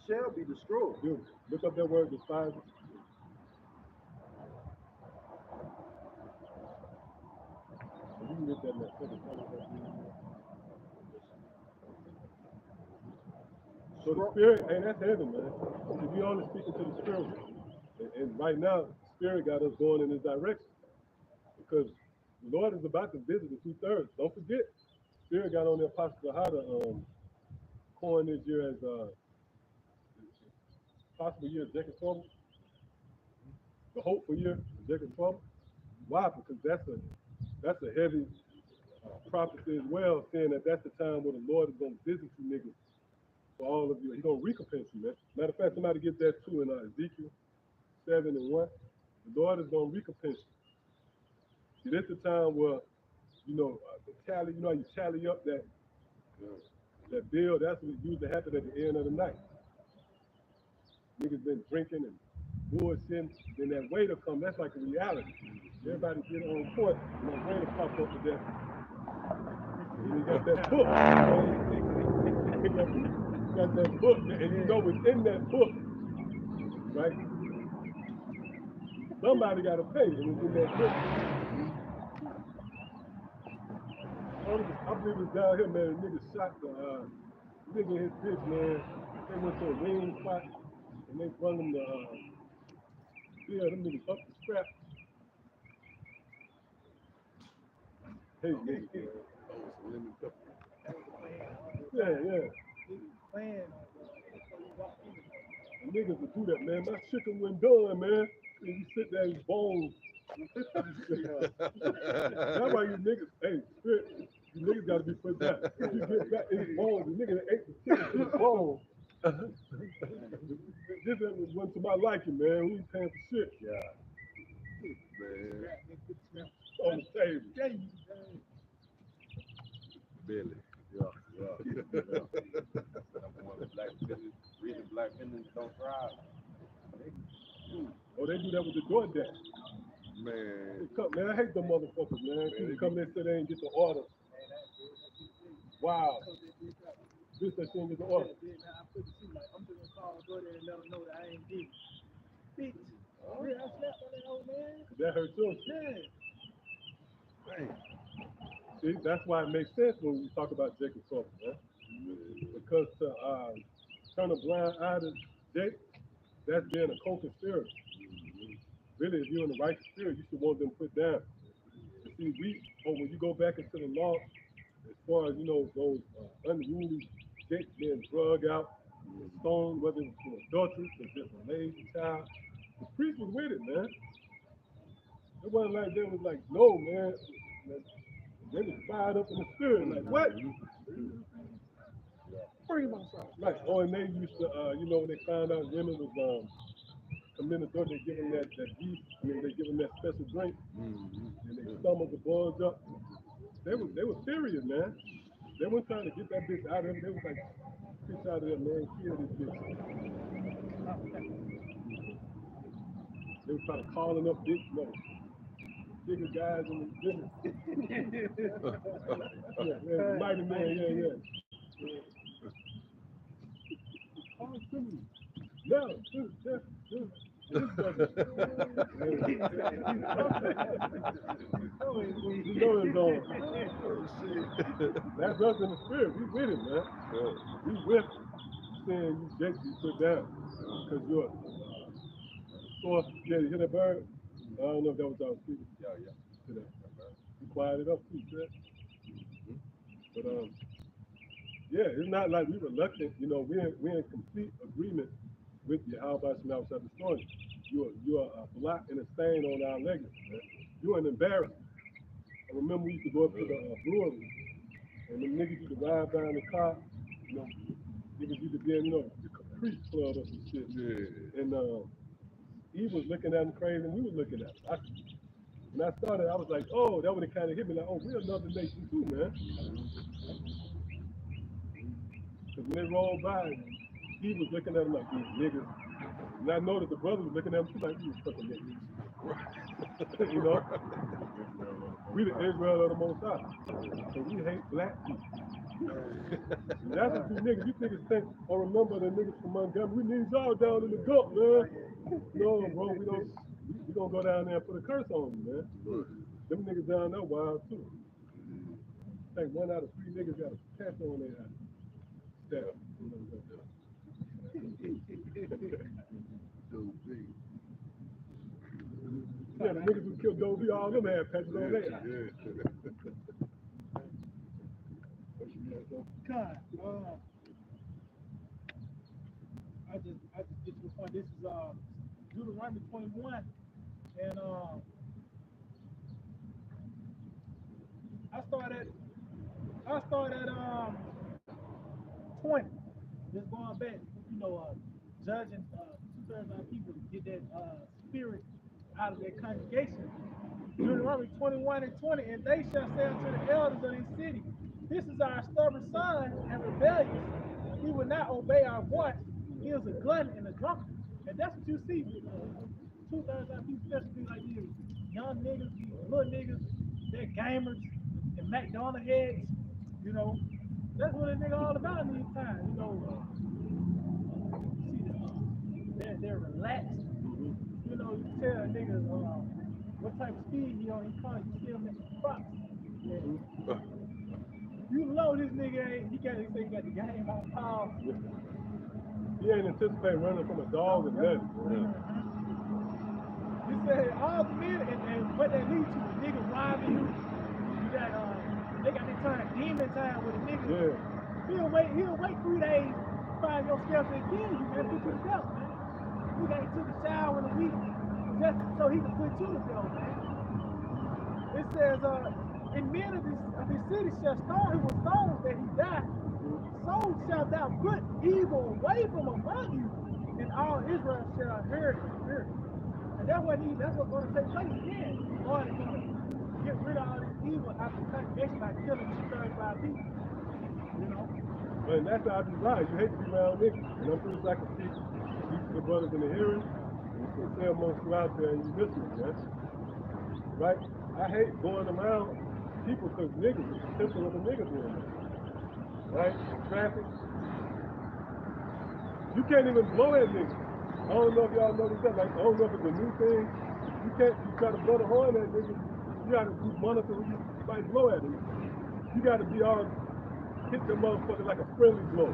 shall be destroyed. Dude, look up that word despise. You can get that in that second paragraph. So the spirit, hey, that's heaven, man. If you only speaking to the spirit, and right now, the spirit got us going in this direction. Because the Lord is about to visit the 2/3. Don't forget, Spirit got on the Apostle Hada coined this year as possible year of Jacob Trouble, the hopeful year of Jacob Trouble. Why? Because that's a heavy prophecy as well, saying that that's the time where the Lord is going to visit you niggas for all of you. He's going to recompense you, man. Matter of fact, somebody get that too in Ezekiel 7:1. The Lord is going to recompense you. See, this is the time where, the tally, how you tally up that bill. That's what usually happens at the end of the night. Niggas been drinking and bullshitting, then that waiter come. That's like a reality. Everybody get on point, and that waiter pop up with that. And you got that book. Got that book, and within that book, right? Somebody got to pay, and it's in that book. I believe it's down here, man. Nigga shot the nigga and his bitch, man. They went to a wing spot, and they brung them to them niggas up the strap. Hey, nigga. Yeah. Niggas will do that, man. My chicken went done, man. And you sit there and bones. That's why you niggas, hey, shit, you niggas gotta be put down. If you get back in his bones, the nigga that ate the chicken to his bones. This went to my liking, man. We ain't paying for shit. Yeah. Man. On the table. Billy. Number one, black business, reason black business don't thrive. Oh, they do that with the DoorDash. Man. Man, I hate them motherfuckers, man. People come in and say they ain't get the order. Wow. This that thing get the order. I'm just gonna call DoorDash and let them know that I ain't get it. Bitch. I slapped on that old man. That hurt your Yeah. See, that's why it makes sense when we talk about Jacob Trouble, man. Because to turn a blind eye to Jake, that's being a co-conspirator. Really, if you're in the right spirit, you should want them put down. You see, when you go back into the law, as far as, those unruly Jakes being drugged out, stoned, whether it was for adultery, for just a lazy child, the priest was with it, man. It wasn't like they was like, no, man. They was fired up in the spirit, like, what? Bring him outside. Right. Oh, and they used to, when they found out women was committing adultery, they give them that yeast, they give them that special drink, and their stomach would bulge up. They were serious, man. They weren't trying to get that bitch out of them. They was like, bitch out of there, man, kill this bitch. They was trying to calling up bitch, bigger guys in the business. Yeah, mighty man, yeah. Oh, no, this brother. You know it's on. That's us in the spirit. We with it, man. We with saying you Jake, you put down. Because you're source. Yeah, you hear that bird? I don't know if that was our speaker. Yeah. You quieted up too, man. But yeah, it's not like we reluctant. We're in complete agreement with you. How about some outside the story? You're a blot and a stain on our legacy, man. You're an embarrassment. I remember we used to go up to the brewery, and the niggas used to ride by in the car. Niggas used to be in, the Capri Club or some shit. Yeah. And he was looking at him crazy, and we were looking at him. When I started, I was like, oh, that would have kind of hit me like, oh, we're another nation too, man. Because when they rolled by, he was looking at him like these niggas. And I noticed the brother was looking at him too like, these fucking niggas. We the Israel of the Most High. So we hate black people. And that's what you niggas think, oh, remember the niggas from Montgomery, we need y'all down in the gulp, man. No, bro, we gonna go down there and put a curse on you, man. Them niggas down there wild too. I think 1 out of 3 niggas got a patch on their eye. Yeah, the niggas who killed Dozy, all them had patches on their eye. God, I just get to the point. This is Deuteronomy 21, and I start at 20. Just going back, judging 2/3 of our people to get that spirit out of their congregation. Deuteronomy 21 and 20, and they shall say unto the elders of this city, this is our stubborn son and rebellious. He will not obey our voice. He is a glutton and a drunkard. And that's what you see. 2/3 of our people, especially like these young niggas, these little niggas, they're gamers and McDonald's heads, you know. That's what a nigga all about in these times, you know. They're relaxed. You know, you tell niggas what type of speed he on, he calls you still making props. Yeah. You know this nigga ain't, he say he got the game on power. He ain't anticipate running from a dog and nothing. He said all the men and what that leads to, a nigga robbing you. You got they got this time demon time with a nigga. Yeah. He'll wait 3 days, find your stuff and kill you, man, put you to death, man. You got took a shower in a week just so he can put you to death, man. It says, and men of this city shall stone him with stones that he die. So shalt thou put evil away from among you, and all Israel shall hear it. And that's what's going to take place again. God is going to get rid of all this evil out of the congregation by killing 2/3 of our people. You know? And that's how I desire. You hate to be around niggas. And I'm pretty sure I can see each of the brothers in the hearing. And you can say amongst you out there and you listening, man. Right? I hate going around people because niggas is the temple of the niggas doing that. Right? Traffic. You can't even blow at niggas. I don't know if y'all noticed that. Like, I don't know if it's a new thing. You try to blow the horn at niggas. You got to monitor who you might blow at them. You got to be all hit the motherfucker like a friendly blow.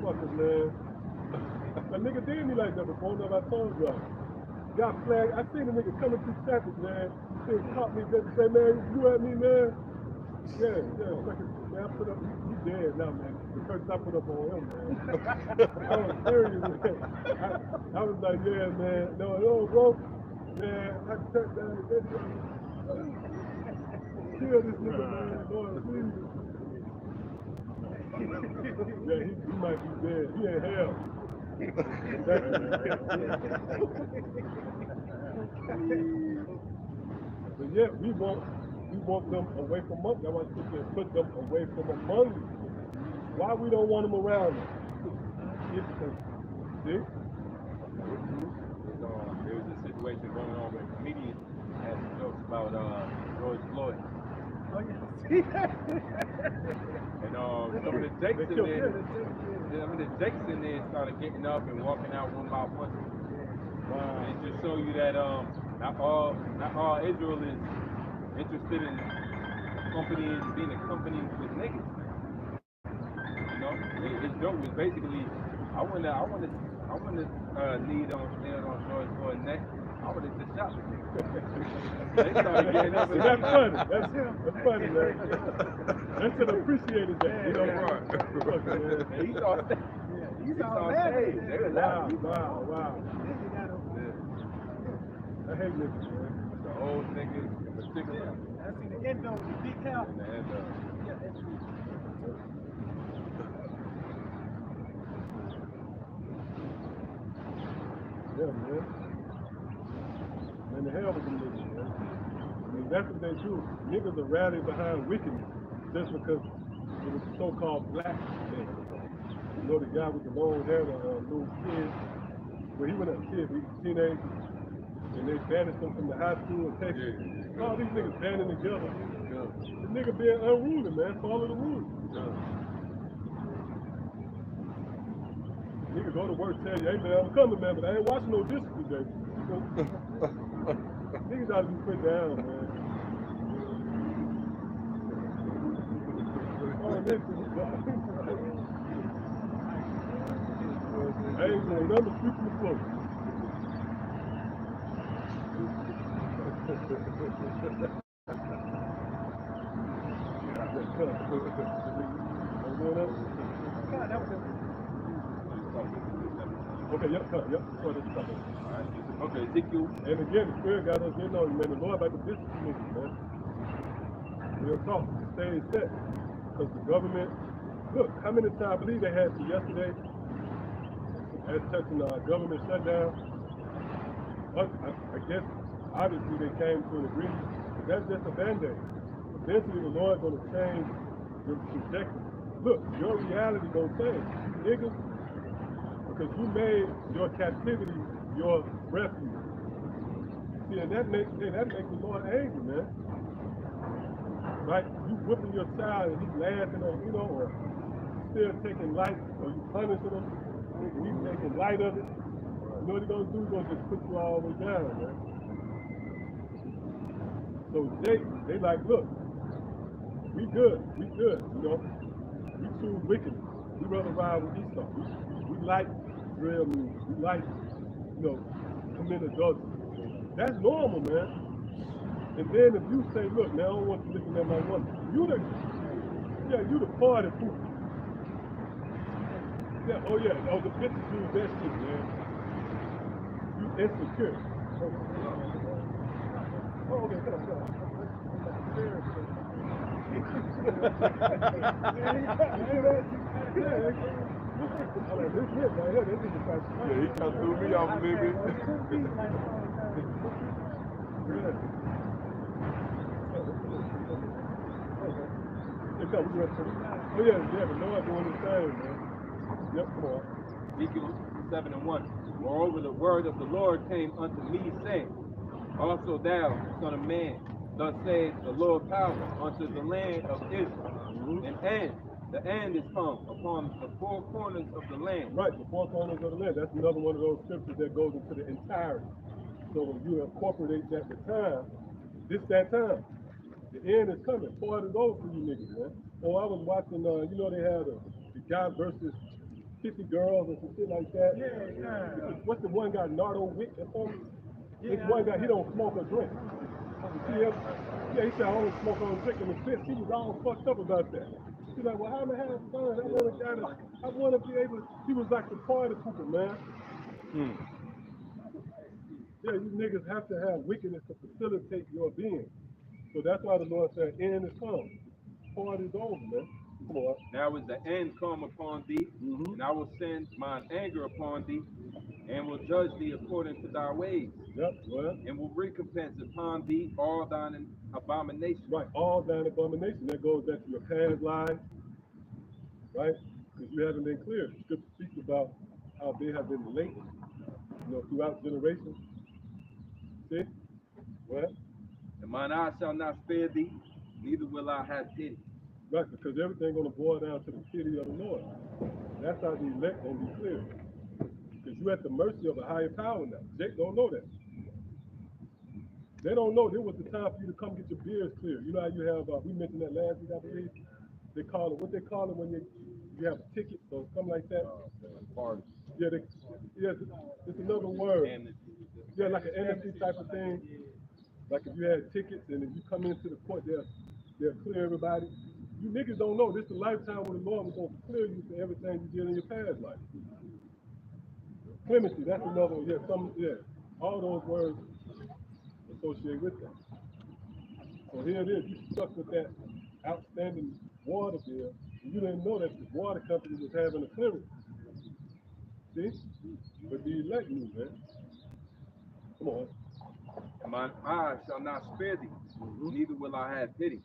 Fucking man. A nigga did me like that before, I know I told you. Got flagged. I seen a nigga coming through traffic, man. He caught me just to say, man, you at me, man. Yeah. Man, I put up, he dead now, man. The first I put up on him, man. I was serious, man. I was like, yeah, man. No, bro. Man, I turned down the video. Kill this nigga, man. Lord, please. Yeah, he might be dead. He in hell. But yeah, we want them away from us. That's why I said put them away from among you. Why we don't want them around us? See? There was a situation going on with a comedian having jokes about George Floyd. Oh, yeah. And some of the jakes in there started getting up and walking out one by one. Wow. And just show you that not all Israel is interested in being accompanied with niggas. You know, his joke was basically, I want to lead on George Floyd's neck. I would have just shot him. They started getting up. That's funny. That's funny, man. That's an appreciated that. You know, right. And he saw stage. They were loud. Wow. I hate niggas, man. The old niggas in particular. I see the end of the big house. And the end of. Yeah, that's true. Yeah, man. Man, the hell with them niggas, man. I mean, that's what they do. Niggas are rallying behind wickedness just because it was so-called black men. You know the guy with the long hair, the little kid. Well, he wasn't a kid, he was a teenager. And they banished him from the high school in Texas. All these niggas banding together. The nigga being unruly, man. Follow the rules. Nigga go to work, tell you, hey man, I'm coming, man, but I ain't watching no discs today. Niggas ought to be put down, man. I ain't doing nothing but sweeping the floor. Okay, yep, yep. That's what it's talking about. All right. Okay, Ezekiel. And again, the Spirit got us in on you, man. The Lord about to visit you niggas, man. Real talk. Stay set. Because the government, look, how many times, I believe they had to yesterday, as touching government shutdown. I guess, obviously, they came to an agreement. But that's just a band-aid. Eventually, the Lord's going to change your trajectory. Look, your reality going to change. Niggas, because you made your captivity your refuge. See, and that makes the Lord angry, man. Right? You whipping your child and he's laughing on, you know, or still taking light, or you punishing him, and he's taking light of it. You know what he's gonna do? He's gonna just put you all the way down, man. So they like, look, we good, you know. We choose wickedness. We rather ride with Esau. We like real music. We like, you know, commit adultery. That's normal, man. And then if you say, look, man, I don't want you looking at my woman, you the party pooper. Yeah, oh yeah, oh the bitches do that shit, man. You insecure. Oh, okay, come on. Yeah, he come through me off a little bit. Oh yeah, the Lord doing his thing, man. Yep, come on. Ezekiel 7:1. Moreover, the word of the Lord came unto me, saying, Also thou, son of man, thus saith the Lord power unto the land of Israel. And the end is come upon the four corners of the land. Right, the four corners of the land. That's another one of those scriptures that goes into the entirety. So when you incorporate that the time, this that time. The end is coming. Part is over for you niggas, man. Oh, I was watching, you know, they had the guy versus 50 girls or some shit like that. Yeah. What's the one guy, Nardo Wick or something? Yeah, This one guy, he don't smoke or drink. You see him? Yeah, he said, I only smoke or drink. And the bitch, he was all fucked up about that. He's like, well, how am I have fun? I want to be able to, he was like the party pooper, man. Yeah, you niggas have to have wickedness to facilitate your being. So that's why the Lord said, end is come. Part is over, man. Come on. Now is the end come upon thee, and I will send mine anger upon thee, and will judge thee according to thy ways, Yep, well, and will recompense upon thee all thine abominations. right, all thine abomination. That goes back to your past lives, right? Because you haven't been clear. The scripture speaks about how they have been latent, you know, throughout generations. See? Well, And mine eye shall not spare thee, neither will I have pity. right, because everything's going to boil down to the pity of the Lord. That's how the elect going to be clear. Because you're at the mercy of a higher power now. Jake don't know that. They don't know there was the time for you to come get your beards clear. You know how you have, we mentioned that last week, I believe. They call it, what they call it when you have a ticket or something like that? Pardon. Yeah, it's another word. Yeah, like an amnesty type of thing. Like if you had tickets and if you come into the court, they'll clear everybody. You niggas don't know this is the lifetime when the Lord was going to clear you for everything you did in your past life. Clemency, that's another one. Yeah, all those words associated with that. So here it is, you stuck with that outstanding water bill, and you didn't know that the water company was having a clearance. See? But the elect knew, man. Come on. And mine eye shall not spare thee, neither will I have pity,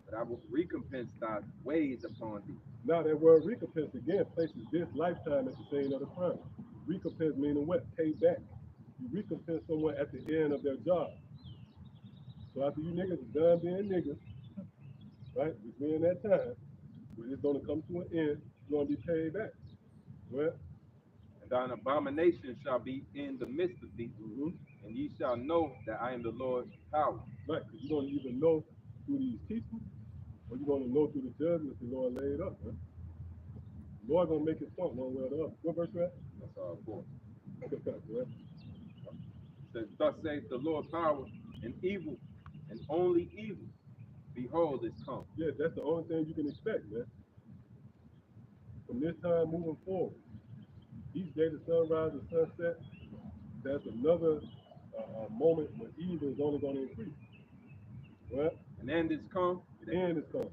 but I will recompense thy ways upon thee. Now that word recompense again places this lifetime at the scene of the crime. Recompense meaning what? Pay back. You recompense someone at the end of their job. So after you niggas are done being niggas, right, between that time, when it's going to come to an end, you're going to be paid back. Well, And thine abomination shall be in the midst of thee, and ye shall know that I am the Lord power. right, because you're going to either know through these teachings, or you're going to know through the judgment the Lord laid up. Right? The Lord going to make his point one way or the other. What verse you at? That's 4. Okay, right? It says, Thus saith the Lord power, and evil, and only evil, behold, is come. Yeah, that's the only thing you can expect, man. From this time moving forward. each day the sun rises and sunset, that's another moment when evil is only going to increase. Right? An end is come. The end is coming.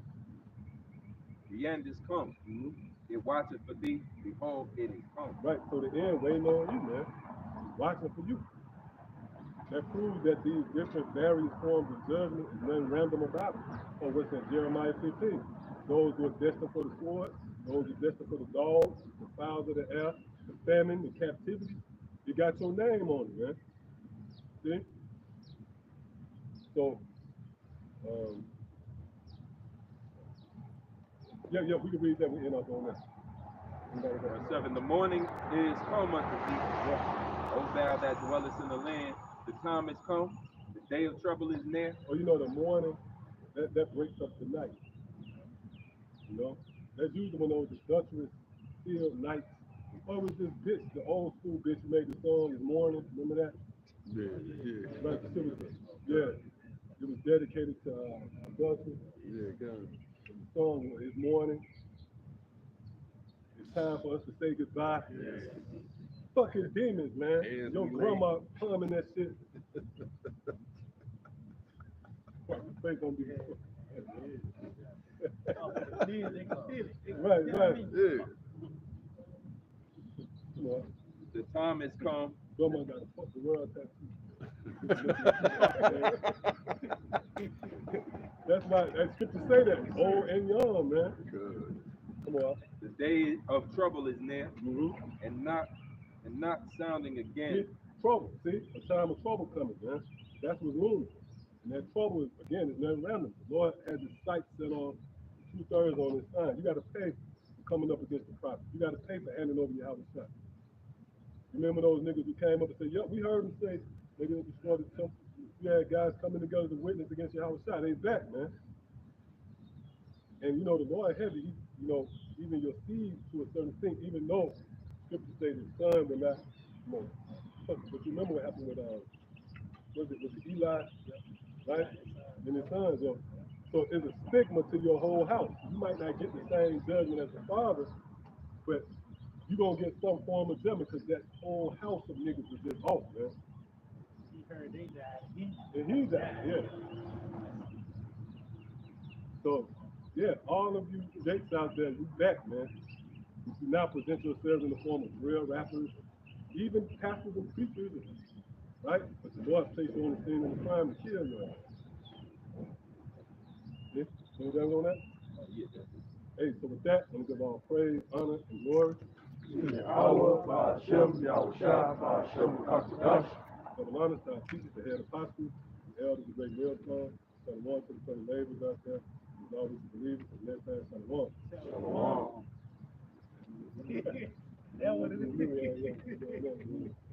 The end is come. Mm-hmm. It watcheth for thee. Behold, it is come. Right. So the end waiting on you, man. Watching for you. That proves that these different various forms of judgment is nothing random about it. Or what's in Jeremiah 15. Those who are destined for the sword, those who are destined for the dogs, the fowls of the air, the famine, the captivity. You got your name on it, man. See? So, yeah, we can read that. We end up on that. Verse 7, the morning is come unto thee, O thou that dwellest in the land. The time is come, the day of trouble is near. Oh, you know, the morning, that breaks up the night. You know? That's usually when those adulterous still nights. Oh, it was this bitch, the old school bitch who made the song is morning. Remember that? Yeah. Right, yeah. It was dedicated to adultery. Yeah, God. The song is morning. It's time for us to say goodbye. Fucking demons, man. Hands Your be grandma plumbing that shit. Fucking face gonna be. They can feel it. Right. Yeah. Come on. The time is come. Grandma got a fuck the world tattoo. That's why that scripture say that. Old and young, man. Good. Come on. The day of trouble is near, Mm-hmm. and not sounding again. Trouble. See, a time of trouble coming, man. That's what's looming. And that trouble is, again, is never random. The Lord has his sights set on 2/3 on his sign. You got to pay for coming up against the prophet. You got to pay for handing over your house shot. Remember those niggas who came up and said, "Yep, we heard them say they're gonna destroy the temple." You had guys coming together to witness against your house shot. They back, man. And you know the Lord heavy. You know, even your seed to a certain extent, even though Scripture says the son will not, you know. But you remember what happened with was it Eli, right? And his sons. So it's a stigma to your whole house. You might not get the same judgment as the father, but you're gonna get some form of judgment because that whole house of niggas was just off, man. He heard they died. And he died, yeah. So, yeah, all of you jakes out there, you back, man. You do not present yourselves in the form of real rappers, even pastors and preachers, right? But the Lord placed you on the scene of the crime to kill you. Yeah? So that on that? Hey, so with that, I'm gonna give all praise, honor, and glory. Yahweh, Ba'ashem, Yahushua, Ba'ashem, Kakadash. Double honor to our teachers, the head apostles, the elders, the great millstone, Shalom to the fellow laborers out there, and all these believers, and next time, Shalom. Shalom. That what it is. Yeah.